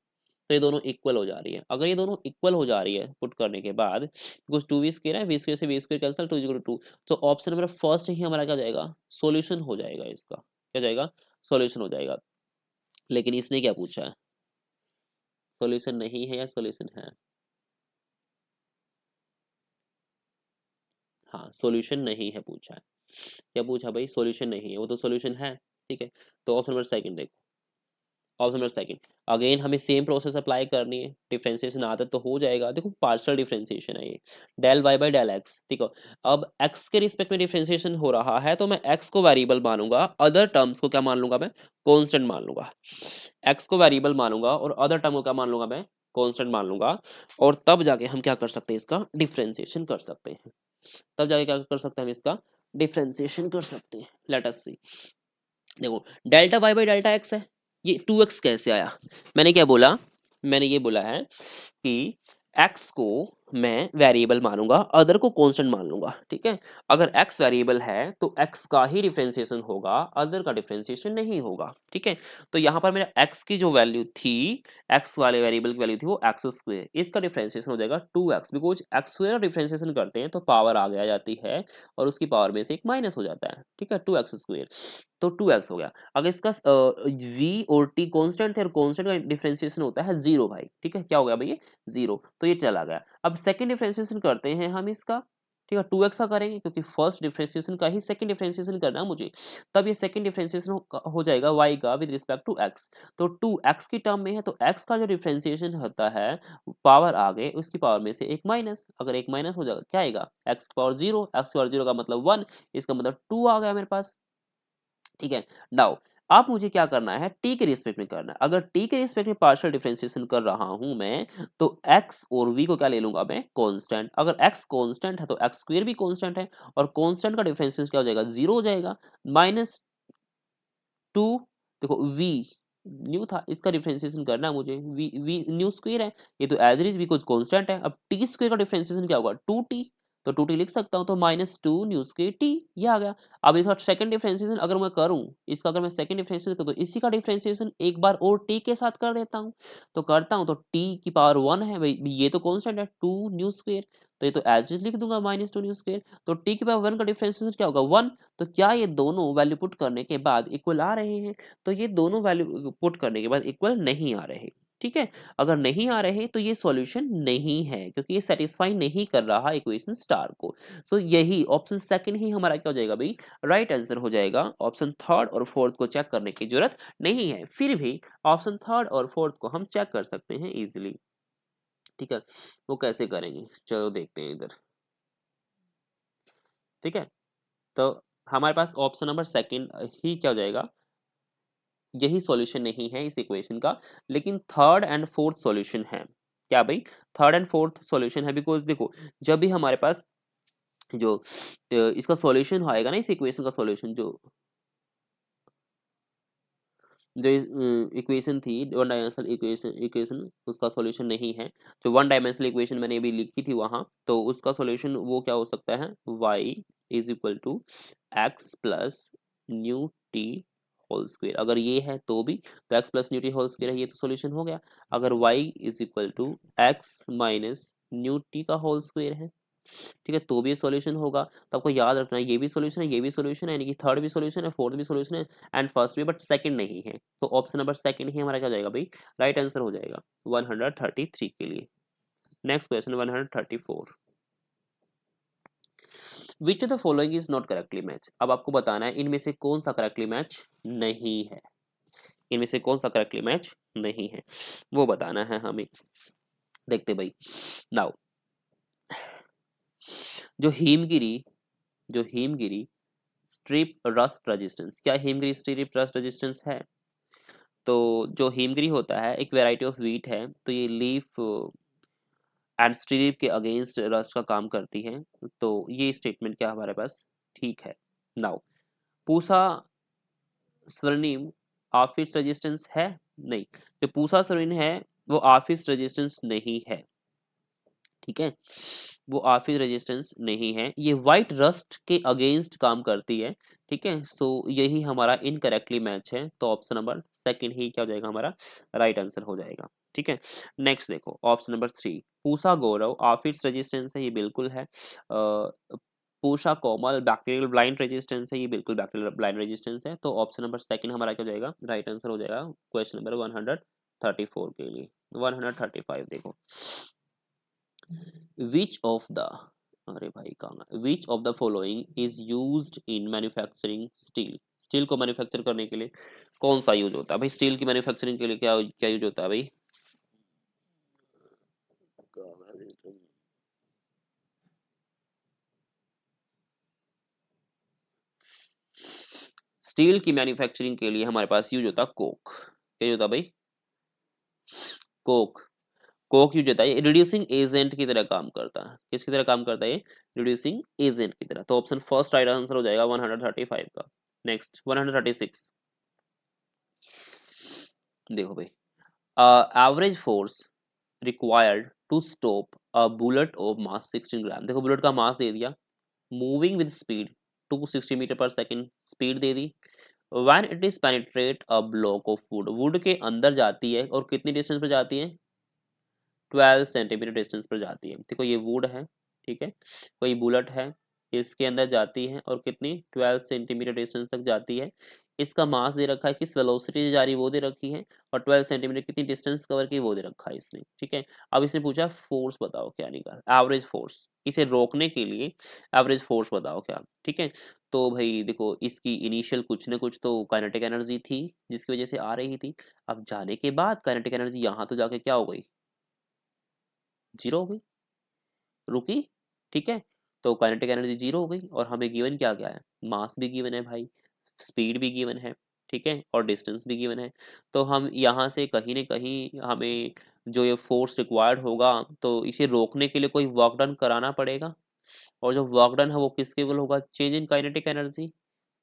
तो ये दोनों इक्वल हो जा रही है। अगर ये दोनों इक्वल हो जा रही है पुट करने के बाद, बिकॉज 2v स्क्वायर है, v स्क्वायर से v square cancel, 2 equal to 2, तो ऑप्शन नंबर फर्स्ट ही हमारा क्या जाएगा? सॉल्यूशन हो जाएगा इसका, क्या जाएगा? सॉल्यूशन हो जाएगा। लेकिन इसने क्या पूछा है? सॉल्यूशन नहीं है या सॉल्यूशन है? हाँ, सॉल्यूशन नहीं है पूछा है। क्या पूछा भाई? सॉल्यूशन नहीं है, वो तो सॉल्यूशन है, ठीक है। तो ऑप्शन नंबर सेकंड देखो, ऑप्शन नंबर सेकंड। अगेन हमें सेम प्रोसेस अप्लाई करनी है, डिफरेंशिएशन आता तो हो जाएगा। देखो पार्शियल डिफरेंशिएशन है ये, del Y by del X, ठीक है। अब एक्स के रिस्पेक्ट में डिफरेंशिएशन हो रहा है, तो मैं एक्स को वेरिएबल मानूंगा, अदर टर्म्स को क्या मान लूंगा मैं? कांस्टेंट मान लूंगा। एक्स को वेरिएबल मानूंगा और अदर टर्म को क्या मान लूंगा मैं? कांस्टेंट मान लूंगा। और तब जाके हम क्या कर सकते हैं? इसका डिफरेंशिएशन कर सकते हैं। तब जाके क्या कर सकते हैं हम? इसका डिफरेंशिएशन कर सकते हैं। Let us see. देखो delta Y by delta X है, ये 2x कैसे आया? मैंने क्या बोला? मैंने ये बोला है कि x को मैं वेरिएबल मानूंगा, अदर को कांस्टेंट मान लूंगा, ठीक है। अगर x वेरिएबल है तो x का ही डिफरेंशिएशन होगा, अदर का डिफरेंशिएशन नहीं होगा, ठीक है। तो यहाँ पर मेरा x की जो वैल्यू थी, x वाले वेरिएबल की वैल्यू थी वो एक्स स्क्वेयर, इसका डिफरेंशिएशन हो जाएगा 2x, because x square differentiation करते हैं तो पावर आगे आ जाती है और उसकी पावर में से एक माइनस हो जाता है, ठीक है, 2x स्क्वेयर, तो 2x हो गया। अगर इसका v और t कांस्टेंट है और कांस्टेंट का डिफरेंशिएशन होता है 0 भाई, ठीक है, क्या हो गया भाई? ये 0, तो ये चला गया। अब सेकंड डिफरेंशिएशन करते हैं हम इसका, ठीक है, 2x का करेंगे क्योंकि फर्स्ट डिफरेंशिएशन का ही सेकंड डिफरेंशिएशन करना है मुझे। तब ये सेकंड डिफरेंशिएशन हो जाएगा y का विद रिस्पेक्ट टू x। तो 2x की टर्म में है तो x का जो डिफरेंशिएशन होता है पावर आगे, उसकी पावर में से एक माइनस, अगर एक माइनस हो जाएगा क्या आएगा? x की पावर 0, x की पावर 0 का मतलब 1, इसका मतलब 2 आ गया मेरे पास, ठीक है। नाउ अब मुझे क्या करना है? टी के रिस्पेक्ट में करना है। अगर टी के रिस्पेक्ट में पार्शियल डिफरेंशिएशन कर रहा हूं मैं, तो एक्स और वी को क्या ले लूंगा मैं? कांस्टेंट। अगर एक्स कांस्टेंट है तो एक्स स्क्वायर भी कांस्टेंट है, और कांस्टेंट का डिफरेंशिएशन क्या हो जाएगा? 0 हो जाएगा। -2, देखो वी न्यू था, इसका डिफरेंशिएशन करना है मुझे, वी न्यू स्क्वायर है, ये तो एज इट इज, वी कुछ कांस्टेंट है। अब टी स्क्वायर का डिफरेंशिएशन क्या होगा? 2t, तो 2t लिख सकता हूँ, तो -2 न्यू स्क्वायर टी, ये आ गया। अब इसका सेकंड डिफरेंशिएशन अगर मैं करूँ, इसका अगर मैं सेकंड डिफरेंशिएशन करूँ, तो इसी का डिफरेंशिएशन एक बार और t के साथ कर देता हूँ। तो करता हूँ तो t की पावर 1 है भाई, ये तो कांस्टेंट है 2 न्यू स्क्वायर, तो ये तो एज इट लिख दूंगा -2 न्यू स्क्वायर। तो t की पावर 1 का डिफरेंशिएशन क्या होगा 1। तो क्या ये दोनों वैल्यू पुट करने के बाद इक्वल आ रहे हैं? तो ये दोनों वैल्यू पुट करने के बाद इक्वल नहीं आ रहे, ठीक है। अगर नहीं आ रहे तो ये सॉल्यूशन नहीं है, क्योंकि ये सेटिस्फाई नहीं कर रहा इक्वेशन स्टार को। सो यही ऑप्शन सेकंड ही हमारा क्या हो जाएगा भाई, राइट आंसर हो जाएगा। ऑप्शन थर्ड और फोर्थ को चेक करने की जरूरत नहीं है, फिर भी ऑप्शन थर्ड और फोर्थ को हम चेक कर सकते हैं इजीली, ठीक है। वो कैसे करेंगे, चलो देखते हैं इधर, ठीक है। तो हमारे पास ऑप्शन नंबर सेकंड ही क्या हो जाएगा, यही सॉल्यूशन नहीं है इस इक्वेशन का, लेकिन थर्ड एंड फोर्थ सॉल्यूशन है। क्या भाई, थर्ड एंड फोर्थ सॉल्यूशन है, बिकॉज देखो जब भी हमारे पास जो इसका सॉल्यूशन आएगा ना, इस इक्वेशन का सॉल्यूशन जो जो इक्वेशन थी वन डायमेंशनल इक्वेशन उसका सॉल्यूशन नहीं है। जो वन डायमेंशनल इक्वेशन मैंने अभी लिखी थी वहां, तो उसका सॉल्यूशन वो क्या हो सकता है, y is equal to X plus nu T whole square. अगर ये है तो भी, तो x plus nu T whole square है, ये तो सॉल्यूशन हो गया। अगर y is equal to X minus nu T का होल स्क्वेयर है, ठीक है, तो भी सॉल्यूशन होगा। तो आपको याद रखना है ये भी सॉल्यूशन है, ये भी सॉल्यूशन है, यानी कि थर्ड भी सॉल्यूशन है, फोर्थ भी सॉल्यूशन है एंड फर्स्ट भी, बट सेकंड नहीं है। तो ऑप्शन नंबर सेकंड ही हमारा क्या हो जाएगा भाई, राइट आंसर हो जाएगा 133 के लिए। Next question 134, which of the following is not correctly match. अब आपको बताना है इनमें से कौन सा करेक्टली मैच नहीं है, इनमें से कौन सा करेक्टली मैच नहीं है, वो बताना है हमें। देखते भाई, नाउ जो हिमगिरी जो हिमगिरी स्ट्रिप रस्ट रेजिस्टेंस, क्या हिमगिरी स्ट्रिप रस्ट रेजिस्टेंस है? तो जो हिमगिरी होता है एक वैरायटी ऑफ व्हीट है, तो ये लीफ एंड स्ट्रिप के अगेंस्ट रस्ट का काम करती है। तो ये स्टेटमेंट क्या हमारे पास ठीक है। नाउ पूसा स्वर्णिम ऑफिस रेजिस्टेंस है? नहीं, जो पूसा स्वर्णिम है वो ऑफिस रेजिस्टेंस नहीं है, ठीक है, वो ऑफिस रेजिस्टेंस नहीं है, ये व्हाइट रस्ट के अगेंस्ट काम करती है, ठीक है। सो यही हमारा इनकरेक्टली मैच है, तो ऑप्शन नंबर सेकंड ही क्या हो जाएगा हमारा, राइट आंसर हो जाएगा, ठीक है। नेक्स्ट देखो ऑप्शन नंबर 3, पूसा गौरव ऑफिस रेजिस्टेंस है, ये बिल्कुल है। पूषा कोमल बैक्टीरियल ब्लाइंड रेजिस्टेंस है, ये बिल्कुल बैक्टीरियल ब्लाइंड रेजिस्टेंस है। तो ऑप्शन नंबर सेकंड हमारा क्या हो जाएगा, राइट आंसर हो जाएगा क्वेश्चन नंबर 134 के लिए। 135 देखो, which of the अरे भाई कहाँ, which of the following is used in manufacturing steel। Steel को मैन्युफैक्चर करने के लिए कौन सा यूज होता है भाई, स्टील की मैन्युफैक्चरिंग के लिए क्या क्या यूज होता है भाई? स्टील की मैन्युफैक्चरिंग के लिए हमारे पास यूज होता है कोक। क्या यूज होता है भाई, कोक। कोक यूज होता है, ये रिड्यूसिंग एजेंट की तरह काम करता है। किसकी तरह काम करता है ये, रिड्यूसिंग एजेंट की तरह। तो ऑप्शन फर्स्ट राइट आंसर हो जाएगा 135 का। नेक्स्ट 136 देखो भाई, average force required to stop a bullet of mass 16 gram. देखो बुलेट का मास दे दिया, मूविंग विद स्पीड 260 मीटर पर सेकंड स्पीड दे दी, when it is penetrate a block of wood, wood के अंदर जाती है और कितनी डिस्टेंस पर जाती है, 12 सेंटीमीटर डिस्टेंस पर जाती है। देखो ये वुड है, ठीक है, कोई बुलेट है, इसके अंदर जाती है और कितनी 12 सेंटीमीटर डिस्टेंस तक जाती है। इसका मास दे रखा है, किस वेलोसिटी से जा रही है वो दे रखी है, और 12 सेंटीमीटर कितनी डिस्टेंस कवर की वो दे रखा है इसने, ठीक है। अब इसने पूछा फोर्स बताओ क्या निकाला, एवरेज फोर्स, इसे रोकने के लिए एवरेज फोर्स बताओ क्या, ठीक है। तो भाई देखो इसकी इनिशियल कुछ ना कुछ तो काइनेटिक एनर्जी थी जिसकी वजह से आ रही थी। अब जाने के बाद काइनेटिक एनर्जी यहाँ तो जाके क्या हो गई, जीरो हो गई, रुकी, ठीक है। तो काइनेटिक एनर्जी जीरो हो गई, और हमें गिवन क्या क्या है, मास भी गिवन है भाई, स्पीड भी गिवन है, ठीक है, और डिस्टेंस भी गिवन है। तो हम यहाँ से कहीं ना कहीं हमें जो ये फोर्स रिक्वायर्ड होगा, तो इसे रोकने के लिए कोई वर्क डन कराना पड़ेगा, और जो वर्क डन है वो किसके केवल होगा, चेंज इन काइनेटिक एनर्जी,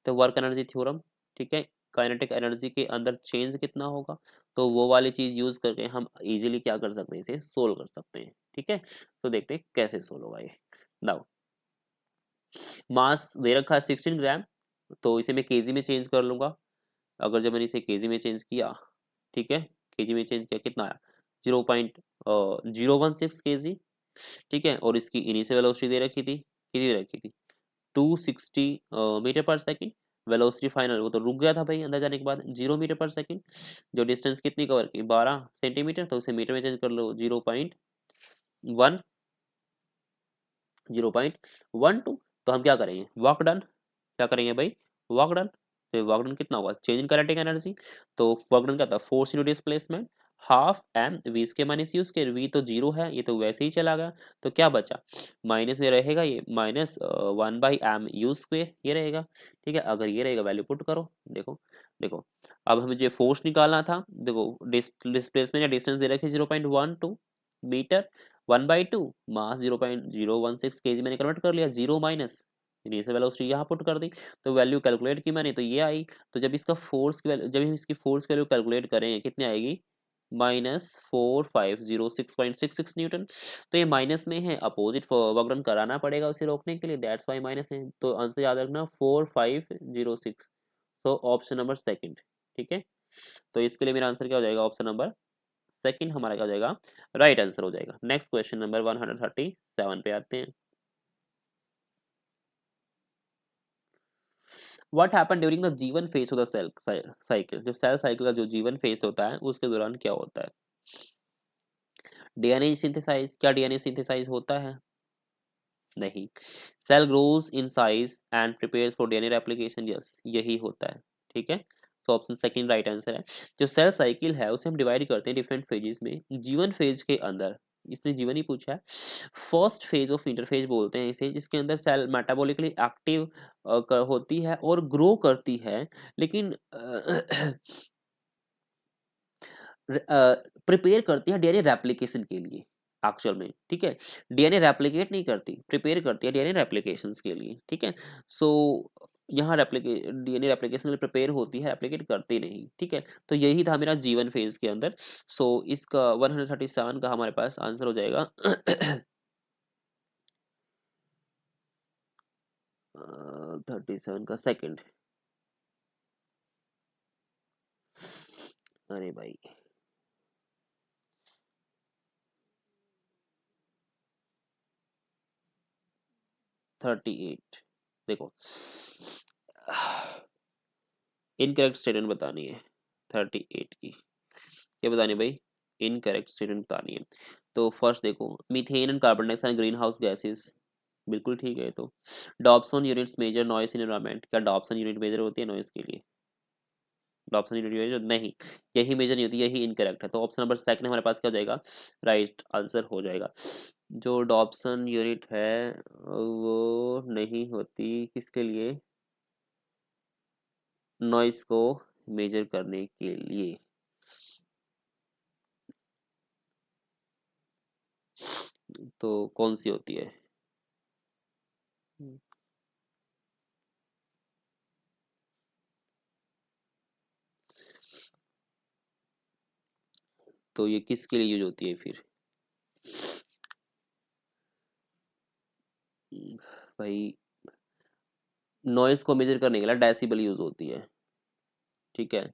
तो वर्क एनर्जी थ्योरम, ठीक है। काइनेटिक एनर्जी के अंदर चेंज कितना होगा, तो वो वाली चीज यूज करके हम इजीली क्या कर सकते हैं, इसे सोल्व कर सकते हैं, ठीक है। तो देखते हैं कैसे सोल्व होगा ये। नाउ मास दे रखा है 16 ग्राम, तो इसे मैं केजी में चेंज कर लूंगा। अगर जब मैंने इसे केजी में चेंज किया, ठीक है, केजी में चेंज किया, कितना आया, 0.016 केजी, ठीक है। और इसकी इनिशियल वेलोसिटी दे रखी थी, कितनी दे रखी थी, 260 मीटर पर सेकंड। वेलोसिटी फाइनल वो तो रुक गया था भाई अंदर जाने के बाद, 0 मीटर पर सेकंड। जो डिस्टेंस कितनी कवर की, 12 सेंटीमीटर, तो उसे मीटर में चेंज कर लो, 0.12। तो हम क्या करेंगे, वर्क डन, क्या करेंगे भाई, वर्क डन। तो वर्क डन कितना होगा, चेंज इन काइनेटिक एनर्जी। तो वर्क डन क्या था, force into displacement, half M V square minus U square, V तो जीरो है, ये तो वैसे ही चला गया। तो क्या बचा, माइनस में रहेगा ये, माइनस 1/m u स्क्वायर ये रहेगा, ठीक है। अगर ये रहेगा वैल्यू पुट करो, देखो देखो, अब हमें जो फोर्स निकालना था, देखो डिस्प्लेसमेंट या डिस्टेंस दे रखे 0.12 मीटर, 1/2 मास 0.016 केजी मैंने कन्वर्ट कर लिया, जीरो माइनस इनिशियल वेलोसिटी यहाँ पुट कर दी। तो वैल्यू कैलकुलेट की मैंने, तो ये आई। तो जब इसका फोर्स की वैल्यू, जब हम इसकी फोर्स की वैल्यू कैलकुलेट करेंगे, कितनी आएगी, -4506.66 न्यूटन। तो ये माइनस में है, अपोजिट वर्क डन कराना पड़ेगा उसे रोकने के लिए, दैट्स वाई माइनस है। तो आंसर याद रखना 4506। तो ऑप्शन नंबर सेकंड, ठीक है। तो इसके लिए मेरा आंसर क्या हो जाएगा, ऑप्शन नंबर सेकंड हमारा क्या हो जाएगा, राइट आंसर हो जाएगा। नेक्स्ट क्वेश्चन नंबर 137 पे आते हैं। What happen during the G one phase of the cell cycle, जो सेल साइकिल का जो जीवन फेज होता है उसके दौरान क्या होता है, डीएनए सिंथेसाइज, क्या डीएनए सिंथेसाइज होता है, नहीं। Cell grows in size and prepares for DNA replication, yes यही होता है, ठीक है। तो ऑप्शन सेकंड राइट आंसर है। जो सेल साइकिल है उसे हम डिवाइड करते हैं डिफरेंट फेजेस में। जीवन फेज के अंदर, इसने जीवन ही पूछा है, फर्स्ट फेज ऑफ इंटरफेज बोलते हैं इसे, जिसके अंदर सेल मेटाबॉलिकली एक्टिव होती है और ग्रो करती है, लेकिन प्रिपेयर करती है डीएनए रेप्लिकेशन के लिए एक्चुअल में, ठीक है। डीएनए रेप्लिकेट नहीं करती, प्रिपेयर करती है डीएनए रेप्लिकेशंस के लिए, ठीक है। सो यहाँ रेप्लिके डीएनए रेप्लिकेशन के लिए प्रिपेयर होती है, रेप्लिकेट करती नहीं, ठीक है। तो यही था मेरा जीवन फेज के अंदर। सो इसका 137 का हमारे पास आंसर हो जाएगा 37 का सेकंड। अरे भाई, 38, देखो इनकरेक्ट स्टेटमेंट बतानी है 38 की, क्या बतानी है भाई, इनकरेक्ट स्टेटमेंट बतानी है। तो फर्स्ट देखो, methane and carbon dioxide green house gases, बिल्कुल ठीक है। तो Dobson units measure noise in environment, क्या डॉप्सन यूनिट मेजर होती है नॉइस के लिए, डॉप्सन यूनिट मेजर नहीं, यही मेजर नहीं होती, यही इनकरेक्ट है। तो ऑप्शन नंबर सेकंड हमारे पास क्या हो जाएगा, राइट आंसर हो जाएगा। जो डॉप्सन यूनिट है वो नहीं होती किसके लिए, नॉइस को मेजर करने के लिए। तो कौन सी होती है, तो ये किसके लिए यूज होती है फिर, भाई नॉइस को मेजर करने के लिए डेसिबल यूज होती है, ठीक है।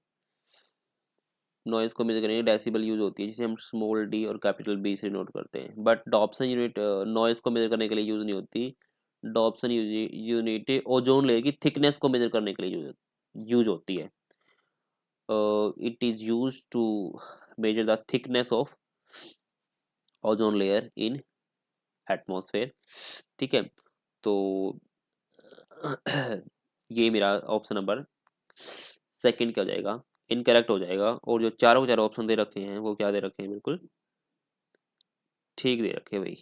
नॉइस को मेजर करने के लिए डेसिबल यूज होती है, जिसे हम स्मॉल डी और कैपिटल बी से नोट करते हैं। बट डॉप्सन यूनिट नॉइस को मेजर करने के लिए यूज नहीं होती। डॉप्सन यूनिट ओजोन लेयर की थिकनेस को मेजर करने के लिए यूज होती है। It is use to measure the thickness of ozone layer in atmosphere, ठीक है। तो ये मेरा ऑप्शन नंबर सेकंड क्या हो जाएगा, इनकरेक्ट हो जाएगा। और जो चारों के चारों ऑप्शन दे रखे हैं वो क्या दे रखे हैं, बिल्कुल ठीक दे रखे हैं भाई,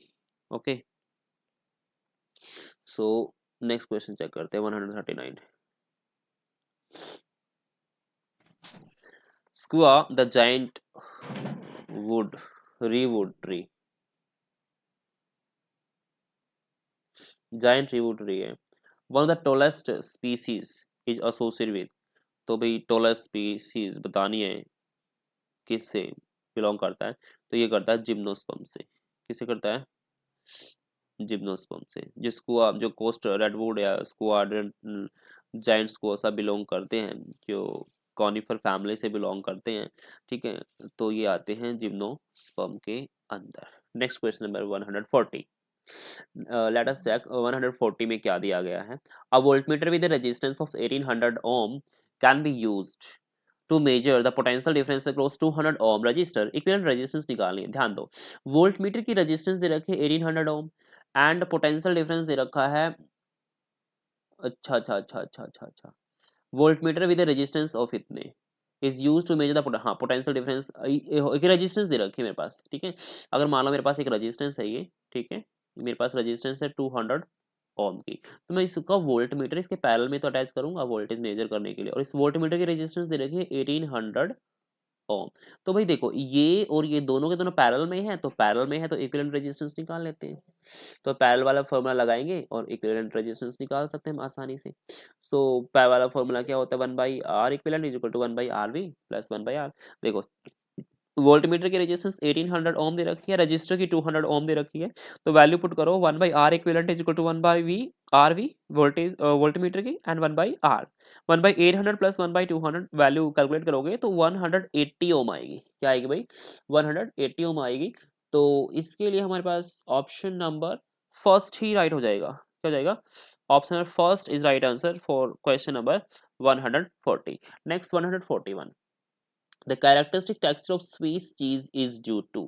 okay. So next question check करते हैं 139। स्क्वा the giant wood redwood tree, giant redwood tree है, one of the tallest species is associated with. तो भाई टॉलेस्ट स्पीसीज बतानी है, किससे बिलोंग करता है, तो ये करता है जिम्नोस्पर्म से। किससे करता है, जिम्नोस्पर्म से, जिसको आप जो कोस्ट रेडवुड या स्क्वाड्रन जायंट स्क्वोसा बिलोंग करते हैं, जो कॉनिफर फैमिली से बिलोंग करते हैं, ठीक है, तो ये आते हैं जिम्नोस्पर्म के अंदर। Next question number 140। Let us check 140 में क्या दिया गया है। A voltmeter with a resistance of 1800 ohm can be used to measure the potential difference across 200 ohm resistor। Equivalent resistance निकालनी है, ध्यान दो। वोल्टमीटर की रेजिस्टेंस दे रखी है 1800 ओम एंड पोटेंशियल डिफरेंस दे रखा है, अच्छा अच्छा अच्छा अच्छा अच्छा अच्छा, वोल्टमीटर विद रेजिस्टेंस ऑफ इतने is use to measure the, हाँ पोटेंशियल डिफरेंस, एक रेजिस्टेंस दे रखी है मेरे पास, ठीक है। अगर मान लो मेरे पास एक रेजिस्टेंस है ये, ठीक है, मेरे पास रेजिस्टेंस है 200 ओम की, तो मैं इसका वोल्ट मीटर इसके पैरेलल में तो अटैच करूंगा वोल्टेज मेजर करने के लिए, और इस वोल्ट मीटर की रेजिस्टेंस दे रखी है 1800 ओम। तो भाई देखो ये और ये दोनों के दोनों पैरेलल में है, तो पैरेलल में है तो इक्विवेलेंट रेजिस्टेंस निकाल लेते हैं। तो पैरेलल वाला फॉर्मूला लगाएंगे और इक्विवेलेंट रेजिस्टेंस निकाल सकते हैं हम आसानी से। सो पैरेलल वाला फॉर्मूला क्या होता है, 1/R equivalent is equal to 1/RV plus 1/R। देखो वोल्टमीटर की रेजिस्टेंस 1800 ओम दे रखी है, रजिस्टर की 200 ओम दे रखी है, तो वैल्यू पुट करो 1/R equivalent is equal to 1/V RV voltage voltmeter की and 1/R 1/800 plus 1/200 value calculate करोगे तो 180 ओम आएगी। क्या आएगी भाई, 180 ओम आएगी। तो इसके लिए हमारे पास ऑप्शन नंबर फर्स्ट ही राइट हो जाएगा। क्या हो जाएगा, option number first is right answer for question number 140। Next 141। The characteristic texture of Swiss चीज इज ड्यू टू,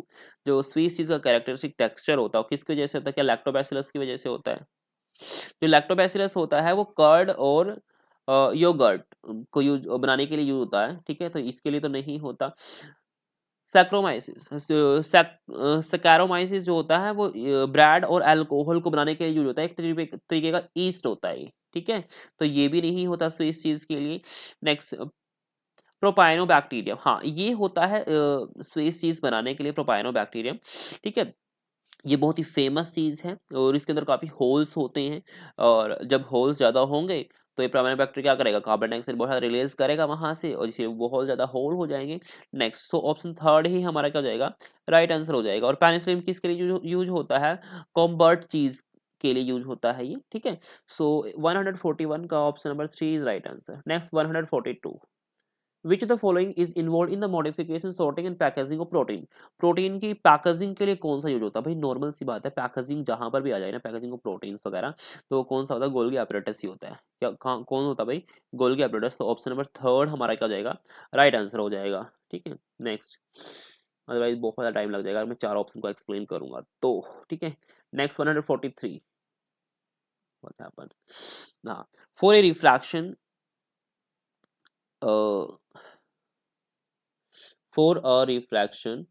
जो स्वीस चीज का कैरेक्टरिस्टिक टेक्सचर होता है वो किसकी वजह से होता है, क्या लैक्टोबैसिलस की वजह से होता है। जो लैक्टोबैसिलस होता है वो कर्ड और योगर्ट को यूज बनाने के लिए यूज होता है, ठीक है, तो इसके लिए तो नहीं होता। सैक्रोमाइसिस, सैकेरोमाइसिस जो होता है वो ब्रेड और अल्कोहल को बनाने के लिए यूज होता है, एक तरीके का ईस्ट होता है, ठीक है, तो ये भी नहीं होता स्वीस चीज के लिए। नेक्स्ट प्रोपाइनोबैक्टीरियम, हाँ ये होता है स्वीस चीज बनाने के लिए प्रोपाइनोबैक्टीरियम, ठीक है। ये बहुत ही फेमस चीज है और इसके अंदर काफी होल्स होते हैं, और जब होल्स ज्यादा होंगे तो ये प्रोपाइनोबैक्टीरियम क्या करेगा, कार्बन डाइऑक्साइड बहुत सारा रिलीज करेगा वहां से, और इससे बहुत ज्यादा होल हो जाएंगे। नेक्स्ट सो ऑप्शन थर्ड ही हमारा क्या हो जाएगा, राइट आंसर हो जाएगा। और पेनिसिलिन किसके लिए यूज होता है, कॉम्बर्ट चीज के लिए यूज होता है ये, ठीक है। सो 141 का option number 3 is right answer. Next 142। Which of the following is involve in the modification sorting and packaging of protein. Protein की पैकेजिंग के लिए कौन सा यूज होता है, भाई नॉर्मल सी बात है, पैकेजिंग जहां पर भी आ जाए ना, पैकेजिंग ऑफ प्रोटीन्स वगैरह, तो कौन सा होता है, गोल्गी एपरेटस ही होता है। क्या कौन होता है भाई, गोल्गी एपरेटस। तो ऑप्शन नंबर थर्ड हमारा क्या हो जाएगा, राइट आंसर हो जाएगा, ठीक है। नेक्स्ट, अदरवाइज बहुत ज़्यादा टाइम लग जाएगा मैं 4 ऑप्शन को एक्सप्लेन करूंगा तो, ठीक है। नेक्स्ट 143। व्हाट हैपेंड, हाँ, for a refraction for a refraction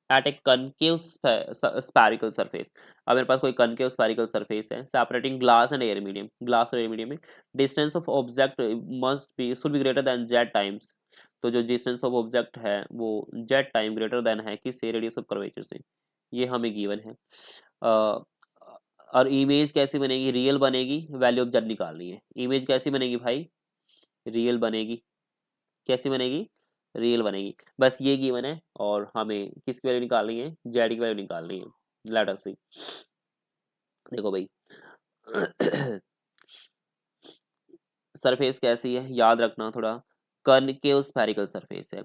at a concave spherical surface। अब मेरे पास कोई concave spherical surface है separating glass and air medium, glass और air medium में distance of object must be should be greater than z times। तो जो distance of object है वो z टाइम greater than है किससे, radius of curvature से, ये हमें given है। और इमेज कैसी बनेगी, रियल बनेगी, वैल्यू ऑफ z निकालनी है। इमेज कैसी बनेगी भाई, रियल बनेगी, कैसी बनेगी, रियल बनेगी, बस ये गिवन है और हमें किसकी वैल्यू निकालनी है, जेड की वैल्यू निकालनी है। लेट अस सी, देखो भाई सरफेस कैसी है याद रखना थोड़ा, कनकेव स्फेरिकल सरफेस है,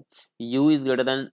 u is greater than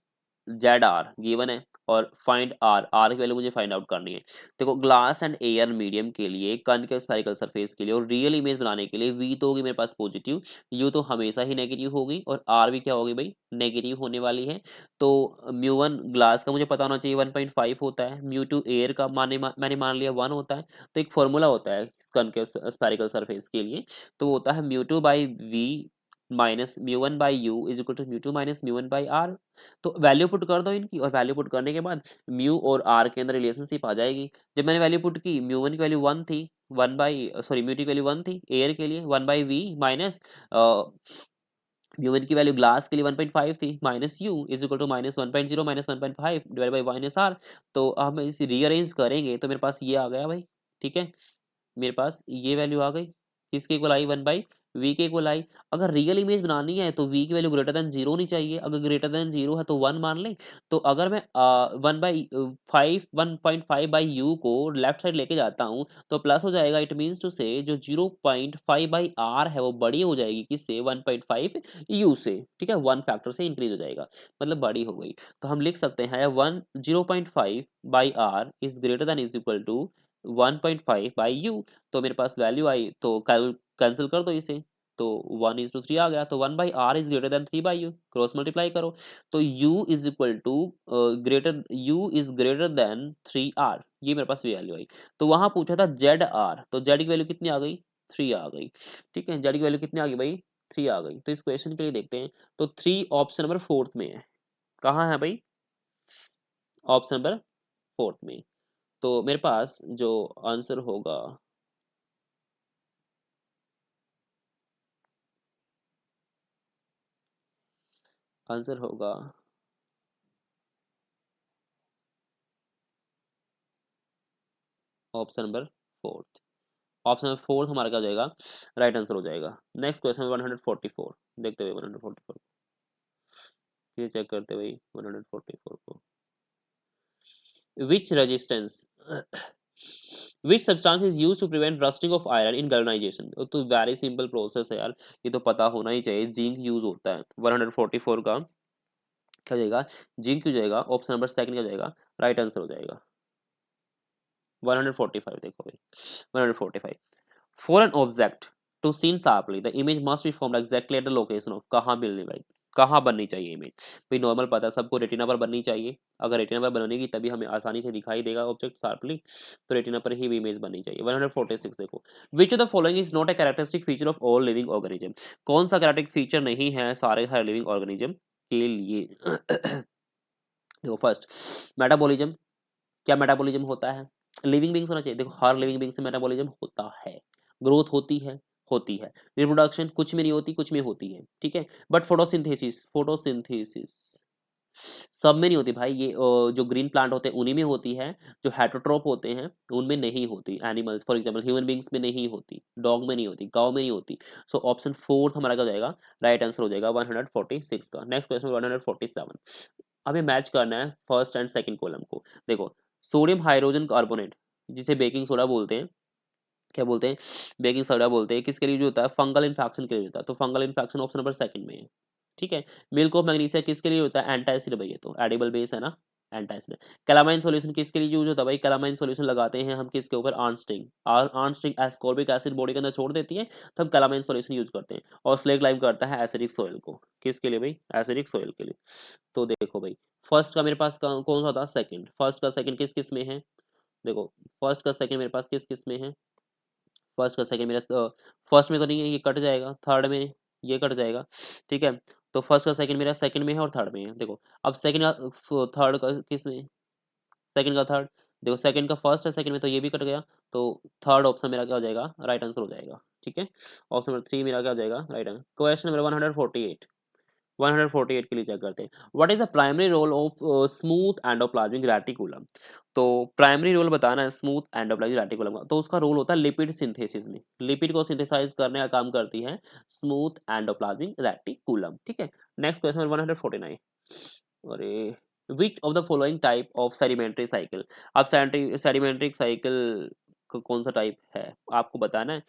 Z R given है, और फाइंड आर, आर की वैल्यू मुझे फाइंड आउट करनी है। देखो ग्लास एंड एयर मीडियम के लिए, कनकेव स्फेरिकल सरफेस के लिए और रियल इमेज बनाने के लिए v तो होगी मेरे पास पॉजिटिव, u तो हमेशा ही नेगेटिव होगी, और r भी क्या होगी भाई, नेगेटिव होने वाली है। तो म्यू 1 ग्लास का मुझे पता होना चाहिए 1.5 होता है, म्यू 2 एयर का मैंने मान लिया 1 होता है। तो एक फॉर्मूला होता है कनकेव स्फेरिकल सरफेस के लिए, तो वो होता है μ2/v minus μ1/u is equal to μ2 minus μ1/r। तो वैल्यू पुट कर दो इनकी, और वैल्यू पुट करने के बाद म्यू और आर के अंदर रिलेशनशिप आ जाएगी। जब मैंने वैल्यू पुट की, μ1 की वैल्यू 1 थी, μ2 की वैल्यू 1 थी एयर के लिए 1/v माइनस म्यू1 की वैल्यू ग्लास के लिए 1.5 थी, minus U is equal to minus 1.0 minus 1.5 divide by minus R. तो हम इसे रीअरेंज करेंगे तो मेरे पास ये आ गया भाई, ठीक है, मेरे पास ये वैल्यू आ गई, किसके इक्वल आई, 1/v v के इक्वल आई। अगर रियल इमेज बनानी है तो v की वैल्यू ग्रेटर देन 0 होनी चाहिए, अगर ग्रेटर देन 0 है तो 1 मान लें। तो अगर मैं 1.5 बाई यू को लेफ्ट साइड लेके जाता हूँ तो प्लस हो जाएगा। इट मीन्स टू से जो 0.5 बाई आर है वो बड़ी हो जाएगी किससे, 1.5 यू से, ठीक है, 1 फैक्टर से इंक्रीज हो जाएगा, मतलब बड़ी हो गई। तो हम लिख सकते हैं 0.5 by R is greater than is equal to 1.5 by U. तो मेरे पास वैल्यू आई, तो कैंसिल कर दो इसे, तो 1:3 आ गया। तो 1/r is greater than 3/u, cross multiply करो। तो u is equal to greater than 3r, ये मेरे पास वैल्यू आई। तो वहां पूछा था zr, तो z की वैल्यू कितनी आ गई, 3 आ गई। ठीक है, z की वैल्यू कितनी आ गई भाई, 3 आ गई। तो इस क्वेश्चन के लिए देखते हैं, तो 3 ऑप्शन नंबर 4 में है। कहाँ है भाई, ऑप्शन नंबर 4 में। तो मेरे पास जो आंसर होगा, आंसर होगा ऑप्शन नंबर 4। ऑप्शन नंबर 4 हमारा क्या हो जाएगा, राइट आंसर हो जाएगा। नेक्स्ट क्वेश्चन 144, देखते हुए 144, ये चेक करते हुए 144 को। Which resistance which substance is used to prevent rusting of iron in galvanization. तो वेरी सिंपल प्रोसेस है यार, ये तो पता होना ही चाहिए। जिंक यूज होता है। 144 का क्या हो जाएगा, जिंक हो जाएगा। ऑप्शन नंबर सेकंड क्या हो जाएगा, राइट आंसर हो जाएगा। 145 देखो भाई, 145, for an object to seen sharply the image must be formed exactly at the location of, कहाँ मिलनी भाई, कहाँ बननी चाहिए इमेज। भाई नॉर्मल पता है सबको, रेटिना पर बननी चाहिए। अगर रेटिना पर बनेगी तभी हमें आसानी से दिखाई देगा ऑब्जेक्ट शार्पली, तो रेटिना पर ही इमेज बननी चाहिए। 146 देखो, विच of the following is not a characteristic feature of all living organism. कौन सा कैरेक्टरिस्टिक फीचर नहीं है सारे हर लिविंग ऑर्गेनिज्म के लिए। देखो फर्स्ट, मेटाबॉलिज्म। क्या मेटाबॉलिज्म होता है, लिविंग बींग्स होना चाहिए। देखो हर लिविंग बींग से मेटाबॉलिज्म होता है, ग्रोथ होती है, होती है। रिप्रोडक्शन कुछ में नहीं होती, कुछ में होती है, ठीक है। बट फोटोसिंथेसिस, फोटोसिंथेसिस सब में नहीं होती भाई। ये जो ग्रीन प्लांट होते हैं उन्हीं में होती है, जो हेटरोट्रोप होते हैं उनमें नहीं होती। Animals for example human beings में नहीं होती, डॉग में नहीं होती, गांव में नहीं होती। सो ऑप्शन 4 हमारा क्या हो जाएगा, राइट आंसर हो जाएगा 146 का। Next question 147। हमें मैच करना है फर्स्ट एंड सेकंड कॉलम को। देखो सोडियम हाइड्रोजन कार्बोनेट, जिसे बेकिंग सोडा बोलते हैं, क्या बोलते हैं, बेकिंग सोडा बोलते हैं, किसके लिए यूज होता है, फंगल इन्फेक्शन के लिए होता है। तो fungal infection option number second में है, ठीक है। मिल्क ऑफ मैग्नीशिया किसके लिए होता है, एंटासिड भाई, ये तो एडिबल बेस है ना, एंटासिड। कैलामाइन सॉल्यूशन किसके लिए यूज होता है भाई, कैलामाइन सॉल्यूशन लगाते हैं हम किसके ऊपर, आर्नस्टिंग। आर्नस्टिंग एस्कॉर्बिक एसिड बॉडी के अंदर छोड़ देती है, तो हम कैलामाइन सॉल्यूशन यूज करते हैं। और स्लेट लाइम करता है एसिडिक सॉइल को, किसके लिए भाई, एसिडिक सॉइल के लिए। तो देखो भाई फर्स्ट का मेरे पास कौन सा था, सेकंड। फर्स्ट का सेकंड किस किस में है, देखो फर्स्ट का सेकंड मेरे पास किस किस में है, फर्स्ट का सेकंड मेरा फर्स्ट में तो नहीं है, ये कट जाएगा, थर्ड में ये कट जाएगा, ठीक है। तो फर्स्ट का सेकंड मेरा सेकंड में है और थर्ड में है। देखो अब सेकंड का थर्ड का किस में, सेकंड का थर्ड। देखो सेकंड का फर्स्ट है सेकंड में, तो ये भी कट गया। तो थर्ड ऑप्शन मेरा क्या हो जाएगा, राइट आंसर हो जाएगा, ठीक है। ऑप्शन नंबर 3 मेरा क्या हो जाएगा, राइट आंसर। क्वेश्चन नंबर 148, 148 के लिए चेक करते हैं। What is the primary role of smooth endoplasmic reticulum. तो प्राइमरी रोल बताना है स्मूथ एंडोप्लाज्मिक रेटिकुलम का, तो उसका रोल होता है लिपिड सिंथेसिस में। लिपिड को सिंथेसाइज करने का काम करती है स्मूथ एंडोप्लाज्मिक रेटिकुलम, ठीक है। नेक्स्ट क्वेश्चन 149, अरे विच of the following type of sedimentary cycle. अब सेडिमेंट्री साइकिल कौन सा टाइप है आपको बताना है।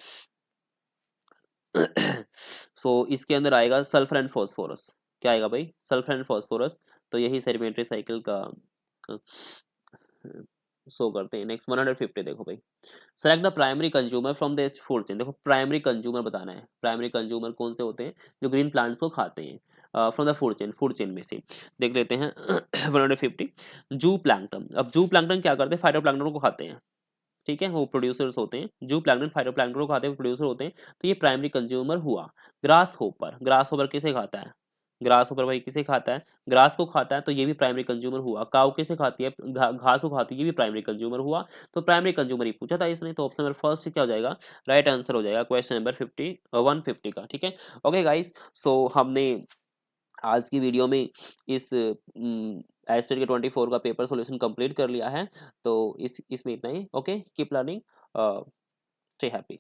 सो इसके अंदर आएगा सल्फर एंड फॉस्फोरस। क्या आएगा भाई, सल्फर एंड फॉस्फोरस। तो यही सेडिमेंट्री साइकिल का शो करते हैं। नेक्स्ट 150 देखो भाई, select the primary consumer from the food chain. देखो प्राइमरी कंज्यूमर बताना है, प्राइमरी कंज्यूमर कौन से होते हैं, जो ग्रीन प्लांट्स को खाते हैं फ्रॉम द फूड चेन में से। देख लेते हैं 150, जू प्लैंक्टन। अब जू प्लैंक्टन क्या करते हैं, फाइटोप्लैंक्टन को खाते हैं, ठीक है, वो प्रोड्यूसर्स होते हैं। जू प्लैंक्टन फाइटोप्लैंक्टन को खाते हैं, प्रोड्यूसर होते हैं। तो ये प्राइमरी कंज्यूमर हुआ। ग्रास होपर, ग्रास होपर किसे खाता है, ग्रास होपर भाई किसे खाता है, ग्रास को खाता है, तो ये भी प्राइमरी कंज्यूमर हुआ। काऊ किसे खाती है, घास को खाती है, ये भी प्राइमरी कंज्यूमर हुआ। तो प्राइमरी कंज्यूमर ही पूछा था इसने, तो ऑप्शन नंबर फर्स्ट क्या हो जाएगा, राइट आंसर हो जाएगा क्वेश्चन नंबर 150 का, ठीक है। ओके गाइस, सो हमने आज की वीडियो में इस एस्टेट के 24 का पेपर सॉल्यूशन कंप्लीट कर लिया है। तो इसमें इतना ही। Okay, keep learning, stay happy.